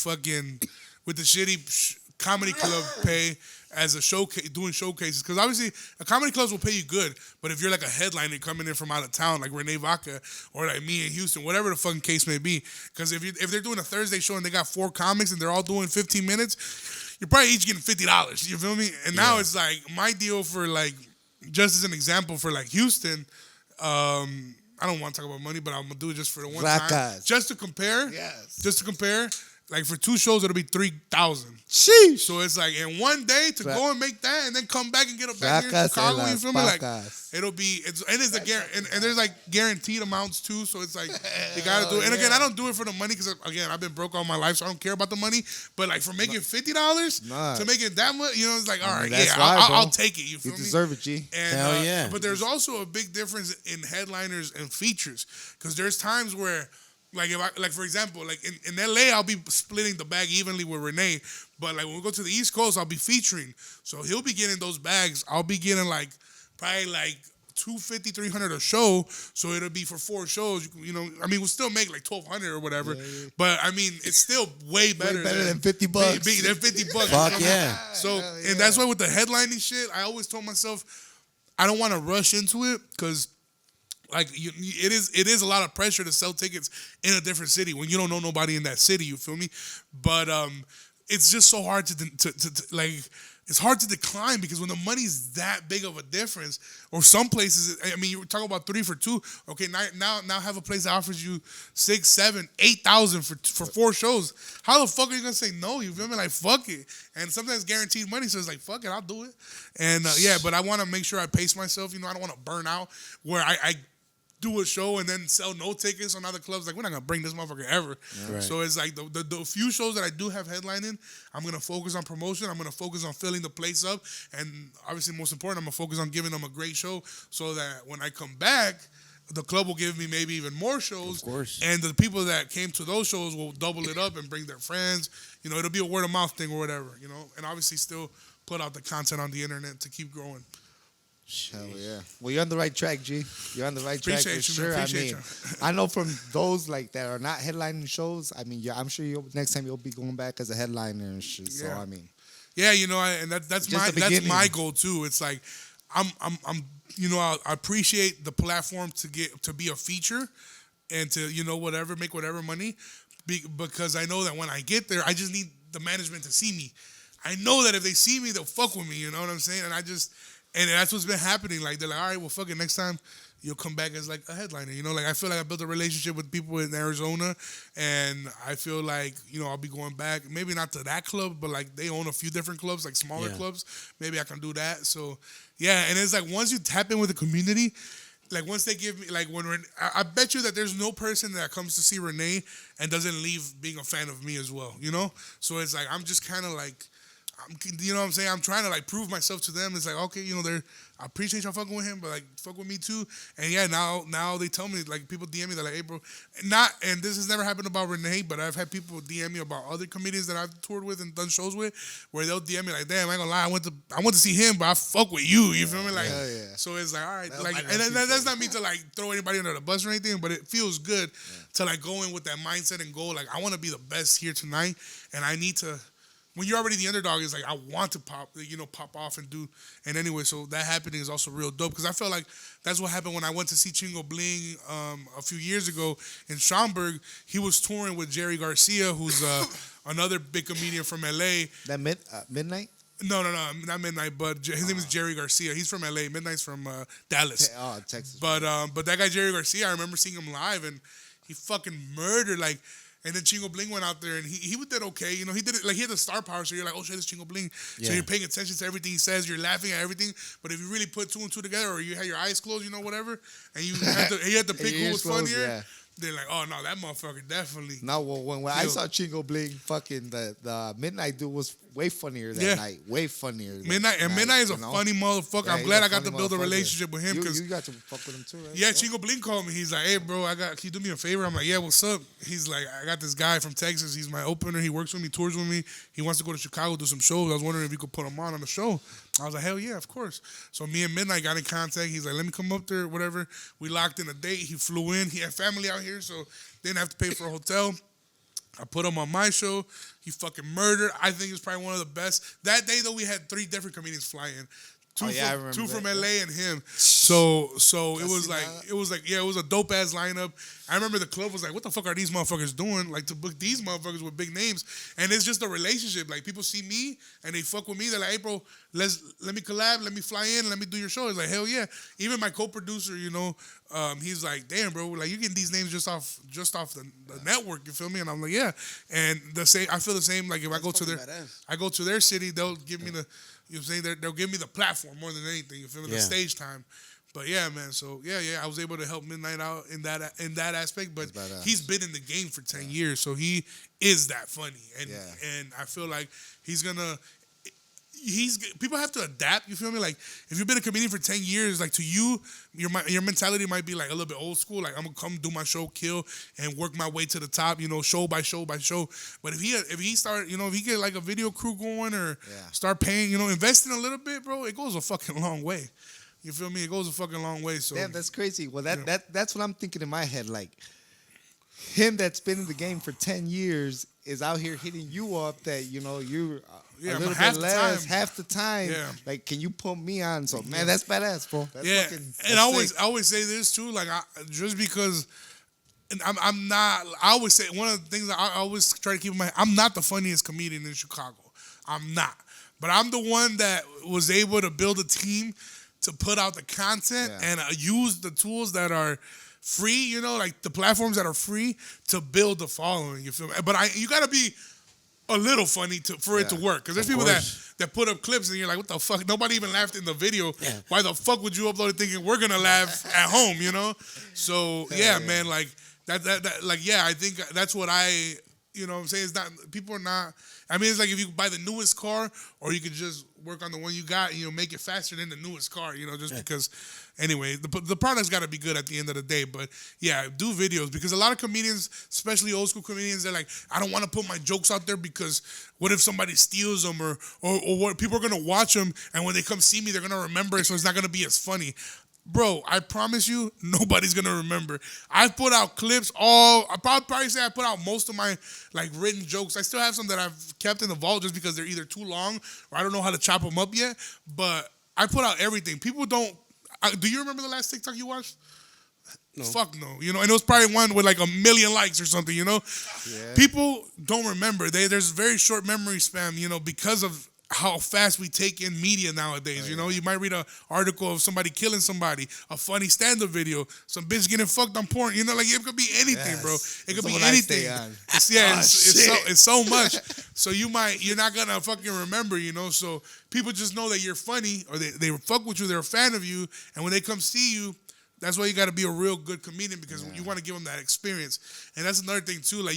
comedy club pay as a showcase, doing showcases. Because obviously, a comedy clubs will pay you good, but if you're like a headliner coming in from out of town, like Renee Vaca or like me in Houston, whatever the fucking case may be, because if they're doing a Thursday show and they got 4 comics and they're all doing 15 minutes, you're probably each getting $50. You feel me? And now it's like my deal for like, just as an example for like Houston, I don't want to talk about money, but I'm gonna do it just for the one time, Vacas. just to compare. Yes. Just to compare. Like for 2 shows, it'll be 3,000. Sheesh. So it's like in one day to go and make that, and then come back and get it back here in Chicago. You feel me? Like it'll be and there's like guaranteed amounts too. So it's like you gotta do it. And again, I don't do it for the money because again, I've been broke all my life, so I don't care about the money. But like for making $50 to make it that much, you know, it's like all right, I'll take it. You feel me? You deserve it, G. And, Hell yeah. But there's also a big difference in headliners and features because there's times where. Like if I, like for example, like in LA, I'll be splitting the bag evenly with Renee. But like when we go to the East Coast, I'll be featuring. So he'll be getting those bags. I'll be getting like probably like $250, $300 a show. So it'll be for 4 shows. You know, I mean, we'll still make like $1,200 or whatever. Yeah. But I mean, it's still way better than $50. Than $50. Fuck yeah. So and that's why with the headlining shit, I always told myself I don't want to rush into it because. Like it is a lot of pressure to sell tickets in a different city when you don't know nobody in that city. You feel me? But it's just so hard to like. It's hard to decline because when the money's that big of a difference, or some places, I mean, you were talking about 3 for 2. Okay, now have a place that offers you 6, 7, 8,000 for 4 shows. How the fuck are you gonna say no? You feel me? Like fuck it. And sometimes guaranteed money, so it's like fuck it, I'll do it. And but I want to make sure I pace myself. You know, I don't want to burn out where I do a show and then sell no tickets on other clubs. Like, we're not going to bring this motherfucker ever. Yeah. Right. So it's like the few shows that I do have headlining, I'm going to focus on promotion. I'm going to focus on filling the place up. And obviously, most important, I'm going to focus on giving them a great show so that when I come back, the club will give me maybe even more shows. Of course. And the people that came to those shows will double it up and bring their friends. You know, it'll be a word of mouth thing or whatever, you know. And obviously still put out the content on the internet to keep growing. Hell yeah. Well, you're on the right track, G. You're on the right track for sure. Man. I mean, I know from those like that are not headlining shows. I mean, I'm sure next time you'll be going back as a headliner and shit. Yeah. So I mean, yeah, you know, and that's my goal too. It's like I'm you know, I appreciate the platform to be a feature and to make whatever money because I know that when I get there, I just need the management to see me. I know that if they see me, they'll fuck with me. You know what I'm saying? And that's what's been happening. Like, they're like, all right, well, fuck it. Next time, you'll come back as, like, a headliner. You know, like, I feel like I built a relationship with people in Arizona. And I feel like, you know, I'll be going back. Maybe not to that club, but, like, they own a few different clubs, like, smaller clubs. Maybe I can do that. So, yeah. And it's like, once you tap in with the community, like, once they give me, like, I bet you that there's no person that comes to see Renee and doesn't leave being a fan of me as well, you know? So it's like, I'm just kind of like, you know what I'm saying? I'm trying to like prove myself to them. It's like, okay, you know, I appreciate y'all fucking with him, but like fuck with me too. And yeah, now they tell me, like, people DM me, they're like, hey bro, and this has never happened about Renee, but I've had people DM me about other comedians that I've toured with and done shows with, where they'll DM me like, damn, I ain't gonna lie, I went to see him, but I fuck with you. You feel me? Like, so it's like, all right, like, and that's not me to like throw anybody under the bus or anything, but it feels good to like go in with that mindset and go like, I want to be the best here tonight, and I need to. When you're already the underdog, it's like, I want to pop off and do. And anyway, so that happening is also real dope because I felt like that's what happened when I went to see Chingo Bling a few years ago in Schaumburg. He was touring with Jerry Garcia, who's another big comedian from LA. That Midnight? No, not Midnight, but his name is Jerry Garcia. He's from LA. Midnight's from Dallas. Texas. But that guy Jerry Garcia, I remember seeing him live, and he fucking murdered like. And then Chingo Bling went out there and he did okay. You know, he did it like he had the star power, so you're like, oh shit, it's Chingo Bling. Yeah. So you're paying attention to everything he says, you're laughing at everything. But if you really put 2 and 2 together, or you had your eyes closed, you know, whatever, and you had to pick who was funnier. They're like, oh no, that motherfucker definitely. No, when I saw Chingo Bling, fucking the Midnight dude was way funnier that night. Way funnier. Midnight is a funny motherfucker. Yeah, I'm glad I got to build a relationship with him because you got to fuck with him too, right? Yeah, Chingo Bling called me. He's like, hey bro, can you do me a favor? I'm like, yeah, what's up? He's like, I got this guy from Texas. He's my opener. He works with me, tours with me. He wants to go to Chicago, do some shows. I was wondering if you could put him on the show. I was like, hell yeah, of course. So me and Midnight got in contact. He's like, let me come up there, whatever. We locked in a date. He flew in. He had family out here, so didn't have to pay for a hotel. I put him on my show. He fucking murdered. I think it's probably one of the best. That day, though, we had 3 different comedians fly in. Two Oh, yeah, I from remember two from that, LA and him. So it was seen like that. it was a dope ass lineup. I remember the club was like, what the fuck are these motherfuckers doing? Like to book these motherfuckers with big names. And it's just a relationship. Like people see me and they fuck with me. They're like, hey bro, let me collab, let me fly in, let me do your show. It's like, hell yeah. Even my co-producer, you know, he's like, damn bro, like you getting these names just off the network, you feel me? And I'm like, yeah. And the same I feel the same, like if I go to their city, they'll give me the you know what I'm saying? They'll give me the platform more than anything. You feel me? The stage time. But yeah, man. So yeah, I was able to help Midnight out in that aspect. But he's been in the game for 10 years, so he is that funny. And I feel like he's gonna. People have to adapt. You feel me? Like if you've been a comedian for 10 years, like to you, your mentality might be like a little bit old school. Like I'm gonna come do my show, kill, and work my way to the top. You know, show by show by show. But if he start, you know, if he get like a video crew going or start paying, you know, investing a little bit, bro, it goes a fucking long way. You feel me? It goes a fucking long way. So damn, that's crazy. Well, that's what I'm thinking in my head. Like him that's been in the game for 10 years is out here hitting you up that you know you're. A little bit less, half the time. Yeah. Like, can you put me on? So, man, that's badass, bro. That's and I always say this too. Like, just because I'm not. I always say one of the things I always try to keep in mind. I'm not the funniest comedian in Chicago. I'm not. But I'm the one that was able to build a team to put out the content and use the tools that are free. You know, like the platforms that are free to build the following. You feel me? But you got to be a little funny for it to work. Because there's people that put up clips and you're like, what the fuck? Nobody even laughed in the video. Yeah. Why the fuck would you upload it thinking we're going to laugh at home, you know? So, man, like, I think that's what you know what I'm saying? It's not, people are not, I mean, it's like if you buy the newest car or you could just work on the one you got and, you know, make it faster than the newest car, you know, just because, anyway, the product's got to be good at the end of the day. But, yeah, do videos because a lot of comedians, especially old school comedians, they're like, I don't want to put my jokes out there because what if somebody steals them or what? People are going to watch them and when they come see me, they're going to remember it, so it's not going to be as funny. Bro, I promise you, nobody's gonna remember. I've put out clips. I probably say I put out most of my like written jokes. I still have some that I've kept in the vault just because they're either too long or I don't know how to chop them up yet. But I put out everything. People don't. Do you remember the last TikTok you watched? No. Fuck no. You know, and it was probably one with like 1 million likes or something. You know, people don't remember. There's very short memory span. You know, because of how fast we take in media nowadays. You know, you might read an article of somebody killing somebody, a funny stand-up video, some bitch getting fucked on porn. You know, like it could be anything, bro. It could be anything. It's so much. So you're not gonna fucking remember, you know. So people just know that you're funny, or they fuck with you, they're a fan of you, and when they come see you, that's why you got to be a real good comedian because you want to give them that experience. And that's another thing too. Like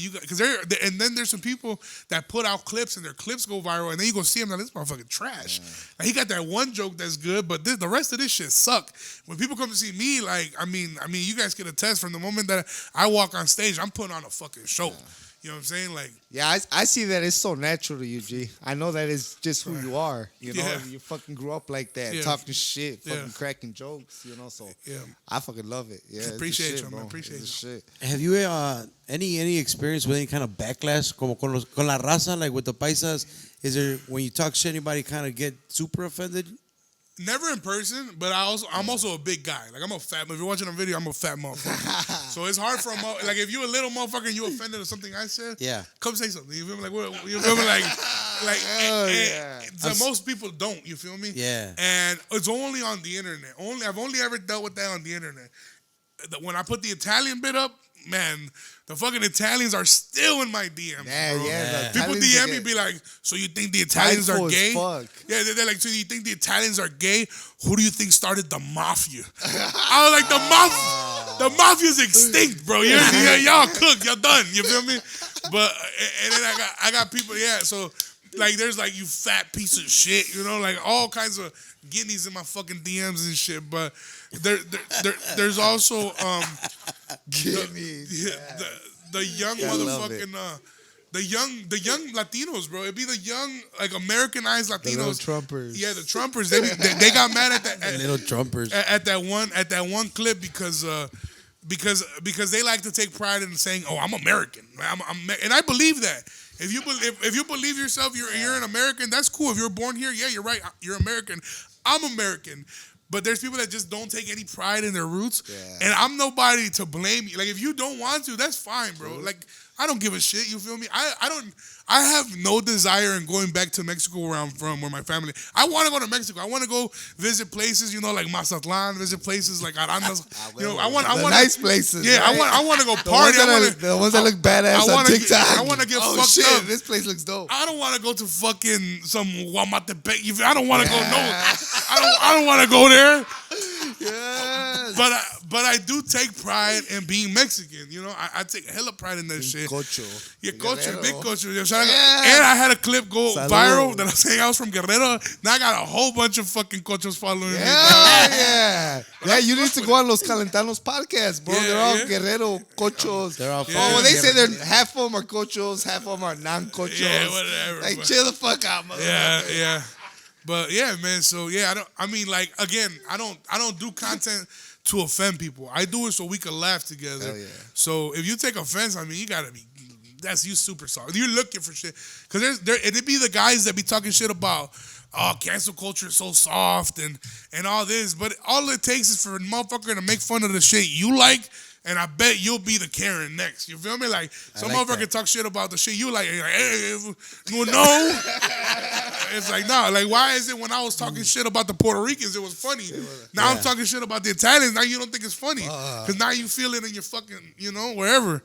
and then there's some people that put out clips and their clips go viral, and then you go see them like this motherfucking trash. Like he got that one joke that's good, but the rest of this shit suck. When people come to see me, like I mean, you guys can attest from the moment that I walk on stage, I'm putting on a fucking show. You know what I'm saying? Like, yeah, I see that it's so natural to you, G. I know that it's just who you are. You know, you fucking grew up like that, talking shit, fucking cracking jokes. You know, so I fucking love it. Yeah, appreciate shit, you, man. Appreciate you. Shit. Have you any experience with any kind of backlash, como con la raza, like with the paisas? Is there when you talk shit, anybody kind of get super offended? Never in person, but I'm also a big guy. Like I'm a fat. If you're watching a video, I'm a fat motherfucker. So it's hard for like if you're a little motherfucker and you offended or something I said. Yeah. Come say something. You feel me? Like what? You feel me? So most people don't. You feel me? Yeah. And it's only on the internet. I've only ever dealt with that on the internet. When I put the Italian bit up, man, the fucking Italians are still in my DMs. Yeah. People DM me, be like, so you think the Italians are gay? Yeah, they're like, so you think the Italians are gay? Who do you think started the mafia? I was like, the mafia's extinct, bro. Y'all cooked, y'all done. You feel me? But and then I got people, so like there's like you fat piece of shit, you know, like all kinds of guineas in my fucking DMs and shit. But there's also the young motherfucking the young Latinos, bro. It'd be the young like Americanized Latinos. The little Trumpers. Yeah, the Trumpers. They got mad at that little Trumpers at that one clip because they like to take pride in saying, "Oh, I'm American," and I believe that. If you believe yourself, you're an American. That's cool. If you're born here, yeah, you're right. You're American. I'm American. But there's people that just don't take any pride in their roots. Yeah. And I'm nobody to blame you. Like, if you don't want to, that's fine, bro. Like, I don't give a shit. You feel me? I have no desire in going back to Mexico where I'm from, where my family. I want to go to Mexico. I want to go visit places, like Mazatlan, visit places like Arandas. I want nice places. Yeah, right? I want to go The party. the ones that look badass on TikTok. I want to get oh, fucked shit, up. This place looks dope. I don't want to go to fucking some Guamatepec. I don't want to go. No, I don't want to go there. Yes. But I do take pride in being Mexican. I take hella pride in that shit. Cocho. Yeah, cocho, Guerrero. big cocho. Yeah. And I had a clip go Salud. viral that I was saying I was from Guerrero. Now I got a whole bunch of fucking cochos following me. Yeah. Yeah, you need to go on Los Calentanos podcasts, bro. Yeah, They're all yeah. Guerrero cochos. They're all Yeah. Oh, well, they say Guerrero. they're half of them are cochos, half of them are non-cochos. Yeah, whatever. Like, but- chill the fuck out, motherfucker. Yeah. But yeah, man. So yeah, I don't do content to offend people. I do it so we can laugh together. Hell yeah. So if you take offense, you gotta be. That's you super soft. You're looking for shit because it'd be the guys that be talking shit about. Oh, cancel culture is so soft and all this, but all it takes is for a motherfucker to make fun of the shit you like. And I bet you'll be the Karen next. You feel me? Like, some like motherfucker that. talk shit about the shit you like. And you're like, hey, no. It's like, no. Like, why is it when I was talking shit about the Puerto Ricans, it was funny? Now I'm talking shit about the Italians. Now you don't think it's funny. Because now you feel it in your fucking, wherever.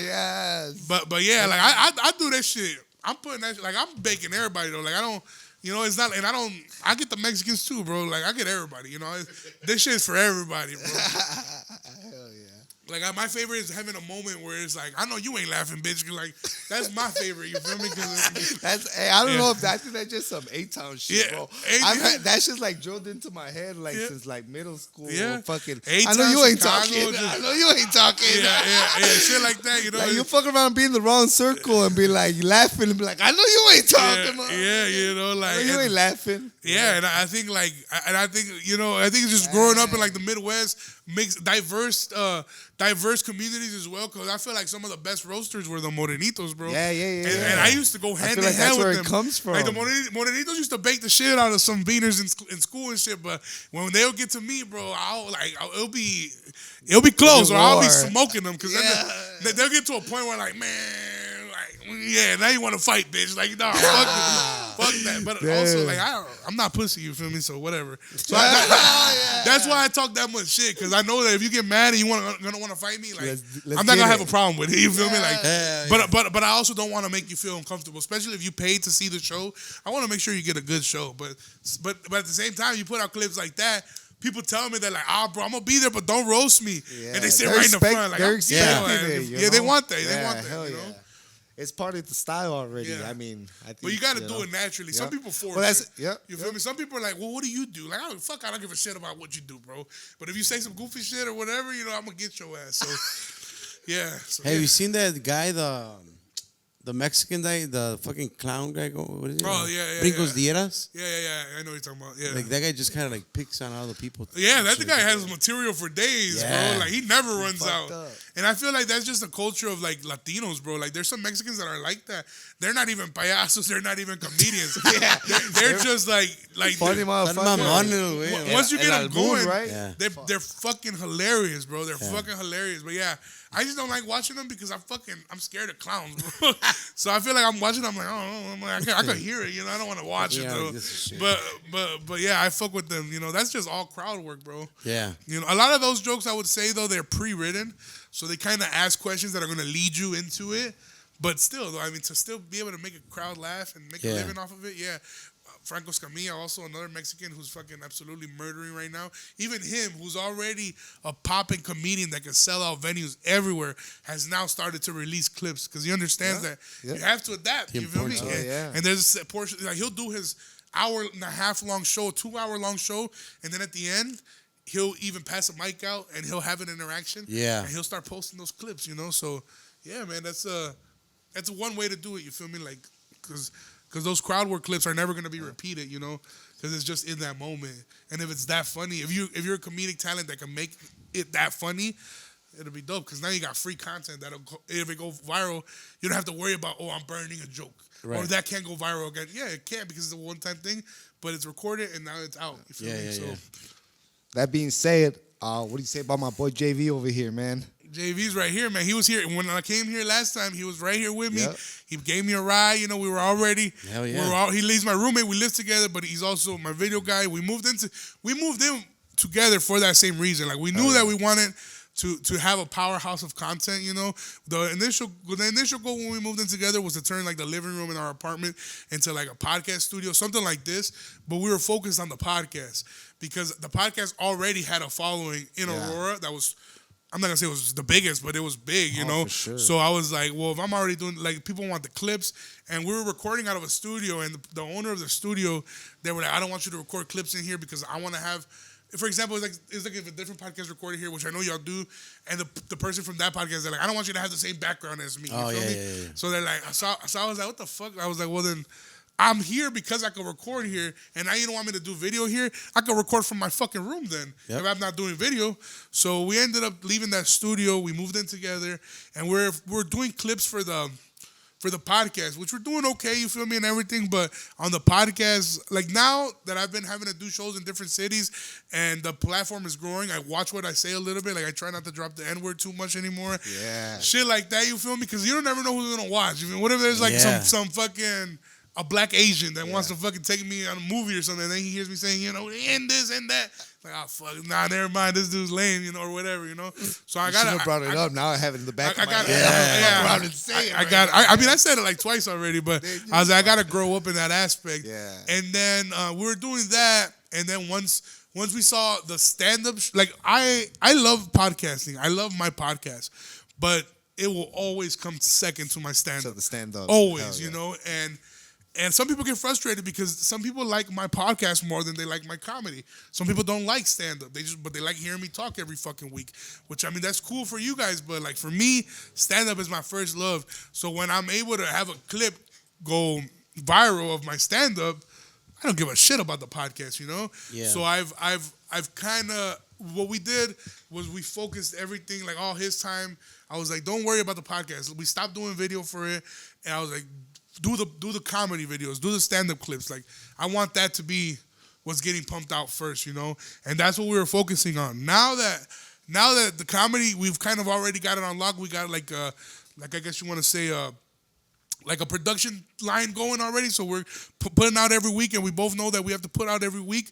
Yes. But yeah, like, I do that shit. I'm putting that shit, like, I'm baking everybody, though. Like, I don't. It's not, and I get the Mexicans too, bro. Like, I get everybody, This shit is for everybody, bro. Hell yeah. Like, my favorite is having a moment where it's like, I know you ain't laughing, bitch. Like, that's my favorite, you feel me? I don't know if I think that's just some A-Town shit, Yeah, bro. A-Town. That shit's like drilled into my head since like middle school. Yeah. Fucking, A-Town, I know you ain't Chicago, talking. just- I know you ain't talking. Yeah, shit like that, Like, you fuck around, be in the wrong circle, and be like laughing, and be like, I know you ain't talking, man. Yeah, like. I know you ain't laughing. Yeah, and I think like, I think it's just growing up in like the Midwest makes diverse communities as well. Because I feel like some of the best roasters were the Morenitos, bro. Yeah. And I used to go hand feel in like hand that's with where them. it comes from. Like the Morenitos used to bake the shit out of some beaners in school and shit. But when they'll get to me, bro, it'll be close, or I'll be war. smoking them because Yeah. they'll get to a point where like, man. Yeah, now you want to fight, bitch. Like, no, fuck that. But also, like, I'm not pussy, you feel me? So whatever. So that's why I talk that much shit, because I know that if you get mad and you gonna want to fight me, like, Let's I'm not get gonna have it. a problem with it. You feel me? Like, Yeah. but I also don't want to make you feel uncomfortable, especially if you paid to see the show. I want to make sure you get a good show. But at the same time, you put out clips like that. People tell me that, like, bro, I'm gonna be there, but don't roast me. Yeah. And they sit They're right in the expect- front, like, they're I'm expecting it, you yeah, they know? want that. They Yeah, want that. hell You know? yeah. It's part of the style already. Yeah. I mean, I think. But you got to do it naturally. Some Yeah. people force Well, that's it. yeah. You feel me? Some people are like, well, what do you do? Like, I don't give a shit about what you do, bro. But if you say some goofy shit or whatever, I'm going to get your ass. So, yeah. So, Have you seen that guy, the Mexican guy, the fucking clown guy? What is it? Oh, yeah. Brincos Dieras? Yeah. I know what you're talking about. Yeah. Like, that guy just kind of like picks on other people. Yeah, that guy has material for days, Yeah. bro. Like, he never runs fucked out. up. And I feel like that's just the culture of, like, Latinos, bro. Like, there's some Mexicans that are like that. They're not even payasos. They're not even comedians. They're just, like Funny Están motherfucker. mamones, güey. once you get El them albur, going, right? Yeah. they're fucking hilarious, bro. They're fucking hilarious. But yeah, I just don't like watching them because I'm scared of clowns, bro. So I feel like I'm watching them, I'm like, oh, I'm like, I can hear it, I don't want to watch it Yeah, though. like, this is shit. But yeah, I fuck with them. That's just all crowd work, bro. Yeah. A lot of those jokes I would say though they're pre-written, so they kind of ask questions that are gonna lead you into it. But still, though, I mean, to still be able to make a crowd laugh and make a living off of it, yeah. Franco Escamilla, also another Mexican who's fucking absolutely murdering right now. Even him, who's already a popping comedian that can sell out venues everywhere, has now started to release clips because he understands that you have to adapt. You feel me? importance of it. Yeah. And there's a portion, like, he'll do his hour-and-a-half long show, 2-hour long show, and then at the end, he'll even pass a mic out and he'll have an interaction. Yeah. And he'll start posting those clips, So, yeah, man, that's one way to do it, you feel me? Like, because those crowd work clips are never going to be repeated, because it's just in that moment. And if it's that funny, if you're a comedic talent that can make it that funny, it'll be dope. Because now you got free content that'll go, if it go viral, you don't have to worry about, I'm burning a joke. Right. or that can't go viral again. Yeah, it can because it's a one-time thing, but it's recorded and now it's out. You feel me? So That being said, what do you say about my boy JV over here, man? JV's right here, man. He was here when I came here last time. He was right here with me. Yep. He gave me a ride. You know, we were already. Hell yeah. He's my roommate. We live together, but he's also my video guy. We moved in together for that same reason. Like we knew that we wanted to have a powerhouse of content. You know, the initial goal when we moved in together was to turn like the living room in our apartment into like a podcast studio, something like this. But we were focused on the podcast because the podcast already had a following in Aurora that was. I'm not gonna say it was the biggest, but it was big, you know. For sure. So I was like, well, if I'm already doing like people want the clips, and we were recording out of a studio, and the owner of the studio, they were like, I don't want you to record clips in here because I want to have, for example, it's like if a different podcast recorded here, which I know y'all do, and the person from that podcast, they're like, I don't want you to have the same background as me. You feel me? Yeah. So they're like, so I was like, what the fuck? I was like, well then. I'm here because I can record here, and now you don't want me to do video here. I can record from my fucking room then if I'm not doing video. So we ended up leaving that studio. We moved in together, and we're doing clips for the podcast, which we're doing okay. You feel me and everything, but on the podcast, like now that I've been having to do shows in different cities, and the platform is growing, I watch what I say a little bit. Like I try not to drop the N-word too much anymore. Yeah, shit like that. You feel me? Because you don't never know who's gonna watch. I mean, what if there's like some fucking a black Asian that wants to fucking take me on a movie or something, and then he hears me saying, you know, and this and that. Like, oh, fuck, nah, never mind, this dude's lame, you know, or whatever, you know. So I got to brought it up. Now I have it in the back of my head. I mean, I said it like twice already, but I was like, I got to grow up in that aspect. Yeah. And then we were doing that, and then once we saw the stand-up, like, I love podcasting. I love my podcast, but it will always come second to my stand-up. So the stand-up. Always, you know, and some people get frustrated because some people like my podcast more than they like my comedy. Some people don't like stand-up. But they like hearing me talk every fucking week. Which, I mean, that's cool for you guys. But, like, for me, stand-up is my first love. So when I'm able to have a clip go viral of my stand-up, I don't give a shit about the podcast, you know? Yeah. So I've kind of, what we did was we focused everything, like all his time. I was like, don't worry about the podcast. We stopped doing video for it. And I was like, do the comedy videos, do the stand-up clips. Like, I want that to be what's getting pumped out first, you know? And that's what we were focusing on. Now that the comedy, we've kind of already got it on lock. We got like I guess you want to say like a production line going already. So we're putting out every week, and we both know that we have to put out every week.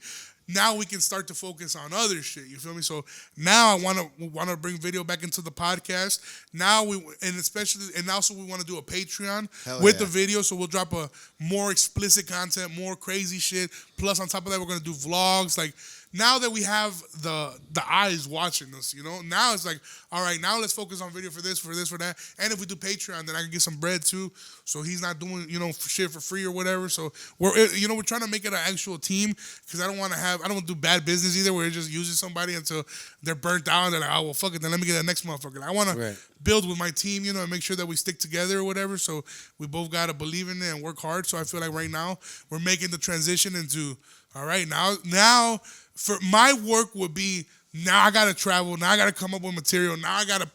Now we can start to focus on other shit. You feel me? So now I want to bring video back into the podcast. Now also we want to do a Patreon with the video. So we'll drop a more explicit content, more crazy shit. Plus on top of that, we're gonna do vlogs. Like now that we have the eyes watching us, you know, now it's like, all right, now let's focus on video for this, for that. And if we do Patreon, then I can get some bread too. So he's not doing, you know, shit for free or whatever. So we're trying to make it an actual team because I don't want to do bad business either where you're just using somebody until they're burnt out and they're like, oh, well, fuck it, then let me get the next motherfucker. I want to build with my team, you know, and make sure that we stick together or whatever. So we both got to believe in it and work hard. So I feel like right now we're making the transition into, all right, now for my work would be, now I got to travel. Now I got to come up with material. Now I got to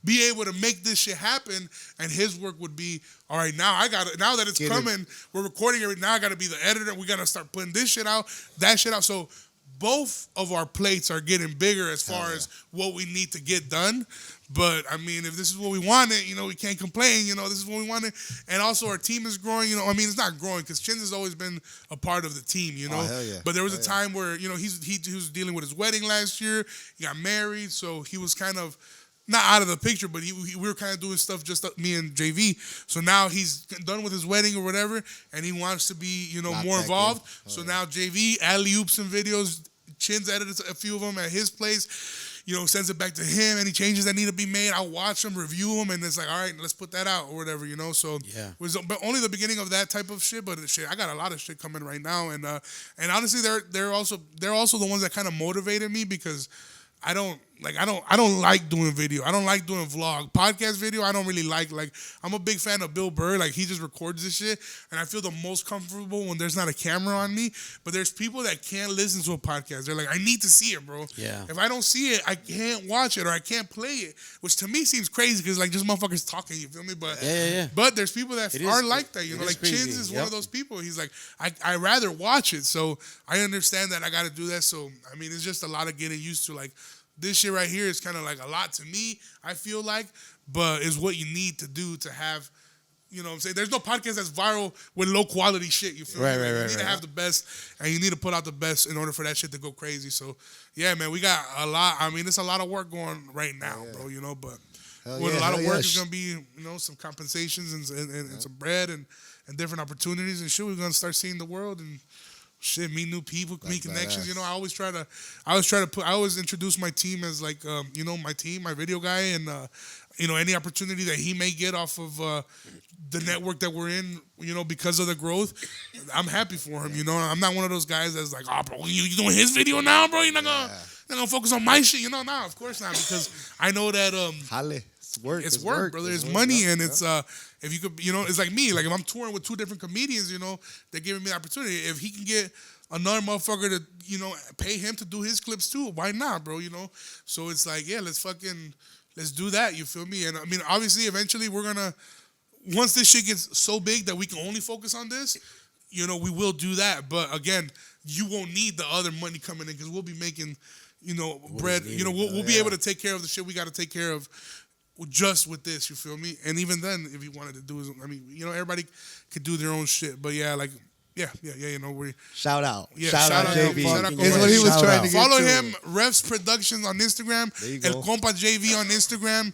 be able to make this shit happen. And his work would be, all right, now that it's coming, we're recording it. Now I got to be the editor. We got to start putting this shit out, that shit out. So both of our plates are getting bigger as far as what we need to get done. But, I mean, if this is what we wanted, you know, we can't complain. You know, this is what we wanted. And also our team is growing. You know, I mean, it's not growing because Chins has always been a part of the team, you know. Oh, hell yeah. But there was a time where, you know, he was dealing with his wedding last year. He got married. So he was kind of not out of the picture, but we were kind of doing stuff just me and JV. So now he's done with his wedding or whatever, and he wants to be, you know, more involved. So now JV alley-oops some videos. Chins edited a few of them at his place. You know, sends it back to him. Any changes that need to be made, I'll watch them, review them, and it's like, all right, let's put that out or whatever, you know. So it was but only the beginning of that type of shit. But shit, I got a lot of shit coming right now, and honestly, they're also the ones that kind of motivated me because I don't like I don't like doing video. I don't like doing vlog. Podcast video, I don't really like. Like, I'm a big fan of Bill Burr. Like, he just records this shit, and I feel the most comfortable when there's not a camera on me. But there's people that can't listen to a podcast. They're like, I need to see it, bro. Yeah. If I don't see it, I can't watch it or I can't play it, which to me seems crazy because like just motherfuckers talking. You feel me? But Yeah. But there's people that are like that. You know, is like crazy. Chins is one of those people. He's like, I rather watch it. So I understand that I got to do that. So I mean, it's just a lot of getting used to. Like, this shit right here is kind of like a lot to me, I feel like, but it's what you need to do to have, you know what I'm saying? There's no podcast that's viral with low quality shit, you feel me? Right, You need to have the best, and you need to put out the best in order for that shit to go crazy. So, yeah, man, we got a lot. I mean, it's a lot of work going right now, bro, you know, but with a lot of work is going to be, you know, some compensations and some bread and different opportunities and shit. We're going to start seeing the world and shit, meet new people, meet connections. You know, I always introduce my team as like, you know, my team, my video guy, and you know, any opportunity that he may get off of the network that we're in, you know, because of the growth, I'm happy for him. You know, I'm not one of those guys that's like, oh, bro, you doing his video now, bro? You're not gonna focus on my shit, you know? Nah, of course not, because I know that It's work, brother. It's money, and it's if you could, you know, it's like me. Like, if I'm touring with two different comedians, you know, they're giving me the opportunity. If he can get another motherfucker to, you know, pay him to do his clips too, why not, bro? You know, so it's like, yeah, let's do that. You feel me? And I mean, obviously, eventually, we're gonna, once this shit gets so big that we can only focus on this, you know, we will do that. But again, you won't need the other money coming in because we'll be making, you know, bread. You know, we'll be able to take care of the shit we got to take care of just with this, you feel me? And even then, if you wanted to do, I mean, you know, everybody could do their own shit. But yeah, like, yeah, you know, we shout out. Yeah, shout out JV. Shout out Is what he was Shout trying out. to get follow to. him, Refs Productions on Instagram, There you El go. Compa JV on Instagram.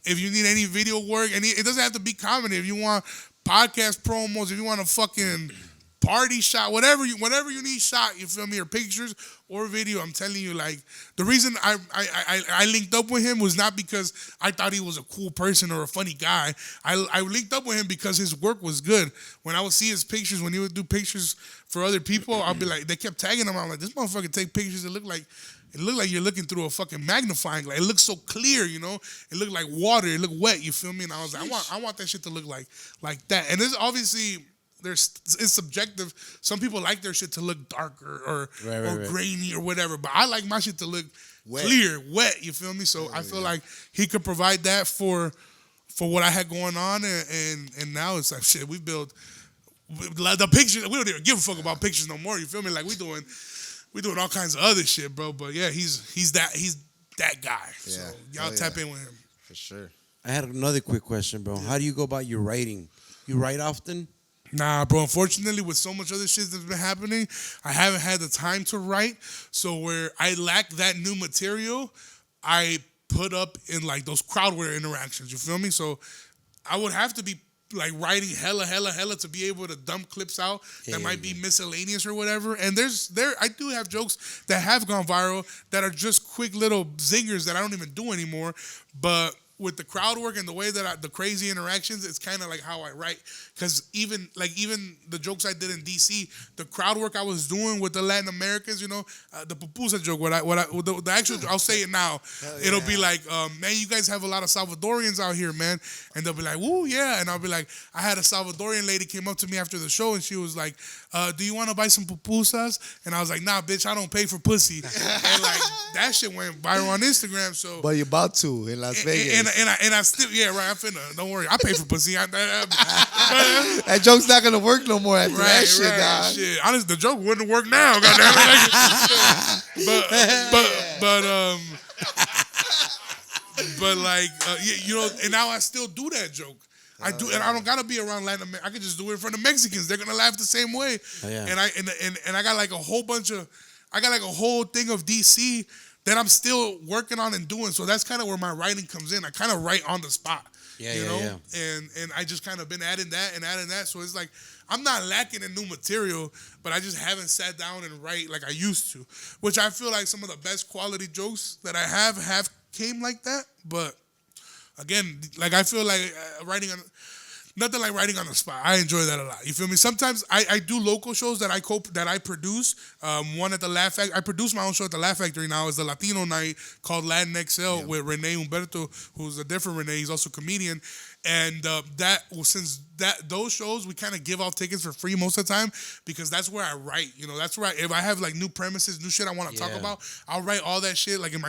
If you need any video work, and it doesn't have to be comedy. If you want podcast promos, if you want a fucking party shot, whatever you need shot, you feel me, or pictures or video, I'm telling you, like, the reason I linked up with him was not because I thought he was a cool person or a funny guy. I linked up with him because his work was good. When I would see his pictures, when he would do pictures for other people, I'll be like, they kept tagging him. I'm like, this motherfucker take pictures that look like you're looking through a fucking magnifying glass. It looks so clear, you know. It looked like water. It looked wet. You feel me? And I was like, I want that shit to look like that. And this obviously, it's subjective. Some people like their shit to look darker or grainy or whatever. But I like my shit to look clear, wet. You feel me? So I feel like he could provide that for what I had going on, and now it's like, shit. We built the pictures. We don't even give a fuck about pictures no more. You feel me? Like, we doing all kinds of other shit, bro. But yeah, he's that guy. Yeah. So y'all tap in with him. For sure. I had another quick question, bro. How do you go about your writing? You write often? Nah, bro. Unfortunately, with so much other shit that's been happening, I haven't had the time to write. So where I lack that new material, I put up in like those crowdware interactions. You feel me? So I would have to be like writing hella to be able to dump clips out that might be miscellaneous or whatever. And I do have jokes that have gone viral that are just quick little zingers that I don't even do anymore. But with the crowd work and the way that the crazy interactions, it's kind of like how I write. Because even the jokes I did in DC, the crowd work I was doing with the Latin Americans, you know, the pupusa joke, the actual, I'll say it now. It'll be like, man, you guys have a lot of Salvadorians out here, man. And they'll be like, woo, yeah. And I'll be like, I had a Salvadorian lady came up to me after the show and she was like, do you want to buy some pupusas? And I was like, nah, bitch, I don't pay for pussy. And like, that shit went viral on Instagram. So, But you're about to in Las Vegas. And I still, yeah, right. I'm finna. Don't worry, I pay for pussy. That joke's not gonna work no more after that shit, dog. Shit, honestly, the joke wouldn't work now. Goddamn it. But like, you know, and now I still do that joke. I do, and I don't gotta be around Latin America. I can just do it in front of Mexicans. They're gonna laugh the same way. Oh, yeah. And I got like a whole thing of DC that I'm still working on and doing. So that's kind of where my writing comes in. I kind of write on the spot. You know? And I just kind of been adding that. So it's like, I'm not lacking in new material, but I just haven't sat down and write like I used to, which I feel like some of the best quality jokes that I have came like that. But again, like I feel like writing on, nothing like writing on the spot. I enjoy that a lot. You feel me? Sometimes I do local shows that I produce. One at the Laugh Factory. I produce my own show at the Laugh Factory now. It's the Latino night called Latin XL with Renee Humberto, who's a different Renee. He's also a comedian. And those shows, we kind of give out tickets for free most of the time because that's where I write. You know, that's where if I have like new premises, new shit I want to talk about, I'll write all that shit like I'm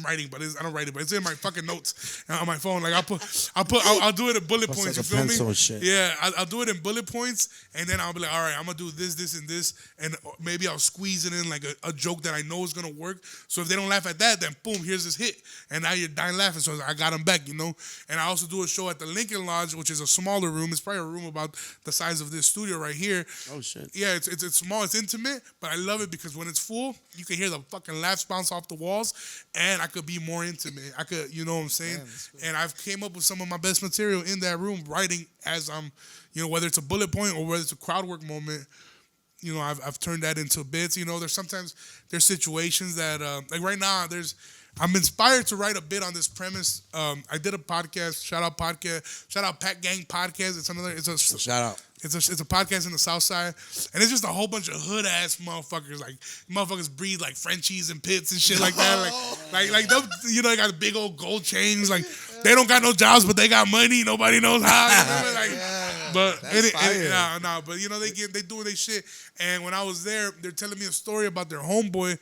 writing, but I don't write it, but it's in my fucking notes on my phone. Like I'll do it in bullet points. Like you feel me? Shit. Yeah, I'll do it in bullet points, and then I'll be like, all right, I'm gonna do this, and this, and maybe I'll squeeze it in like a joke that I know is gonna work. So if they don't laugh at that, then boom, here's this hit, and now you're dying laughing. So I got them back, you know. And I also do a show at the Lincoln Lodge, which is a smaller room. It's probably a room about the size of this studio right here. Oh shit. Yeah, it's small, it's intimate, but I love it because when it's full, you can hear the fucking laughs bounce off the walls, and I could be more intimate. I could, you know what I'm saying? And I've came up with some of my best material in that room, writing as I'm, you know, whether it's a bullet point or whether it's a crowd work moment. You know, I've turned that into bits. You know, there's situations that like right now I'm inspired to write a bit on this premise. I did a podcast. Shout out Pat Gang Podcast. Shout out. It's a podcast in the South Side, and it's just a whole bunch of hood ass motherfuckers. Like motherfuckers breed like Frenchies and pits and shit like that. Like them, you know, they got big old gold chains. Like they don't got no jobs, but they got money. Nobody knows how. You know, like, but but you know they doing their shit. And when I was there, they're telling me a story about their homeboy.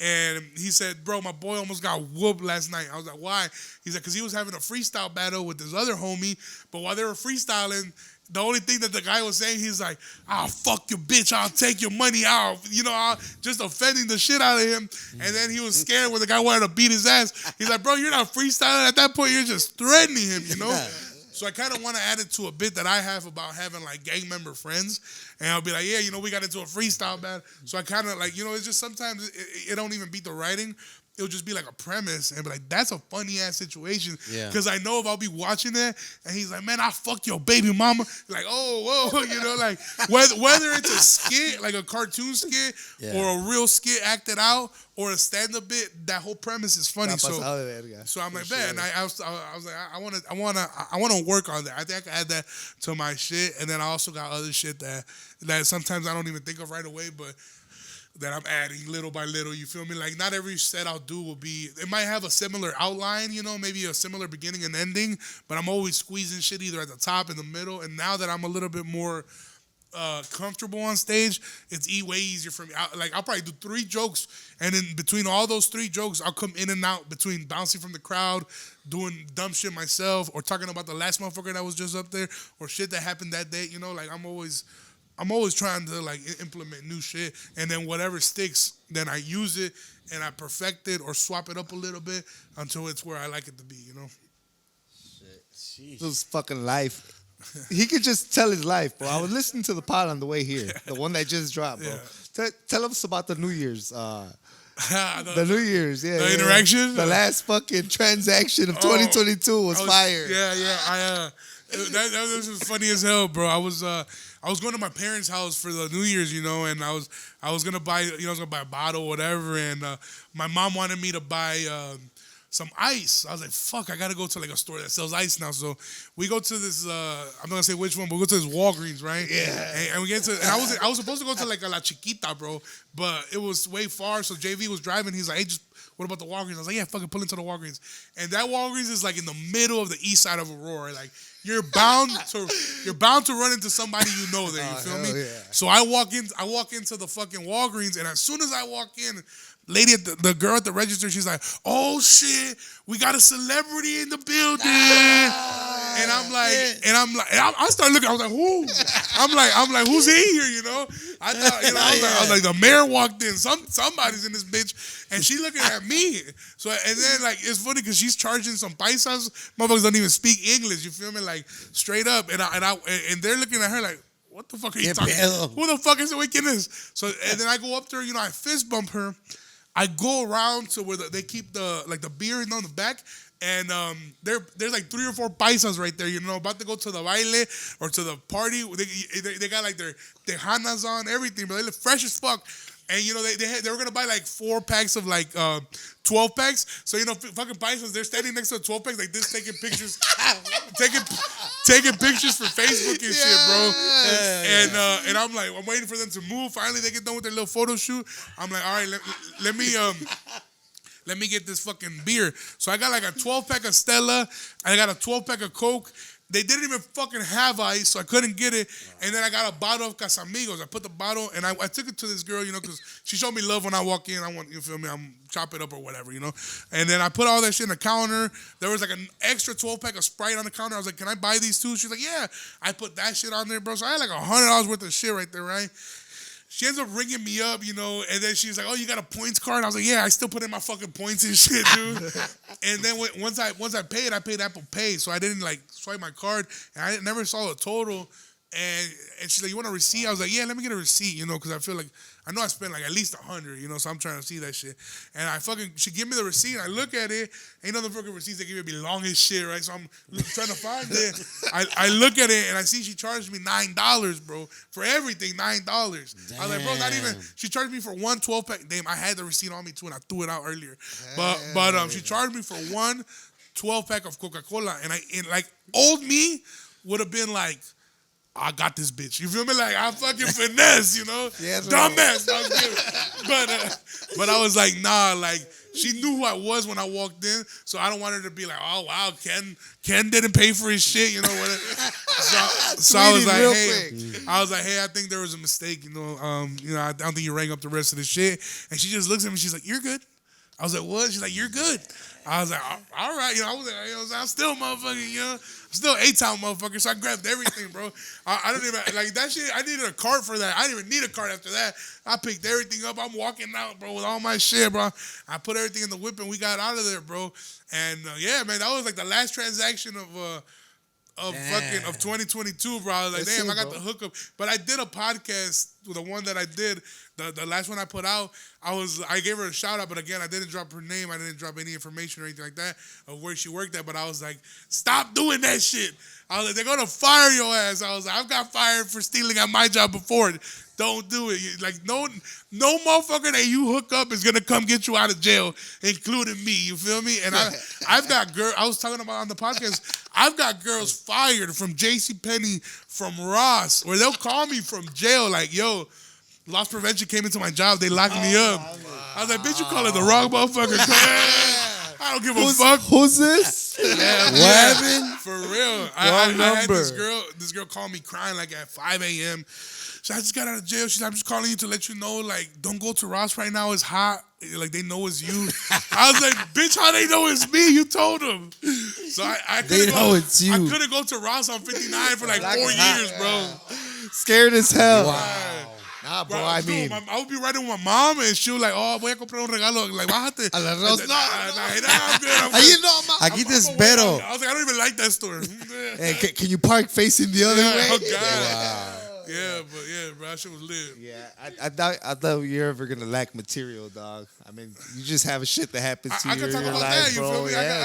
And he said, bro, my boy almost got whooped last night. I was like, why? He said, because he was having a freestyle battle with this other homie. But while they were freestyling, the only thing that the guy was saying, he's like, I'll fuck your bitch. I'll take your money out. You know, just offending the shit out of him. And then he was scared when the guy wanted to beat his ass. He's like, bro, you're not freestyling. At that point, you're just threatening him, you know? So I kind of want to add it to a bit that I have about having like gang member friends. And I'll be like, yeah, you know, we got into a freestyle battle. So I kind of like, you know, it's just sometimes it don't even beat the writing. It'll just be like a premise and be like, that's a funny ass situation. Because I know if I'll be watching that and he's like, man, I fuck your baby mama. Like, oh, whoa, you know, like whether it's a skit, like a cartoon skit, or a real skit acted out, or a stand-up bit, that whole premise is funny. So I'm like, man, I was like, I want to work on that. I think I can add that to my shit, and then I also got other shit that sometimes I don't even think of right away, but that I'm adding little by little, you feel me? Like, not every set I'll do will be, it might have a similar outline, you know, maybe a similar beginning and ending, but I'm always squeezing shit either at the top, in the middle, and now that I'm a little bit more comfortable on stage, it's way easier for me. I'll probably do 3 jokes, and in between all those 3 jokes, I'll come in and out between bouncing from the crowd, doing dumb shit myself, or talking about the last motherfucker that was just up there, or shit that happened that day, you know, like I'm always trying to like implement new shit, and then whatever sticks, then I use it and I perfect it or swap it up a little bit until it's where I like it to be, you know. Shit. This fucking life. He could just tell his life, bro. I was listening to the pod on the way here, the one that just dropped, bro. Tell us about the New Year's. The New Year's, the interaction. The last fucking transaction of 2022 was fire. Yeah. That was funny as hell, bro. I was going to my parents' house for the New Year's, you know, and I was gonna buy, you know, I was gonna buy a bottle or whatever, and my mom wanted me to buy some ice. I was like, fuck, I gotta go to like a store that sells ice now. So we go to this, I'm not gonna say which one, but we go to this Walgreens, right? Yeah. And we get to, and I was supposed to go to like a La Chiquita, bro, but it was way far. So JV was driving. He's like, hey, what about the Walgreens? I was like, yeah, fucking pull into the Walgreens. And that Walgreens is like in the middle of the east side of Aurora. Like, you're bound to run into somebody you know there. You feel me? Yeah. So I walk into the fucking Walgreens, and as soon as I walk in, lady at the girl at the register, she's like, "Oh shit, we got a celebrity in the building." And I start looking. I was like, "Who?" I'm like, "Who's in here?" You know. I thought, you know, I was like, the mayor walked in. Somebody's in this bitch, and she looking at me. So and then like it's funny because she's charging some paisas. Motherfuckers don't even speak English. You feel me? Like straight up, and they're looking at her like, "What the fuck are you talking? Who the fuck is waking this?" So and then I go up there. You know, I fist bump her. I go around to where they keep the beer on the back, And there's like 3 or 4 paisas right there, about to go to the baile or to the party. They got like their tejanas on, everything, but they look fresh as fuck. And they were gonna buy like 4 packs of like 12 packs. So fucking paisas, they're standing next to the 12 packs like this, taking pictures, taking pictures for Facebook and shit, bro. And I'm like, I'm waiting for them to move. Finally, they get done with their little photo shoot. I'm like, all right, let me get this fucking beer. So I got like a 12-pack of Stella. I got a 12-pack of Coke. They didn't even fucking have ice, so I couldn't get it. And then I got a bottle of Casamigos. I put the bottle, and I took it to this girl, because she showed me love when I walk in. I want, you feel me? I'm chop it up or whatever, And then I put all that shit in the counter. There was like an extra 12-pack of Sprite on the counter. I was like, can I buy these too? She's like, yeah. I put that shit on there, bro. So I had like $100 worth of shit right there, right? She ends up ringing me up, and then she's like, oh, you got a points card? I was like, yeah, I still put in my fucking points and shit, dude. And then once I paid Apple Pay, so I didn't like swipe my card, and I never saw the total. And she's like, you want a receipt? I was like, yeah, let me get a receipt, because I feel like, I know I spent like at least 100, so I'm trying to see that shit. And she give me the receipt, and I look at it, ain't no fucking receipts, they give me long as shit, right? So I'm trying to find it. I look at it, and I see she charged me $9, bro, for everything, $9. Damn. I was like, bro, not even, she charged me for 1 12-pack. Damn, I had the receipt on me too, and I threw it out earlier. But she charged me for 1 12-pack of Coca-Cola, and like old me would have been like, I got this bitch. You feel me? Like, I fucking finesse, Yeah, dumbass. But I was like, nah, like, she knew who I was when I walked in, so I don't want her to be like, oh, wow, Ken didn't pay for his shit, whatever. So I was like, hey, I think there was a mistake, I don't think you rang up the rest of the shit. And she just looks at me, she's like, you're good. I was like, what? She's like, you're good. I was like, all right. I was like, I'm still motherfucking, I'm still A-Town motherfucker. So I grabbed everything, bro. I don't even, like that shit, I needed a cart for that. I didn't even need a cart after that. I picked everything up. I'm walking out, bro, with all my shit, bro. I put everything in the whip and we got out of there, bro. And yeah, man, that was like the last transaction of 2022, bro. I was like, damn, I got the hookup. But I did a podcast with the one that I did, the last one I put out. I gave her a shout out, but again, I didn't drop her name. I didn't drop any information or anything like that of where she worked at. But I was like, stop doing that shit. I was like, they're gonna fire your ass. I was like, I've got fired for stealing at my job before. Don't do it. Like no motherfucker that you hook up is gonna come get you out of jail, including me. You feel me? And I've got girls. I was talking about on the podcast. I've got girls fired from JCPenney, from Ross, where they'll call me from jail. Like, yo, loss prevention came into my job. They locked me up. I was like, bitch, you calling the wrong motherfucker. I don't give a fuck. Who's this? Yeah, what happened? For real. I had this girl call me crying like at 5 a.m. So I just got out of jail. She's like, I'm just calling you to let you know, like, don't go to Ross right now. It's hot. Like, they know it's you. I was like, bitch, how they know it's me? You told them. So I couldn't know it's you. I couldn't go to Ross on 59 for like 4 years, bro. Scared as hell. Wow. Nah, bro, I mean, I would be riding with my mom and she was like, oh, voy a comprar un regalo. Like, bájate. A las dos. No, I'm good. You know, aquí te espero. I was like, I don't even like that store. Hey, can you park facing the other way? Oh, God. Wow. Yeah, but yeah, bro, that shit was lit. Yeah, I thought you're ever gonna lack material, dog. I mean, you just have shit that happens to you in your life, that, you bro. feel me? Yeah,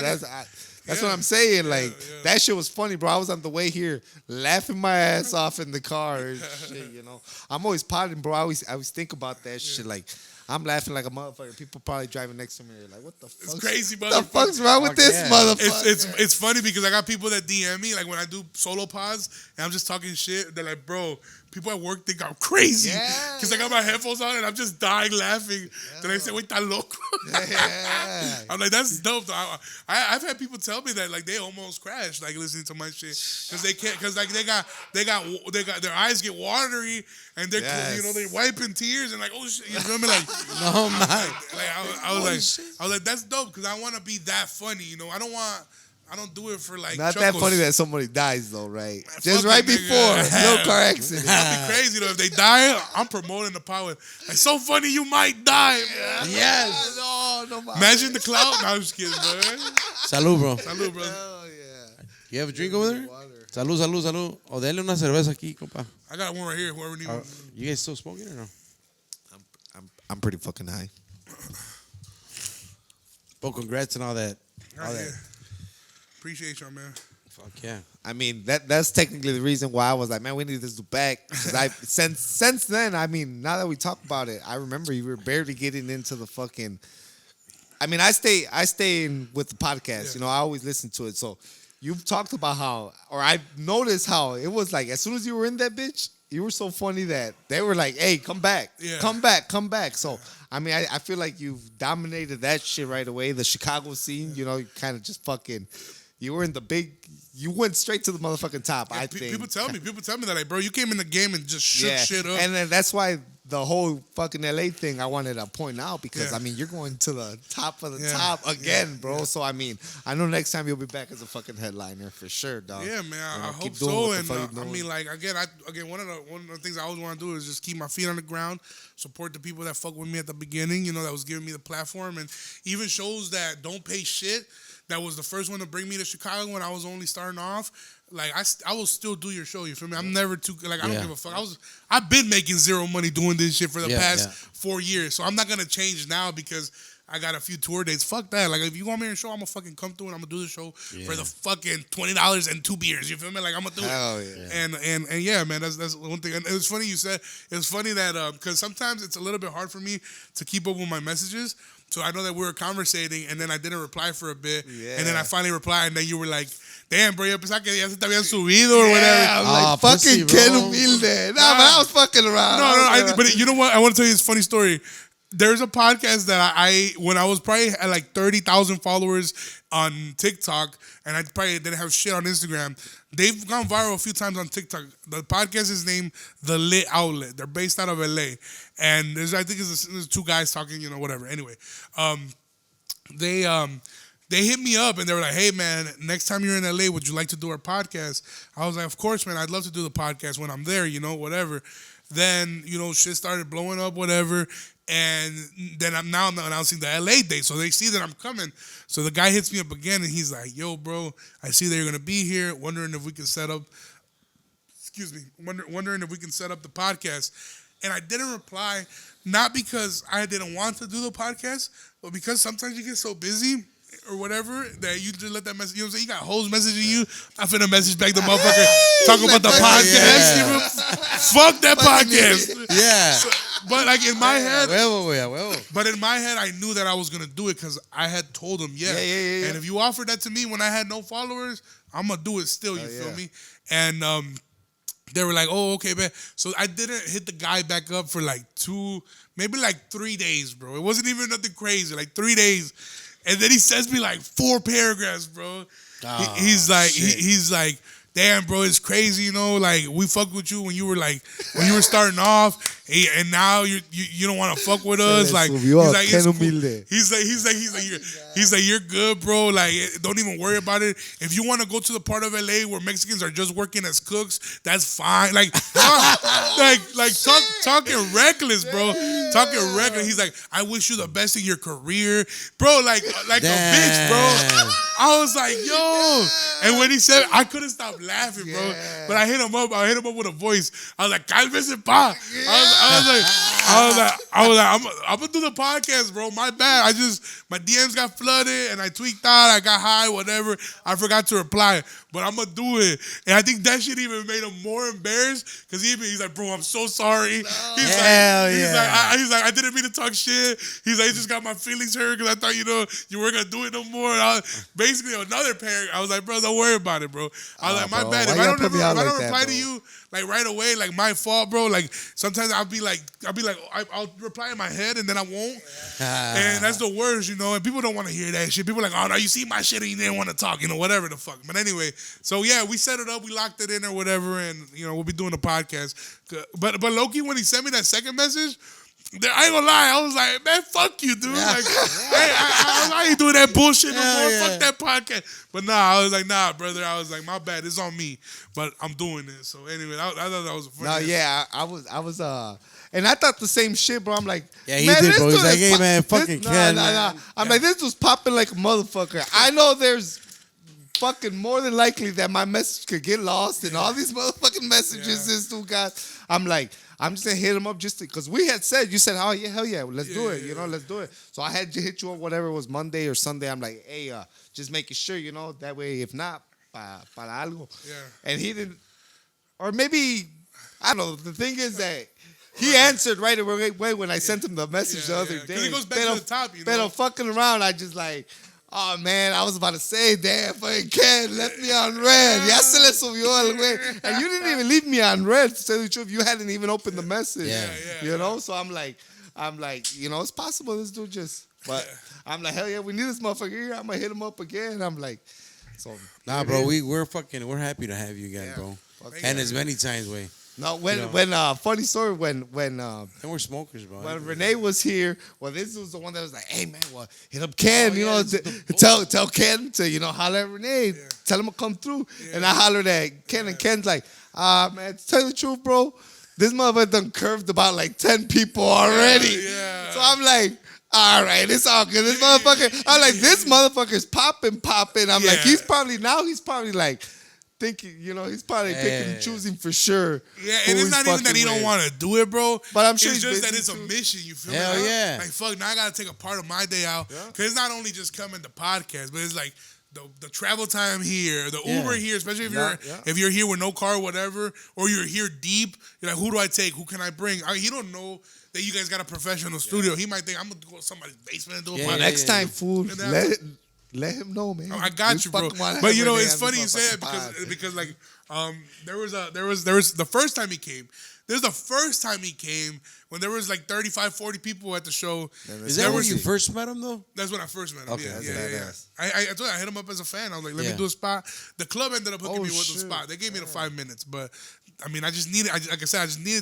that's what I'm saying. Like that shit was funny, bro. I was on the way here laughing my ass off in the car and shit. I'm always potting, bro. I always think about that shit. Like I'm laughing like a motherfucker. People probably driving next to me are like, what the fuck? It's crazy, motherfucker. What the fuck's wrong with this motherfucker? It's funny because I got people that DM me, like when I do solo pods and I'm just talking shit, they're like, bro, people at work think I'm crazy. Because I got my headphones on and I'm just dying laughing. Then I say, wait, that loco. I'm like, that's dope. I've had people tell me that like they almost crashed like listening to my shit because they can't, because like they got their eyes get watery and they're they're wiping tears and like, oh shit, you feel me? Like, no man. I was like, that's dope because I want to be that funny. I don't do it for like not chuckles. that funny that somebody dies though, right? Man, just right before no car accident. That'd be crazy though. If they die, I'm promoting the power. Like, so funny you might die, man. Yes. No. Imagine the cloud. No, I'm just kidding, man. Salud, bro. Salud, bro. Hell yeah. You have a drink over there? Salud. O denle una cerveza aquí, compa. I got one right here. Whoever needs. You guys still smoking or no? I'm pretty fucking high. Well, congrats and all that. Appreciate y'all, man. Fuck yeah. I mean, that's technically the reason why I was like, man, we need this to back. 'Cause since then, I mean, now that we talk about it, I remember you were barely getting into the fucking. I mean, I stay in with the podcast. Yeah. You know, I always listen to it. So you've talked about how, or I noticed how it was like as soon as you were in that bitch, you were so funny that they were like, hey, come back, Yeah. come back, come back. So I mean, I feel like you've dominated that shit right away. The Chicago scene, you know, you kind of just fucking. You were in the big. You went straight to the motherfucking top. Yeah, I think people tell me that, like, bro, you came in the game and just shook shit up. and then that's why the whole fucking LA thing I wanted to point out because Yeah. I mean you're going to the top of the Yeah. top again, bro. Yeah. So I mean I know next time you'll be back as a fucking headliner for sure, dog. Yeah, man. You know, I keep hope doing so. what the And fuck you're I doing. mean, like, again, one of the things I always want to do is just keep my feet on the ground, support the people that fuck with me at the beginning. You know, that was giving me the platform, and even shows that don't pay shit. That was the first one to bring me to Chicago when I was only starting off. Like I will still do your show. You feel me? I'm never too like I don't Yeah. give a fuck. I've been making zero money doing this shit for the Yeah, past yeah. 4 years, so I'm not gonna change now because I got a few tour dates. Fuck that. Like if you want me to show, I'm gonna fucking come through and I'm gonna do the show for the fucking $20 and 2 beers. You feel me? Like I'm gonna do Hell it. yeah. And yeah, man, that's one thing. And it was funny you said. It was funny that because sometimes it's a little bit hard for me to keep up with my messages. So I know that we were conversating, and then I didn't reply for a bit, and then I finally replied, and then you were like, "Damn, bro, yo pensaba que ya se te habían subido or whatever." Yeah, I'm like pussy, fucking bro. Ken Humilde. Nah, but I was fucking around. No, but you know what? I want to tell you this funny story. There's a podcast that I when I was probably at like 30,000 followers on TikTok, and I probably didn't have shit on Instagram. They've gone viral a few times on TikTok. The podcast is named The Lit Outlet. They're based out of LA, and I think there's two guys talking, you know, whatever. Anyway, they hit me up and they were like, "Hey man, next time you're in LA, would you like to do our podcast?" I was like, "Of course, man. I'd love to do the podcast when I'm there, you know, whatever." Then, you know, shit started blowing up, whatever. And then I'm announcing the LA date. So they see that I'm coming. So the guy hits me up again and he's like, "Yo, bro, I see that you're going to be here. Wondering if we can set up, wondering if we can set up the podcast." And I didn't reply, not because I didn't want to do the podcast, but because sometimes you get so busy or whatever that you just let that message, you know what I'm saying? You got hoes messaging you. I'm finna message back the motherfucker, talking about the podcast. Yeah. You know? Fuck that podcast. Yeah. But like in my head, Huevo. but in my head, I knew that I was gonna do it because I had told them, yeah. And if you offered that to me when I had no followers, I'm gonna do it still. You feel me? And they were like, "Oh, okay, man." So I didn't hit the guy back up for like 3 days, bro. It wasn't even nothing crazy, like 3 days. And then he sends me like 4 paragraphs, bro. He's like, "Damn, bro, it's crazy, you know. Like we fucked with you when you were starting off, and now you don't want to fuck with us. Like he's like, it's cool. He's like, you're good, bro. Like don't even worry about it. If you want to go to the part of LA where Mexicans are just working as cooks, that's fine. Like talking reckless, bro. Talking reckless. He's like, I wish you the best in your career, bro. Like a bitch, bro. I was like, yo. And when he said, I couldn't stop laughing, bro. But I hit him up with a voice. I was like, cálmese, pa. I was like, I'm gonna do the podcast, bro. My bad. My DMs got flooded and I tweaked out. I got high, whatever. I forgot to reply, but I'm gonna do it. And I think that shit even made him more embarrassed because he's like, bro, I'm so sorry. He's like, I didn't mean to talk shit. He's like, I just got my feelings hurt because I thought, you know, you weren't gonna do it no more. And basically another parent. I was like, bro, don't worry about it, bro. I was like, my bad. If I don't reply to you like right away, like my fault, bro. Like sometimes I'll reply in my head and then I won't. And that's the worst, you know. And people don't want to hear that shit. People are like, oh no, you see my shit and you didn't want to talk, you know, whatever the fuck. But anyway, so yeah, we set it up, we locked it in or whatever, and you know, we'll be doing the podcast. But Loki, when he sent me that second message, I ain't gonna lie, I was like, man, fuck you, dude. Yeah. Like, I ain't doing that bullshit no more. Yeah. Fuck that podcast. But nah, I was like, nah, brother. I was like, my bad. It's on me. But I'm doing it. So anyway, I thought that was funny. No, yeah, I was and I thought the same shit, bro. I'm like, Yeah, he did, bro. He's like, hey, man, fucking Ken. I'm like, this was popping like a motherfucker. I know there's fucking more than likely that my message could get lost and all these motherfucking messages. This two guys. I'm like, I'm just gonna hit him up just because we had said, you said, oh yeah, hell yeah, let's do it, you know, let's do it. So I had to hit you up, whatever it was, Monday or Sunday. I'm like, hey, just making sure, you know, that way if not, para algo. Yeah. And he didn't, or maybe, I don't know. The thing is that he answered right away when I sent him the message the other day. Because it goes back to the top, you know. Pero fucking around, I just like, oh man, I was about to say, damn, fucking Ken left me on red. Ya se le subió al güey. And you didn't even leave me on red, to tell you the truth. You hadn't even opened the message. You know? So I'm like, you know, it's possible this dude just, but I'm like, hell yeah, we need this motherfucker here. I'm gonna hit him up again. I'm like, so. Nah, bro, we're happy to have you again, bro. And as many times, way. No, when funny story, when And we're smokers, bro. when Renee was here, well, this was the one that was like, hey man, well, hit up Ken, you know, tell Ken to, you know, holler at Renee, tell him to come through. And I hollered at Ken, and Ken's like, man, to tell you the truth, bro, this motherfucker done curved about like 10 people already. So I'm like, all right, it's all good. This motherfucker, I'm like, this motherfucker's popping. I'm like, he's probably like, thinking, you know, he's probably picking and choosing for sure. Yeah, and it's not even that he don't want to do it, bro. But I'm sure it's he's just that it's a too. mission. You feel Hell me? yeah. Like fuck, now I gotta take a part of my day out because it's not only just coming to podcast, but it's like the travel time here, the Uber here, especially if you're here with no car, or whatever, or you're here deep. You're like, who do I take? Who can I bring? He don't know that you guys got a professional studio. He might think I'm gonna go to somebody's basement and do a podcast. Next time, fool, let him know, man. Oh, I got you, bro. But you know, it's funny you say that because like there was the first time he came. There's the first time he came when there was like 35, 40 people at the show. Is that when you first met him, though? That's when I first met him. Okay, yeah. I told you, I hit him up as a fan. I was like, let me do a spot. The club ended up hooking me with the spot. They gave me the 5 minutes, but I mean, I just needed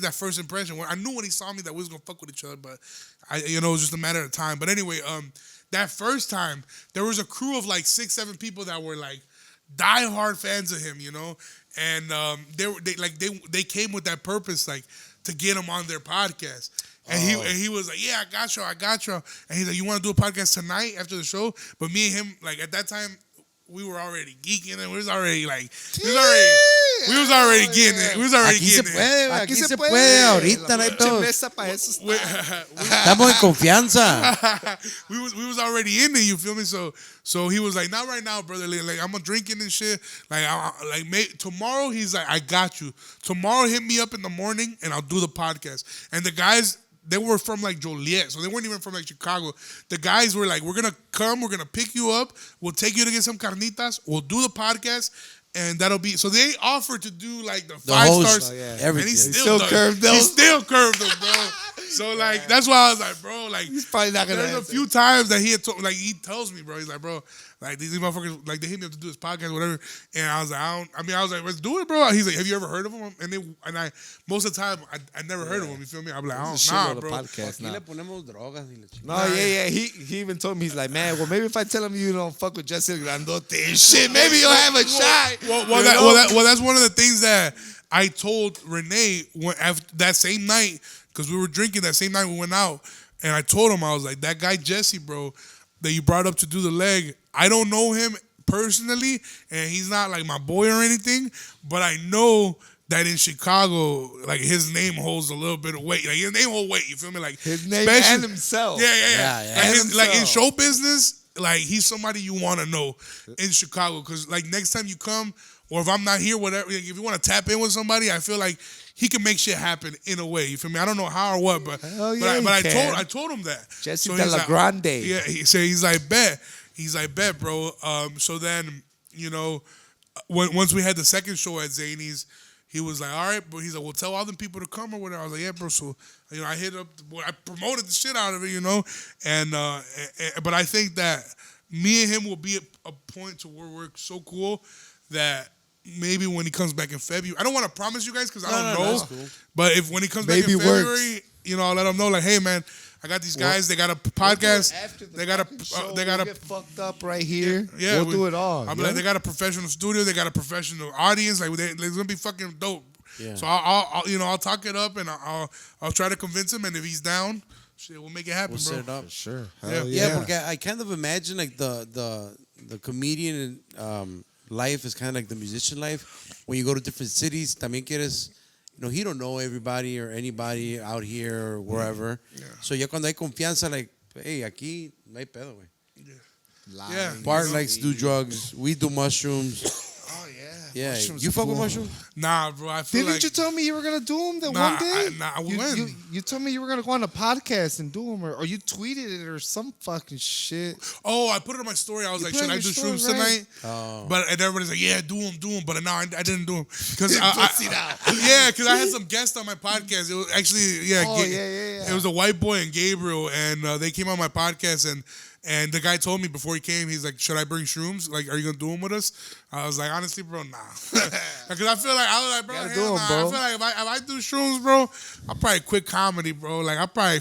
that first impression. I knew when he saw me that we was gonna fuck with each other, but it was just a matter of time. But anyway, that first time there was a crew of like 6, 7 people that were like diehard fans of him, you know, and they came with that purpose, like to get him on their podcast. And he was like, yeah, I got you. And he's like, you want to do a podcast tonight after the show? But me and him, like at that time, we were already geeking and we was already getting it. We was already Aquí se getting puede, it. aquí se puede, ahorita no hay todo. Estamos en confianza. we was already in it, you feel me? So he was like, not right now, brother. Like I'm drinking and shit. Tomorrow, he's like, I got you. Tomorrow, hit me up in the morning and I'll do the podcast. And the guys, they were from like Joliet, so they weren't even from like Chicago. The guys were like, we're gonna come, we're gonna pick you up, we'll take you to get some carnitas, we'll do the podcast, and that'll be. So they offered to do like the 5 host, stars, everything. and he still curved them. He still curved them, bro. So like that's why I was like, bro, like he's probably not gonna. There's a few times that he tells me, bro, he's like, bro, like these motherfuckers, like they hit me up to do this podcast, or whatever. And I was like, I was like, let's do it, bro. He's like, have you ever heard of him? And I most of the time I never heard of him. You feel me? I'm like, nah, bro. No, yeah. He even told me, he's like, man, well maybe if I tell him you don't fuck with Jesse Grandote and shit, maybe you'll have a shot. Well, that's one of the things that I told Renee after that same night, because we were drinking that same night we went out, and I told him, I was like, that guy Jesse, bro, that you brought up to do the leg, I don't know him personally, and he's not like my boy or anything, but I know that in Chicago, like his name holds a little bit of weight. Like his name holds weight, you feel me? Like his name and himself. Yeah. Like in show business, like he's somebody you want to know in Chicago, because like next time you come, or if I'm not here, whatever, like, if you want to tap in with somebody, I feel like he can make shit happen in a way. You feel me? I don't know how or what, but I told him that. Jesse so de la Grande. Yeah, he's like, bet. He's like, bet, bro. So then, you know, once we had the second show at Zany's, he was like, all right, but he's like, well, tell all them people to come or whatever. I was like, yeah, bro. So, you know, I hit up, I promoted the shit out of it, you know, and but I think that me and him will be at a point to where we're so cool that maybe when he comes back in February, I don't want to promise you guys because I don't know. Cool. But if when he comes back in February, you know, I'll let him know like, hey man, I got these guys. They got a podcast. They got a get fucked up right here. Yeah, we'll do it all. I'm like, they got a professional studio. They got a professional audience. Like they're gonna be fucking dope. Yeah. So I'll talk it up and I'll try to convince him. And if he's down, shit, we'll make it happen, we'll bro. Set it up. For sure. Yeah, because I kind of imagine like the comedian life is kind of like the musician life. When you go to different cities, también quieres he don't know everybody or anybody out here or wherever. Yeah. So ya cuando hay confianza, like, hey, aquí no hay pedo, güey. Yeah. Bart likes to do drugs. We do mushrooms. Oh yeah. Yeah, Mushrooms you are fuck with cool. mushrooms? Nah, bro. I feel Didn't like you tell me you were gonna do them that Nah, one day? when? You told me you were gonna go on a podcast and do them, or you tweeted it or some fucking shit. Oh, I put it on my story. I was You like, put it should on I do your story, shrooms right? tonight? But and everybody's like, yeah, do them. But no, I didn't do them because Pussy out. yeah, because I had some guests on my podcast. It was actually Oh, yeah. It was a white boy and Gabriel, and they came on my podcast and the guy told me before he came, he's like, should I bring shrooms? Like, are you gonna do them with us? I was like, honestly, bro, nah. Because I was like, bro, Gotta hell do 'em, nah. bro. I feel like if I do shrooms, bro, I'll probably quit comedy, bro. Like, I'll probably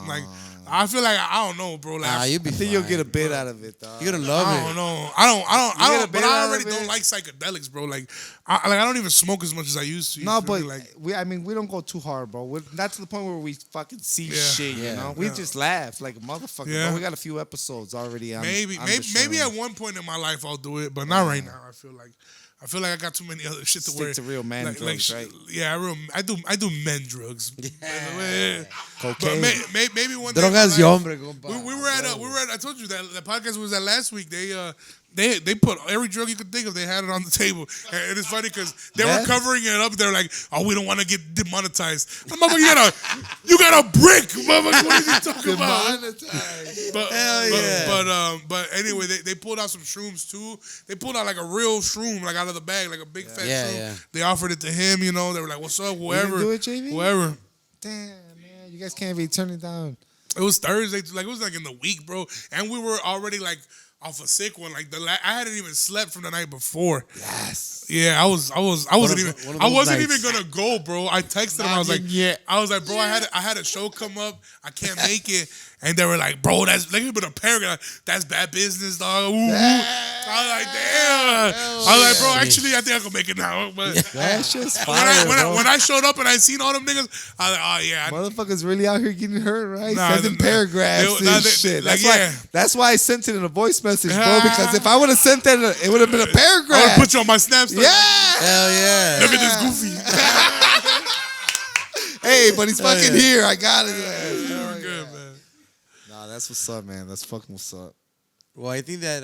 like. I feel like I don't know, bro. Like, Nah, you be I think fine. you'll get a bit out of it, dog. You're gonna love I it. don't know. You I get a don't. But bit I out of already it? don't like psychedelics, bro. Like I don't even smoke as much as I used to. You No, feel but me? Like, we don't go too hard, bro. We're not to the point where we fucking see Yeah. shit, you Yeah. know? We just laugh like a motherfucker. Yeah. Bro. We got a few episodes already on maybe on the maybe show. at one point in my life I'll do it, but not right now. I feel like I got too many other shit to Stick worry. to real man drugs, right? Yeah, I do men drugs. Yeah. Cocaine. But maybe one day. in my Drogas y life- hombre, compa. we were at I told you that the podcast was that last week. They put every drug you could think of. They had it on the table, and it's funny because they were Yes. covering it up. They're like, "Oh, we don't want to get demonetized." Motherfucker, you got a brick, motherfucker. What are you talking about? But, Hell yeah. but anyway, they pulled out some shrooms too. They pulled out like a real shroom, like out of the bag, like a big fat Yeah, shroom. yeah. They offered it to him. You know, they were like, "What's up, whoever, do it, JV? whoever." Damn, man. You guys can't be turning it down. It was Thursday, like it was like in the week, bro, and we were already like off a sick one. Like I hadn't even slept from the night before. Yes. Yeah, I wasn't those even nights. gonna go, bro. I texted him. I was like, yet. I was like, bro, I had a show come up. I can't make it. And they were like, bro, that's like been a paragraph. That's bad business, dog. Ooh, ooh. I was like, damn. I was like, bro, actually, I think I can make it now. But That's just when fire, bro. when I showed up and I seen all them niggas, I was like, oh yeah. Motherfuckers really out here getting hurt, right? Nah, Sending they- paragraphs they- and they- shit. like, That's yeah. that's why I sent it in a voice message, bro. Because if I would have sent that, it would have been a I would paragraph. put you on my Snap story. Yeah. Hell yeah. Look at this goofy. Hey, but he's fucking yeah. here. I got it. We're good, man. Nah, that's what's up, man. That's fucking what's up. Well, I think that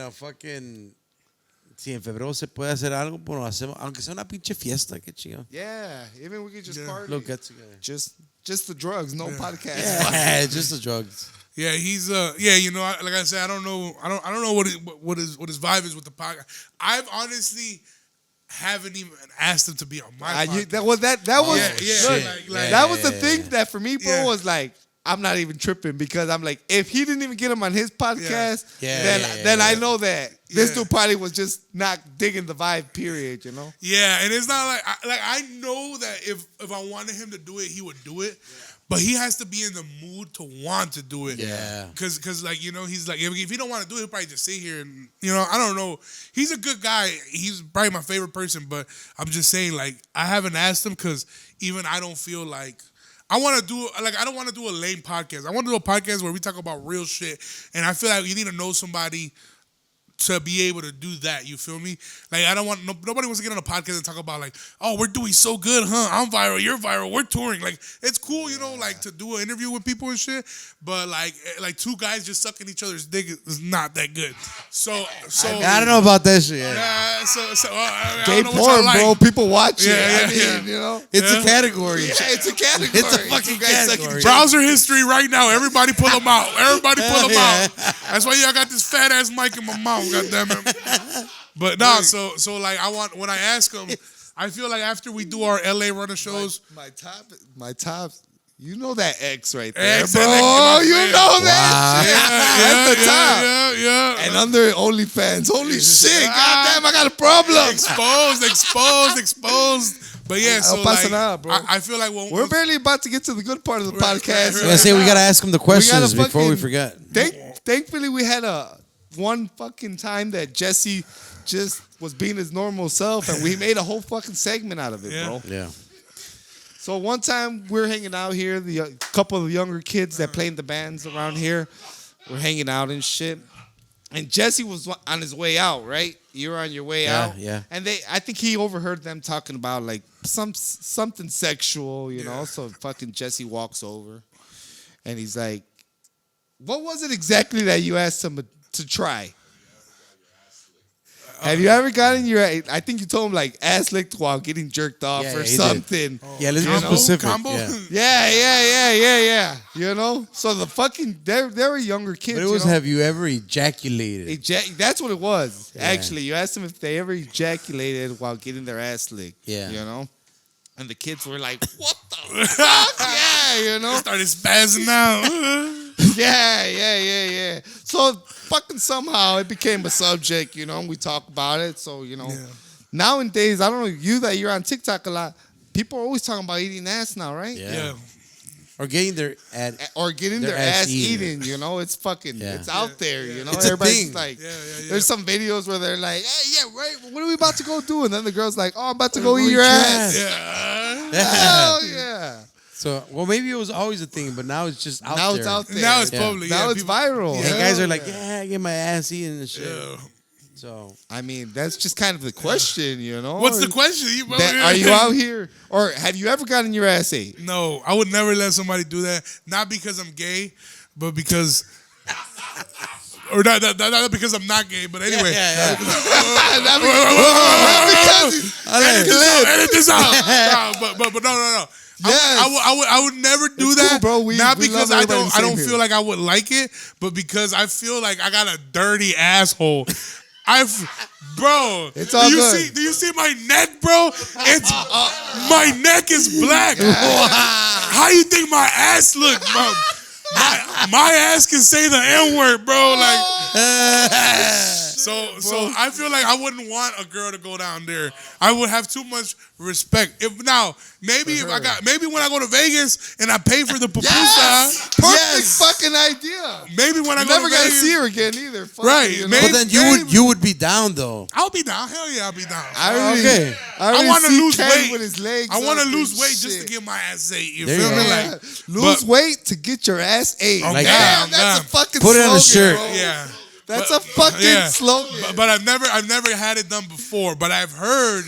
si en febrero se puede hacer algo, pues lo hacemos, aunque sea una pinche fiesta, qué chingado. Yeah, even we could just Yeah. party. Look, get together. Just the drugs, no podcast. Yeah, just the drugs. Yeah, he's you know, like I said, I don't know what his vibe is with the podcast. I've honestly haven't even asked him to be on my podcast. That was yeah, look, shit. Like, that was the thing that for me, bro, Yeah. was like, I'm not even tripping because I'm like, if he didn't even get him on his podcast, Yeah. then Yeah. I know that this Yeah. dude probably was just not digging the vibe. Period. You know. Yeah, and it's not like I know that if I wanted him to do it, he would do it. But he has to be in the mood to want to do it. Yeah. Cause like, you know, he's like, if he don't want to do it, he'll probably just sit here and, you know, I don't know. He's a good guy. He's probably my favorite person, but I'm just saying, like, I haven't asked him because even I don't feel like I want to do, like, I don't want to do a lame podcast. I want to do a podcast where we talk about real shit. And I feel like you need to know somebody to be able to do that, you feel me? Like, I don't want, nobody wants to get on a podcast and talk about like, oh, we're doing so good, huh? I'm viral, you're viral, we're touring. Like, it's cool, you know, like to do an interview with people and shit, but like two guys just sucking each other's dick is not that good. So I don't know about that shit. Yeah. I Gay don't know what y'all porn, like. bro. People watch it. Yeah, I mean, yeah. you know. It's a category. Yeah, it's a category. It's a fucking You guys sucking category. each other. Browser history right now. Everybody pull them out. Everybody pull them Yeah. out. That's why y'all got this fat ass mic in my mouth. God damn it. But nah, so like when I ask him, I feel like after we do our LA runner shows, My top. You know that X right there, X, bro. that X, my You friend. know that. yeah, That's the top. yeah. And under OnlyFans. Holy shit. Goddamn, I got a problem. Exposed. But yeah, so I'll pass like, it out, bro. I feel like when We're barely about to get to the good part of the Right, podcast. right, I say we gotta ask him the questions We gotta before we fucking- forget. Thankfully, we had one fucking time that Jesse just was being his normal self, and we made a whole fucking segment out of it, Yeah. bro. Yeah. So one time we're hanging out here, the couple of younger kids that play in the bands around here, we're hanging out and shit. And Jesse was on his way out, right? You were on your way out. Yeah. And I think he overheard them talking about like something sexual, you know. So fucking Jesse walks over and he's like, what was it exactly that you asked him to try? Have you ever gotten your? I think you told him like ass licked while getting jerked off or he something. Yeah, let's be specific. Combo? Yeah. You know, so the fucking they were younger kids. But it was, you know? have you ever ejaculated? That's what it was. Yeah. Actually, you asked them if they ever ejaculated while getting their ass licked. Yeah. You know, and the kids were like, "What the fuck?" Yeah, you know. Started spazzing out. Yeah. So fucking somehow it became a subject, you know, and we talk about it. So, you know, nowadays, I don't know, you're on TikTok a lot. People are always talking about eating ass now, right? Yeah. Or getting their Or getting their ass eaten, you know, it's fucking, it's out there, you know. It's a Everybody's thing. like, Yeah. there's some videos where they're like, hey, yeah, right, what are we about to go do? And then the girl's like, oh, I'm about to go eat your ass. Yeah. Hell yeah. So, well, maybe it was always a thing, but now it's just out Now there. it's out there. Now it's probably Now it's people- viral. And guys are like, I get my ass eaten and shit. Yeah. So, I mean, that's just kind of the question, you know. What's the question? Are you out here, or have you ever gotten your ass ate? No, I would never let somebody do that. Not because I'm gay, but because, or not because I'm not gay. But anyway, edit this out. But no. Yes. I would never do It's that, cool, bro. not We because love I everybody don't the same feel here. like I would like it, but because I feel like I got a dirty asshole. Bro, It's all good. Do you see my neck, bro? It's my neck is black. How you think my ass look, bro? My ass can say the N-word, bro. So I feel like I wouldn't want a girl to go down there. I would have too much respect. Maybe when I go to Vegas and I pay for the pupusa, Perfect fucking idea. maybe when I You go never to gotta Vegas, see her again either. Fuck Right, you know? maybe- but then you would be down though. I'll be down. Hell yeah, I'll be down. I already I want to see lose Ken weight. with his legs. I want to up lose and weight just to shit. get my ass ate. You There feel you me? go. Like, Lose but- weight to get your ass ate. Like Damn, that. that's a Damn. fucking Put it on the slogan, shirt. bro. Yeah. That's But- a fucking yeah. slogan. But I've never had it done before. But I've heard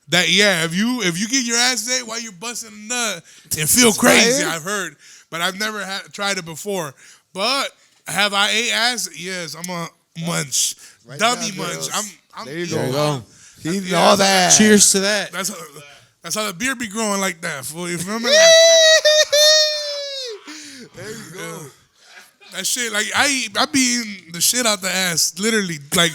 that if you get your ass ate while you're busting a nut, it feel crazy. fire? I've heard, but I've never tried it before. But have I ate ass? Yes, I'm a munch, Right dummy now, munch. girls. I'm There you There you go. go. He's Yeah, all that. Cheers to that. That's how the beer be growing like that. Fool, you feel me? There you go. That shit, like I be eating the shit out the ass, literally, like,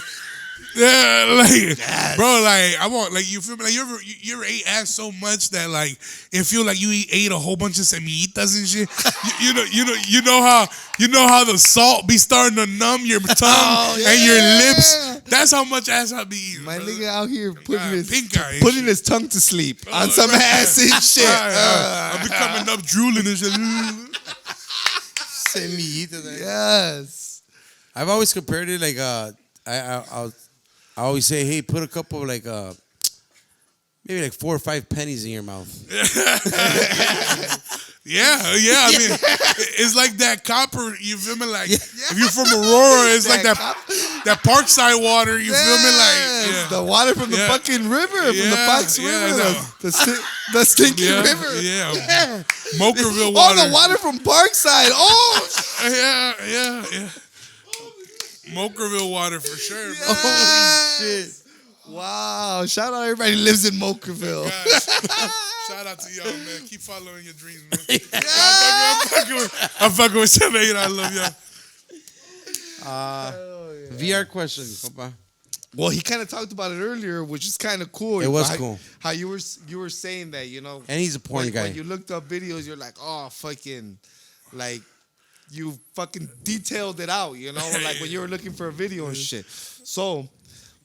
yeah, like, bro, like I want, like, you feel me? Like you ever ate ass so much that like it feel like you ate a whole bunch of semillitas and shit. you know how the salt be starting to numb your tongue and your lips. That's how much ass I be eating. My brother. nigga out here pink eye and putting shit. his tongue to sleep on some ass and shit. I be coming up drooling and shit. Yes. I've always compared it like I always say, hey, put a couple of like maybe like 4 or 5 pennies in your mouth. Yeah. I mean, it's like that copper. You feel me? Like if you're from Aurora, it's like that Parkside water. You feel me? Like Yes, the water from the fucking river, from the Yeah, Fox yeah, River, no. the stinky river. Yeah. Mokerville Oh, water. the water from Parkside. Oh, Yeah. Mokerville water for sure. Bro. yes. Wow. Shout out everybody who lives in Mokerville. Shout out to y'all, man. Keep following your dreams, man. I'm fucking with you, man. I love y'all. VR question, compa. Well, he kind of talked about it earlier, which is kind of cool. It was How- cool. How you were saying that, you know. And he's a porn guy. When you looked up videos, you're like, oh, fucking, like, you fucking detailed it out, you know, like when you were looking for a video and shit. So,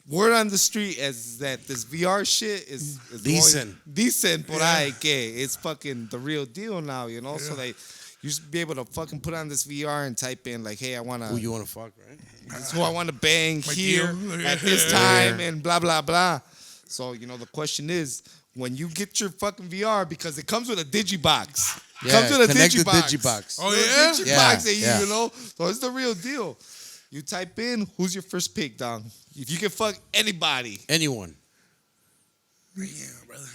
word on the street is that this VR shit is Decent. Decent, but it's fucking the real deal now, you know. So like, you should be able to fucking put on this VR and type in like, hey, I wanna, Who you want to fuck, right? this is who I want to bang My here deal. at this time and blah blah blah. So you know, the question is, when you get your fucking VR, because it comes with a digibox. Yeah, Comes with a connect the digibox. digibox. Oh, The yeah? digibox, Yeah. you know. So it's the real deal. You type in, who's your first pick, dog? If you can fuck anybody. Anyone. Yeah, brother.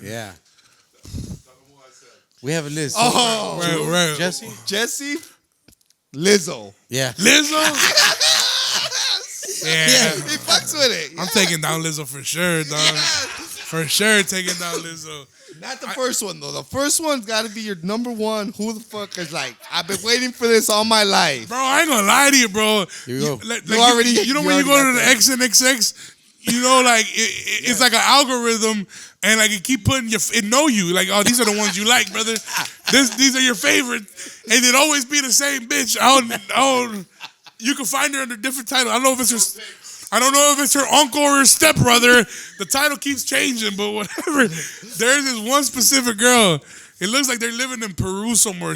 Yeah. We have a list. Oh, right. Jesse, Lizzo. Yeah. Lizzo? Yeah. He fucks with it. I'm taking down Lizzo for sure, dog. For sure taking down Lizzo. Not the first one, though. The first one's got to be your number one. Who the fuck is like, I've been waiting for this all my life. Bro, I ain't gonna lie to you, bro. Here we go. You know when you go to the XNXX, you know, like it's like an algorithm, and like it keep putting it know you, like, oh, these are the ones you like, brother. These are your favorite, and it always be the same bitch. You can find her under different titles. I don't know if it's her uncle or her stepbrother. The title keeps changing, but whatever. There's this one specific girl. It looks like they're living in Peru somewhere.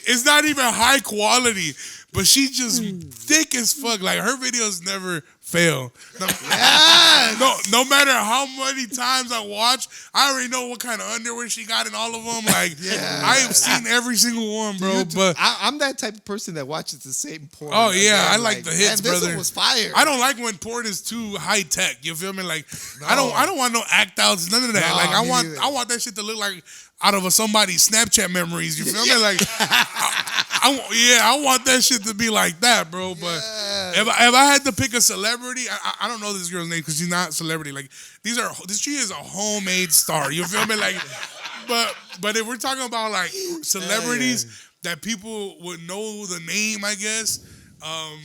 It's not even high quality, but she's just thick as fuck. Like, her videos never fail. No matter how many times I watch, I already know what kind of underwear she got in all of them. Like, I have seen every single one, bro. But I'm that type of person that watches the same porn. oh yeah, again. I like the hits, man, brother. This one was fire. I don't like when porn is too high tech. You feel me? Like, I don't want no act outs, none of that. No, like, me neither. I want that shit to look like out of somebody's Snapchat memories. You feel me? Like, I want that shit to be like that, bro. But if I had to pick a celebrity, I don't know this girl's name because she's not a celebrity. Like, she is a homemade star. You feel me? Like, but if we're talking about like celebrities that people would know the name, I guess.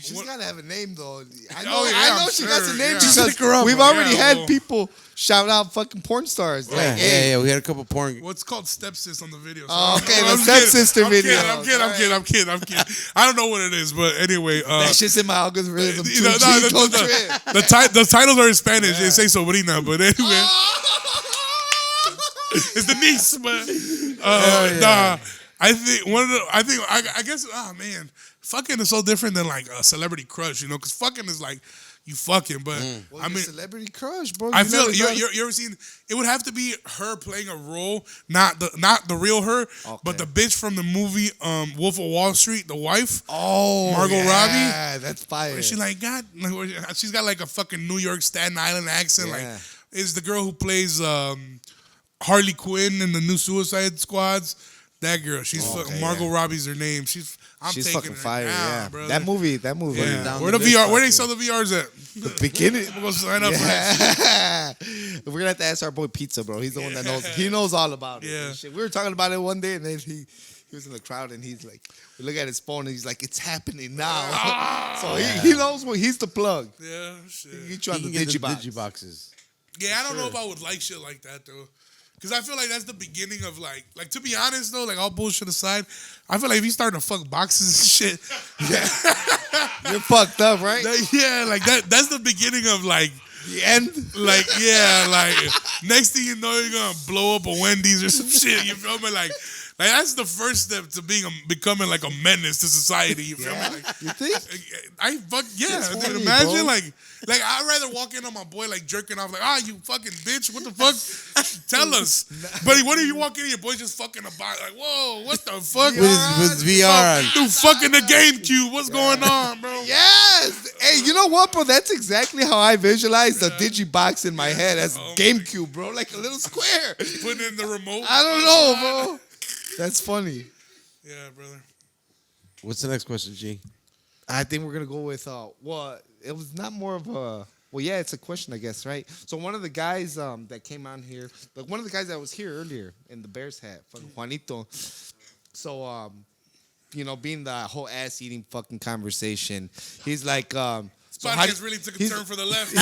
She's gotta have a name though. I I'm know she got sure, a name yeah. because we've already had people shout out fucking porn stars. Yeah, Like, hey, we had a couple porn. What's called stepsis on the video. So Oh, okay, I'm the kidding. stepsister video. I'm kidding. I don't know what it is, but anyway. that shit's in my algorithm too. The titles are in Spanish. They say sobrina, but anyway. It's the niece, but nah. I guess, oh man, fucking is so different than like a celebrity crush, you know, because fucking is like you fucking, but Well, I mean, celebrity crush, bro. I feel you ever seen? It would have to be her playing a role, not the real her, but the bitch from the movie Wolf of Wall Street, the wife. Oh, Margot Robbie. Yeah, that's fire. Where she like she's got like a fucking New York Staten Island accent. Yeah. Like, is the girl who plays Harley Quinn in the new Suicide Squads? That girl, she's Margot Robbie's her name. She's taking fucking her fire. down, Yeah, brother. that movie. Yeah. Where the VR? Where they sell the VRs at? The beginning. We're gonna sign up for that. We're gonna have to ask our boy Pizza, bro. He's the one that knows. He knows all about it. Yeah. And shit. We were talking about it one day, and then he was in the crowd, and he's like, we look at his phone, and he's like, it's happening now. So he knows what he's the plug. Yeah, shit. He can get you on the Get digibox. digiboxes. Yeah, I don't know if I would like shit like that though. Cause I feel like that's the beginning of like to be honest though, like all bullshit aside, I feel like if you starting to fuck boxes and shit, You're fucked up, right? That's the beginning of like The end. like next thing you know you're gonna blow up a Wendy's or some shit. You feel me? Like that's the first step to becoming like a menace to society. You feel me? Like, You think? Dude, funny, imagine bro. like I'd rather walk in on my boy like jerking off like, you fucking bitch, what the fuck? Tell us. But what if you walk in and your boy just fucking a box like, whoa, what the fuck? With VR on. Dude, fucking the GameCube. What's going on, bro? Yes. Hey, you know what, bro? That's exactly how I visualize the digibox in my head as GameCube, bro. Like a little square. Putting in the remote. I don't know, bro. That's funny. Yeah, brother. What's the next question, G? I think we're gonna go with it was not more of a it's a question, I guess, right? So one of the guys that came on here, like one of the guys that was here earlier in the Bears hat, fucking Juanito. So being the whole ass eating fucking conversation, he's like This podcast really took a turn for the left.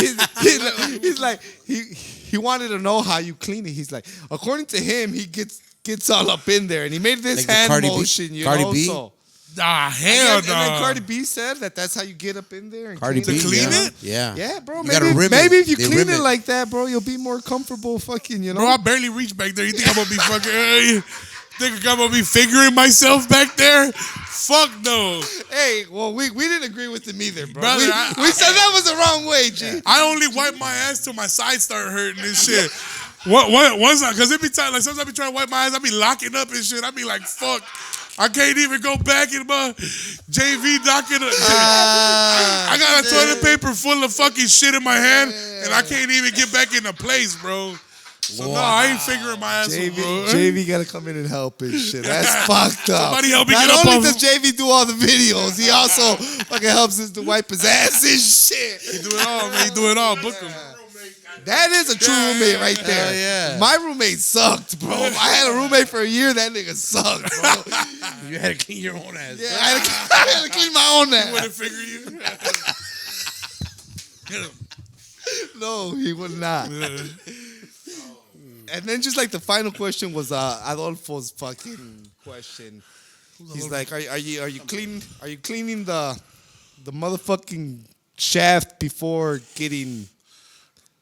he's like he wanted to know how you clean it. He's like, according to him, he gets all up in there, and he made this Like hand Cardi B? motion, Cardi know. B? So Hell and no. then Cardi B said that's how you get up in there and Cardi clean B, it. clean yeah. it? Yeah. Yeah, bro. You gotta rim it. Maybe if you They clean rim it it. like that, bro, you'll be more comfortable. Fucking, Bro, I barely reach back there. You think I'm gonna be fucking? Think I'm gonna be figuring myself back there? Fuck no. Hey, well, we didn't agree with him either, bro. Brother, we said that was the wrong way, G. I only wipe my ass till my sides start hurting and shit. Once because it be time like sometimes I be trying to wipe my ass, I be locking up and shit. I be like, fuck. I can't even go back in my JV docket. I got a toilet paper full of fucking shit in my hand, and I can't even get back into place, bro. So no, I ain't figuring my ass JV, out, bro. JV gotta come in and help and shit. That's fucked up. Somebody help me Not get up only off does JV do all the videos, he also fucking helps us to wipe his ass and shit. He do it all, man. He do it all. Book him. That is a true roommate right there. Yeah. My roommate sucked, bro. I had a roommate for a year. That nigga sucked, bro. You had to clean your own ass. Yeah, I had to clean my own ass. Wouldn't figure you. No, he would not. And then just like the final question was Adolfo's fucking question. He's like, are you cleaning the motherfucking shaft before getting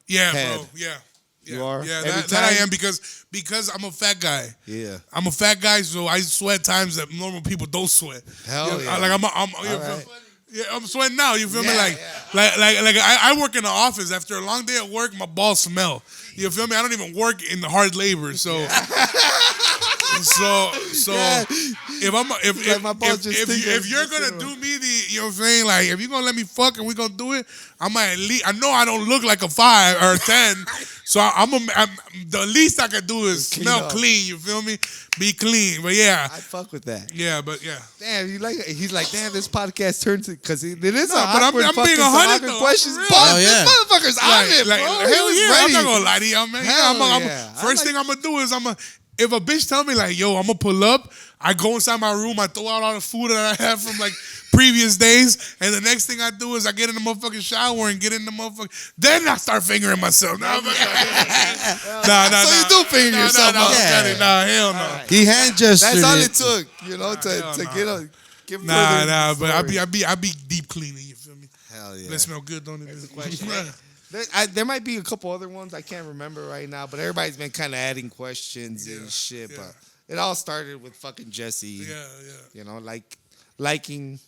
Yeah, head? bro. Yeah. You are? Yeah, Every that I time? am because I'm a fat guy. Yeah. I'm a fat guy, so I sweat times that normal people don't sweat. Hell yeah. Like I'm right. yeah, I'm sweating now. You feel me? Yeah, Like I work in the office. After a long day at work, my balls smell. You feel me? I don't even work in the hard labor, so if you're gonna do me you know what I'm saying? Like if you're gonna let me fuck and we gonna do it, I might at least. I know I don't look like a 5 or a 10, so I'm the least I can do is smell up. clean. You feel me? Be clean. But yeah, I fuck with that. yeah, but yeah. Damn, he's like, damn, this podcast turns it because it is No, but I'm being 100 though. questions. For real. But Oh, yeah. this motherfucker's on it, bro. Hell He was yeah, I'm ready. not gonna lie to y'all, man. Hell I'm yeah. first thing I'm gonna do is if a bitch tell me like, yo, I'm gonna pull up, I go inside my room, I throw out all the food that I have from like previous days, and the next thing I do is I get in the motherfucking shower and get in the motherfucking. Then I start fingering myself. Nah. So you do finger yourself up. Nah, hell no. He hand gestured. That's all it. it took, you know, to hell get Nah, further. but I be deep cleaning. You feel me? Hell yeah. That smell good, don't it? There might be a couple other ones I can't remember right now, but everybody's been kind of adding questions and shit. yeah. But it all started with fucking Jesse. Yeah. You know, liking,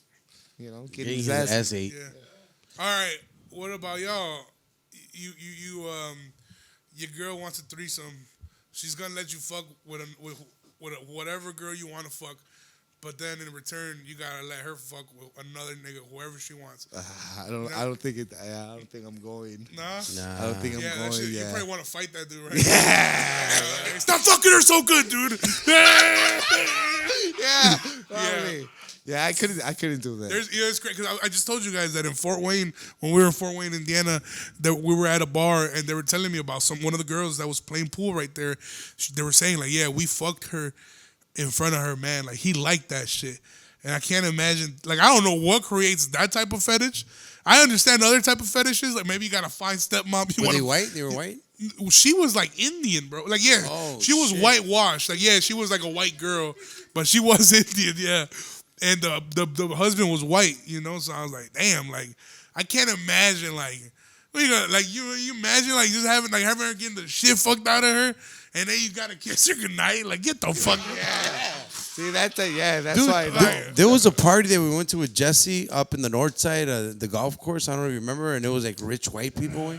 you know, getting his Getting his ass. ass ate. Yeah. All right. What about y'all? You your girl wants a threesome. She's gonna let you fuck with whatever girl you want to fuck, but then in return you gotta let her fuck with another nigga, whoever she wants. I don't think I'm going. Nah. I don't think I'm Yeah, that going. shit, you Yeah. probably want to fight that dude, right? Yeah. Stop fucking her so good, dude. Yeah. Probably. Yeah, I couldn't do that. It's great because I just told you guys that in Fort Wayne, when we were in Fort Wayne, Indiana, that we were at a bar and they were telling me about one of the girls that was playing pool right there. They were saying like, yeah, we fucked her in front of her man. Like he liked that shit, and I can't imagine. Like I don't know what creates that type of fetish. I understand other type of fetishes. Like maybe you got a fine stepmom. Were they white? They were white? She was like Indian, bro. Like yeah, she was whitewashed. Like yeah, she was like a white girl, but she was Indian. Yeah. And the husband was white, you know, so I was like, damn, like I can't imagine like you imagine like just having her getting the shit fucked out of her, and then you gotta kiss her goodnight. Like get the fuck out. See that's that's Dude, why. there was a party that we went to with Jesse up in the north side of the golf course. I don't even remember, and it was like rich white people,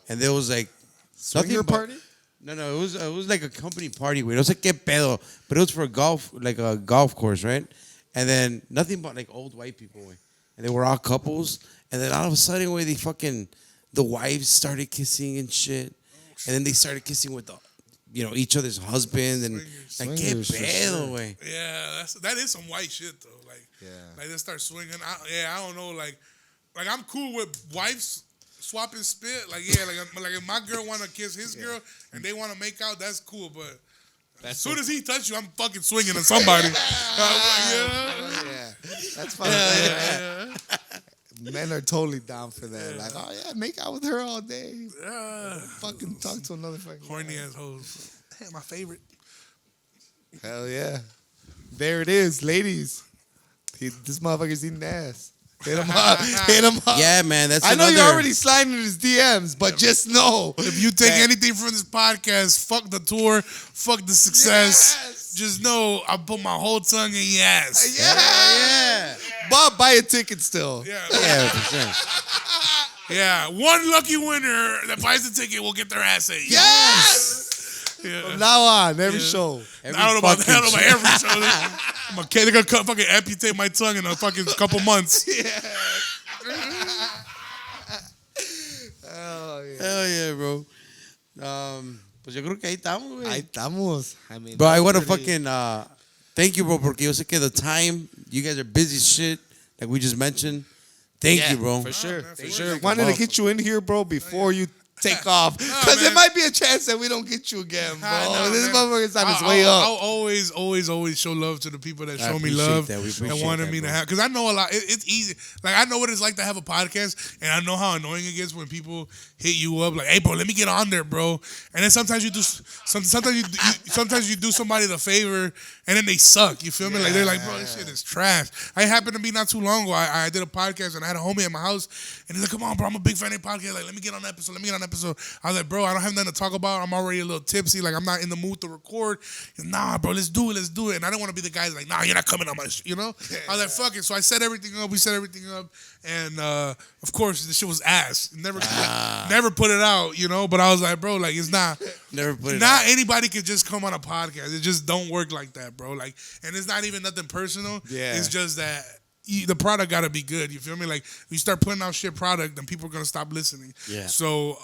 and there was like Swinger party. No, it was like a company party. It was like que pedo, but it was for a golf course, right? And then nothing but like old white people, and they were all couples. And then all of a sudden, the wives started kissing and shit, and then they started kissing with each other's husbands and like que pedo, way. Yeah, that is some white shit though. Like like they start swinging. I don't know. Like I'm cool with wives swapping spit. Like if my girl want to kiss his girl and they want to make out, that's cool. But as soon as he touch you, I'm fucking swinging at somebody. That's fine. Men are totally down for that. Like, oh yeah, make out with her all day. Fucking talk to another fucking horny ass hoes. Damn, my favorite. Hell yeah. There it is, ladies. This motherfucker's eating ass. Hit him up. Hit him up. Yeah, man. That's I know you're already sliding in his DMs, but just know if you take anything from this podcast, fuck the tour, fuck the success. Yes. Just know I put my whole tongue in your ass. Yeah. Bob, buy a ticket still. Yeah, for sure. Yeah, one lucky winner that buys the ticket will get their ass ate. Yes. From now on, every show. I don't know about every show. They're gonna fucking amputate my tongue in a fucking couple months. Hell yeah, bro. Pues yo creo que ahí estamos, güey. Ahí estamos. I mean, Bro, I that's want to pretty- fucking thank you, bro, porque yo sé que the time, you guys are busy as shit, like we just mentioned. Thank you, bro. For sure. man, For for sure. sure. Wanted to get you in here, bro, before you take off. Because man. there might be a chance that we don't get you again, bro. Nah, This man. motherfucker's on his way I'll up. always show love to the people that I show me appreciate love that. We and appreciate wanted that, me to bro. have. Because I know a lot. It's easy. Like I know what it's like to have a podcast, and I know how annoying it gets when people hit you up like, "Hey, bro, let me get on there, bro." And then sometimes you do. Sometimes you do somebody the favor, and then they suck. You feel me? Like they're like, "Bro, this shit is trash." I happened to be not too long ago. I did a podcast, and I had a homie at my house, and he's like, "Come on, bro, I'm a big fan of your podcast. Like, let me get on an episode. Let me get on an episode." I was like, "Bro, I don't have nothing to talk about. I'm already a little tipsy. Like, I'm not in the mood to record." He's, nah, bro, let's do it. And I don't want to be the guy that's like, "Nah, you're not coming on my you know?" I was like, "Fuck it." So I set everything up. We set everything up. And, of course, the shit was ass. Never put it out, you know? But I was like, bro, like, it's not. Never put it Not out. anybody could just come on a podcast. It just don't work like that, bro. Like, and it's not even nothing personal. Yeah. It's just that the product got to be good. You feel me? Like, you start putting out shit product, then people are going to stop listening. Yeah. So,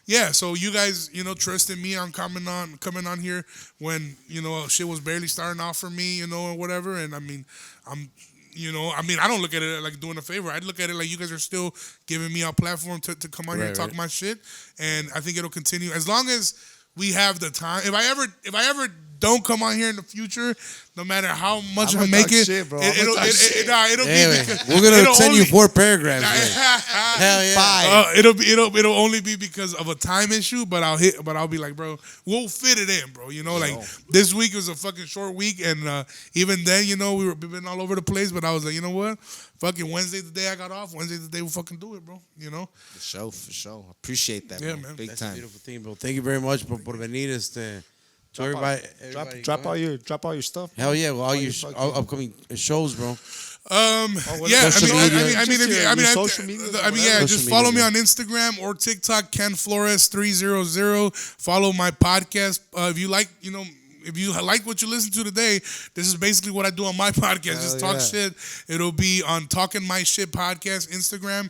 yeah. So you guys, you know, trusted me on coming on here when, you know, shit was barely starting off for me, you know, or whatever. And I mean, I don't look at it like doing a favor. I'd look at it like you guys are still giving me a platform to come on here and talk my shit. And I think it'll continue as long as we have the time. If I ever don't come on here in the future, no matter how much I'ma I make talk it, shit, bro. it'll I'ma talk shit. be Anyway, because we're gonna it'll send you only- 4 paragraphs. Man. Hell yeah. it'll only be because of a time issue, but I'll be like, bro, we'll fit it in, bro. You know, like this week was a fucking short week, and even then, you know, we've been all over the place. But I was like, you know what, fucking Wednesday the day I got off. Wednesday the day we'll fucking do it, bro. You know, For sure. Appreciate that, Yeah, bro. man. Big That's a time. beautiful thing, bro. Thank you very much por venir. To everybody, Drop go ahead. all your stuff. Hell yeah, well, all your fucking- upcoming shows, bro. Yeah, social media? Social media. Just follow me on Instagram or TikTok, Ken Flores 300. Follow my podcast. If you like, you know, if you like what you listen to today, this is basically what I do on my podcast. Just talk shit. It'll be on Talking My Shit podcast Instagram.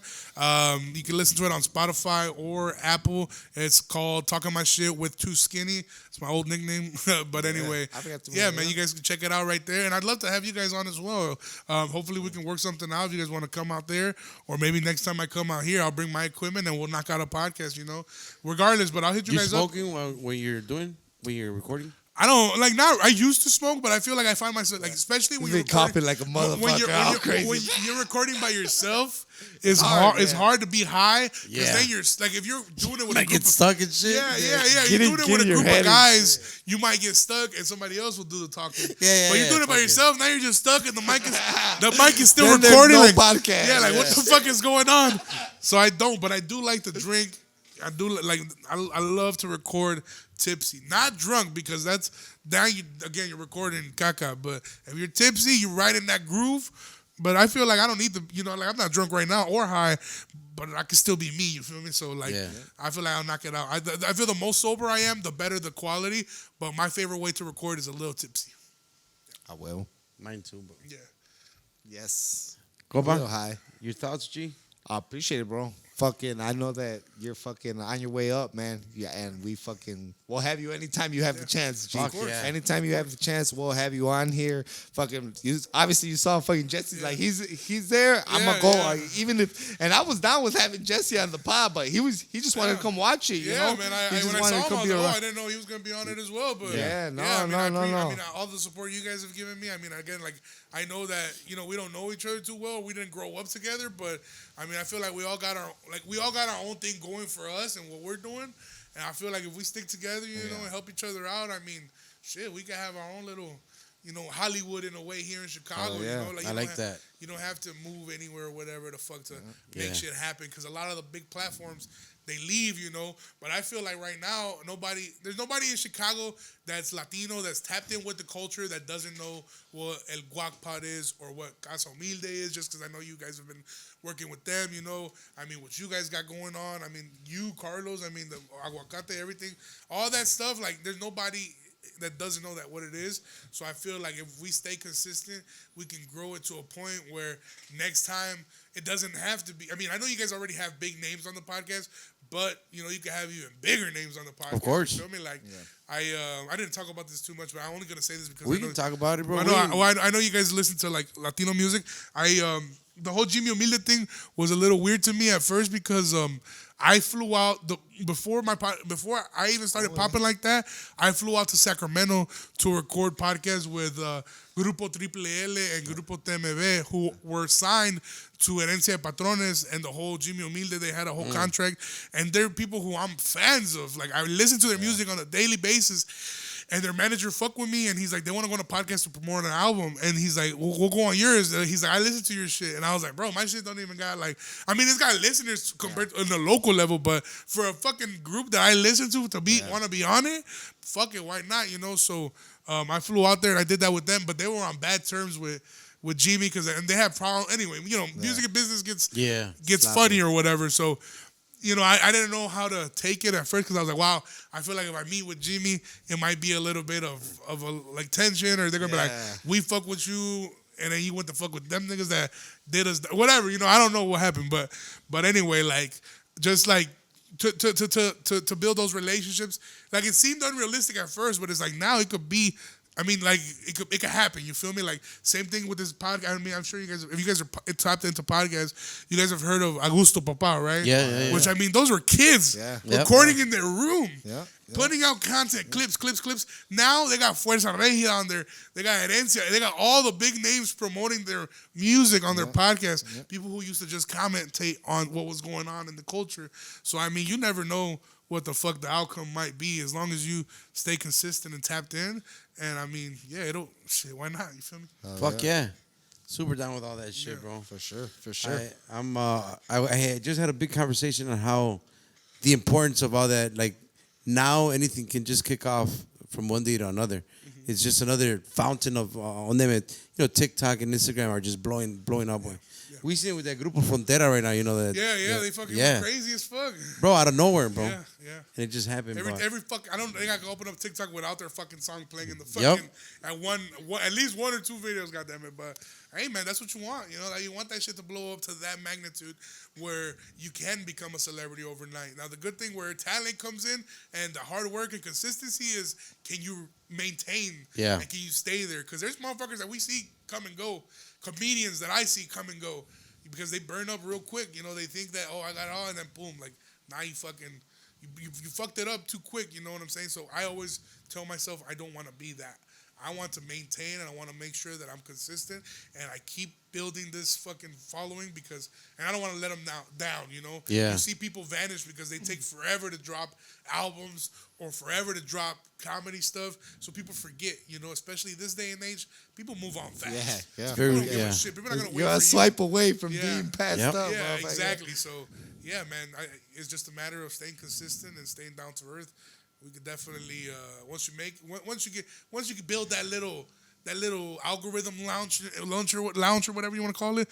You can listen to it on Spotify or Apple. It's called Talking My Shit with Too Skinny. It's my old nickname. But anyway, I forgot to yeah, remember man, that. you guys can check it out right there. And I'd love to have you guys on as well. Hopefully we can work something out if you guys want to come out there. Or maybe next time I come out here, I'll bring my equipment and we'll knock out a podcast, you know. Regardless, but I'll hit you You guys up. smoking when you're recording? I don't like not. I used to smoke, but I feel like I find myself like, especially when You've you're been coughing like a motherfucker. All crazy. when you're recording by yourself, it's hard. It's hard to be high because Yeah. then you're like if you're doing it with a Might group get of, stuck and shit. yeah. Get You're in- doing it get with a in your group head of and- guys. You might get stuck, and somebody else will do the talking. But you're doing it by fuck yourself. Now you're just stuck, and the mic is still Then there's recording. no like, podcast. Yeah, like what the fuck is going on? So I don't, but I do like to drink. I do like I love to record tipsy, not drunk because that's now you're recording caca. But if you're tipsy, you're right in that groove. But I feel like I don't need to, you know, like I'm not drunk right now or high, but I can still be me. You feel me? So like, I feel like I'll knock it out. I feel the more sober I am, the better the quality. But my favorite way to record is a little tipsy. I will. Mine too, bro. Yeah. Yes. A little Copa, high. your thoughts, G? I appreciate it, bro. Fucking, I know that you're fucking on your way up, man. Yeah, and we'll have you anytime you have the chance, G. Fuck yeah. Anytime you have the chance, we'll have you on here. Fucking, obviously you saw fucking Jesse's like he's there. I'm gonna go. Yeah. Like, even if, and I was down with having Jesse on the pod, but he just wanted to come watch it. You know? Man. He just When I wanted saw to him, come I was be like, around. I didn't know he was gonna be on it as well. But Yeah, no, I no. mean, all the support you guys have given me. I mean, again, like I know that we don't know each other too well. We didn't grow up together, but I mean, I feel like we all got our own thing going for us and what we're doing. And I feel like if we stick together, you know, and help each other out, I mean, shit, we can have our own little, Hollywood in a way here in Chicago. Oh, yeah. You know, like I like that. You don't have to move anywhere or whatever the fuck to Yeah. make shit happen. Because a lot of the big platforms, they leave, But I feel like right now, there's nobody in Chicago that's Latino, that's tapped in with the culture, that doesn't know what El Guac Pod is or what Casa Humilde is, just because I know you guys have been working with them, I mean, what you guys got going on. I mean, you, Carlos, I mean, the aguacate, everything. All that stuff, like, there's nobody that doesn't know that what it is. So I feel like if we stay consistent, we can grow it to a point where next time it doesn't have to be. I mean, I know you guys already have big names on the podcast, but you know you can have even bigger names on the podcast. Of course. You feel me? Like I didn't talk about this too much, but I'm only gonna say this because We can talk about it, bro. I know you guys listen to like Latino music. The whole Jimmy Humilde thing was a little weird to me at first because I flew out before I even started popping like that. I flew out to Sacramento to record podcasts with Grupo Triple L and Grupo TMB, who were signed to Herencia de Patrones and the whole Jimmy Humilde. They had a whole contract, and they're people who I'm fans of. Like I listen to their music on a daily basis. And their manager fuck with me, and he's like, they want to go on a podcast to promote an album. And he's like, we'll go on yours. And he's like, I listen to your shit. And I was like, bro, my shit don't even got like, I mean, it's got listeners compared to on the local level, but for a fucking group that I listen to want to be on it, fuck it, why not, you know? So I flew out there and I did that with them, but they were on bad terms with Jimmy and they had problems. Anyway, you know, music and business gets funny or whatever. So, you know, I didn't know how to take it at first because I was like, wow, I feel like if I meet with Jimmy, it might be a little bit of a like tension, or they're gonna be like, we fuck with you, and then you went to fuck with them niggas that did us whatever. You know, I don't know what happened, but anyway, like just like to build those relationships, like it seemed unrealistic at first, but it's like now it could be. I mean, like it could happen. You feel me? Like same thing with this podcast. I mean, I'm sure you guys, if you guys are tapped into podcasts, you guys have heard of Augusto Papa, right? Yeah. Which I mean, those were kids recording in their room, putting out content, clips. Now they got Fuerza Regia on there. They got Herencia. They got all the big names promoting their music on their podcast. People who used to just commentate on what was going on in the culture. So I mean, you never know what the fuck the outcome might be as long as you stay consistent and tapped in. And I mean, yeah, why not? You feel me? Fuck yeah. Super down with all that shit, bro. For sure. I just had a big conversation on how the importance of all that, like now anything can just kick off from one day to another. Mm-hmm. It's just another fountain of, TikTok and Instagram are just blowing up. We seen it with that Grupo Frontera right now, you know that. Yeah, they fucking went crazy as fuck. Bro, out of nowhere, bro. Yeah. And it just happened, I don't think I can open up TikTok without their fucking song playing in the fucking, at least one or two videos, goddammit. But, hey, man, that's what you want, you know? Like, you want that shit to blow up to that magnitude where you can become a celebrity overnight. Now, the good thing where talent comes in and the hard work and consistency is, can you maintain and can you stay there? Because there's motherfuckers that we see come and go, comedians that I see come and go because they burn up real quick. You know, they think that, I got it all, and then boom, like now you fucking you fucked it up too quick. You know what I'm saying? So I always tell myself I don't want to be that. I want to maintain and I want to make sure that I'm consistent and I keep building this fucking following and I don't want to let them down, you know? Yeah. You see people vanish because they take forever to drop albums or forever to drop comedy stuff, so people forget, you know, especially this day and age, people move on fast. Yeah. People don't give a shit. People are not going to wait You're a swipe away from being passed up. Yeah, exactly. So, yeah, man, it's just a matter of staying consistent and staying down to earth. We could definitely once you can build that little algorithm launcher, whatever you want to call it,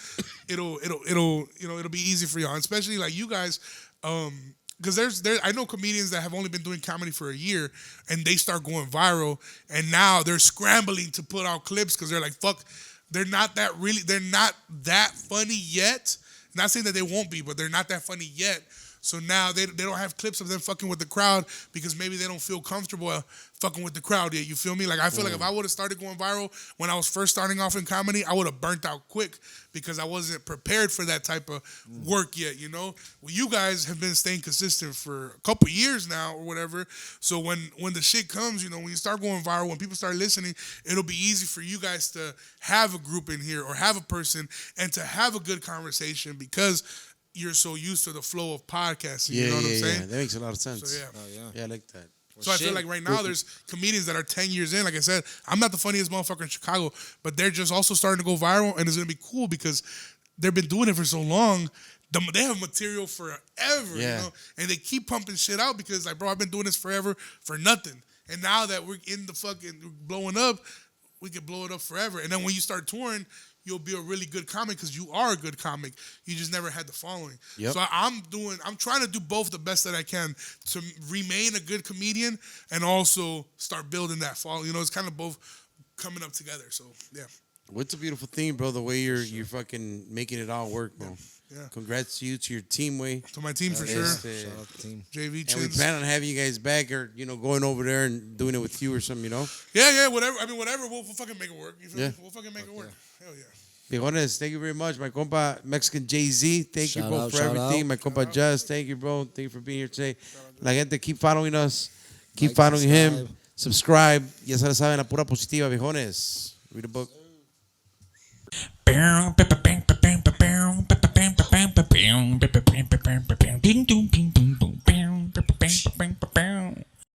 it'll be easy for y'all, and especially like you guys, because I know comedians that have only been doing comedy for a year and they start going viral, and now they're scrambling to put out clips because they're like, fuck, they're not that funny yet. Not saying that they won't be, but they're not that funny yet. So now they don't have clips of them fucking with the crowd because maybe they don't feel comfortable fucking with the crowd yet. You feel me? Like I feel like if I would have started going viral when I was first starting off in comedy, I would have burnt out quick because I wasn't prepared for that type of work yet, you know? Well, you guys have been staying consistent for a couple years now or whatever. So when the shit comes, you know, when you start going viral, when people start listening, it'll be easy for you guys to have a group in here or have a person and to have a good conversation because you're so used to the flow of podcasting. You know what I'm saying? Yeah, that makes a lot of sense. So, yeah, I like that. So I feel like right now there's comedians that are 10 years in. Like I said, I'm not the funniest motherfucker in Chicago, but they're just also starting to go viral, and it's going to be cool because they've been doing it for so long. They have material forever, you know? And they keep pumping shit out because, like, bro, I've been doing this forever for nothing. And now that we're in the fucking blowing up, we can blow it up forever. And then when you start touring, you'll be a really good comic because you are a good comic. You just never had the following. Yep. So I'm trying to do both the best that I can to remain a good comedian and also start building that following. You know, it's kind of both coming up together. So yeah. What's a beautiful thing, bro? The way you're fucking making it all work, bro. Yeah. Congrats to you, to your team, way. To my team for sure. Shout out to team. JV And we Chins. plan on having you guys back, or going over there and doing it with you or something, Yeah, whatever. I mean, whatever. We'll fucking make it work. You feel Yeah. me? We'll fucking make it work. Hell yeah. Viejones, thank you very much. My compa Mexican Jay-Z, thank you, Shout bro, out, for shout everything. out. My compa Just, thank you, bro. Thank you for being here today. La gente, keep following us. Keep Like, following him. subscribe. Subscribe. Ya se la saben, la pura positiva, viejones. Read a book. Bow,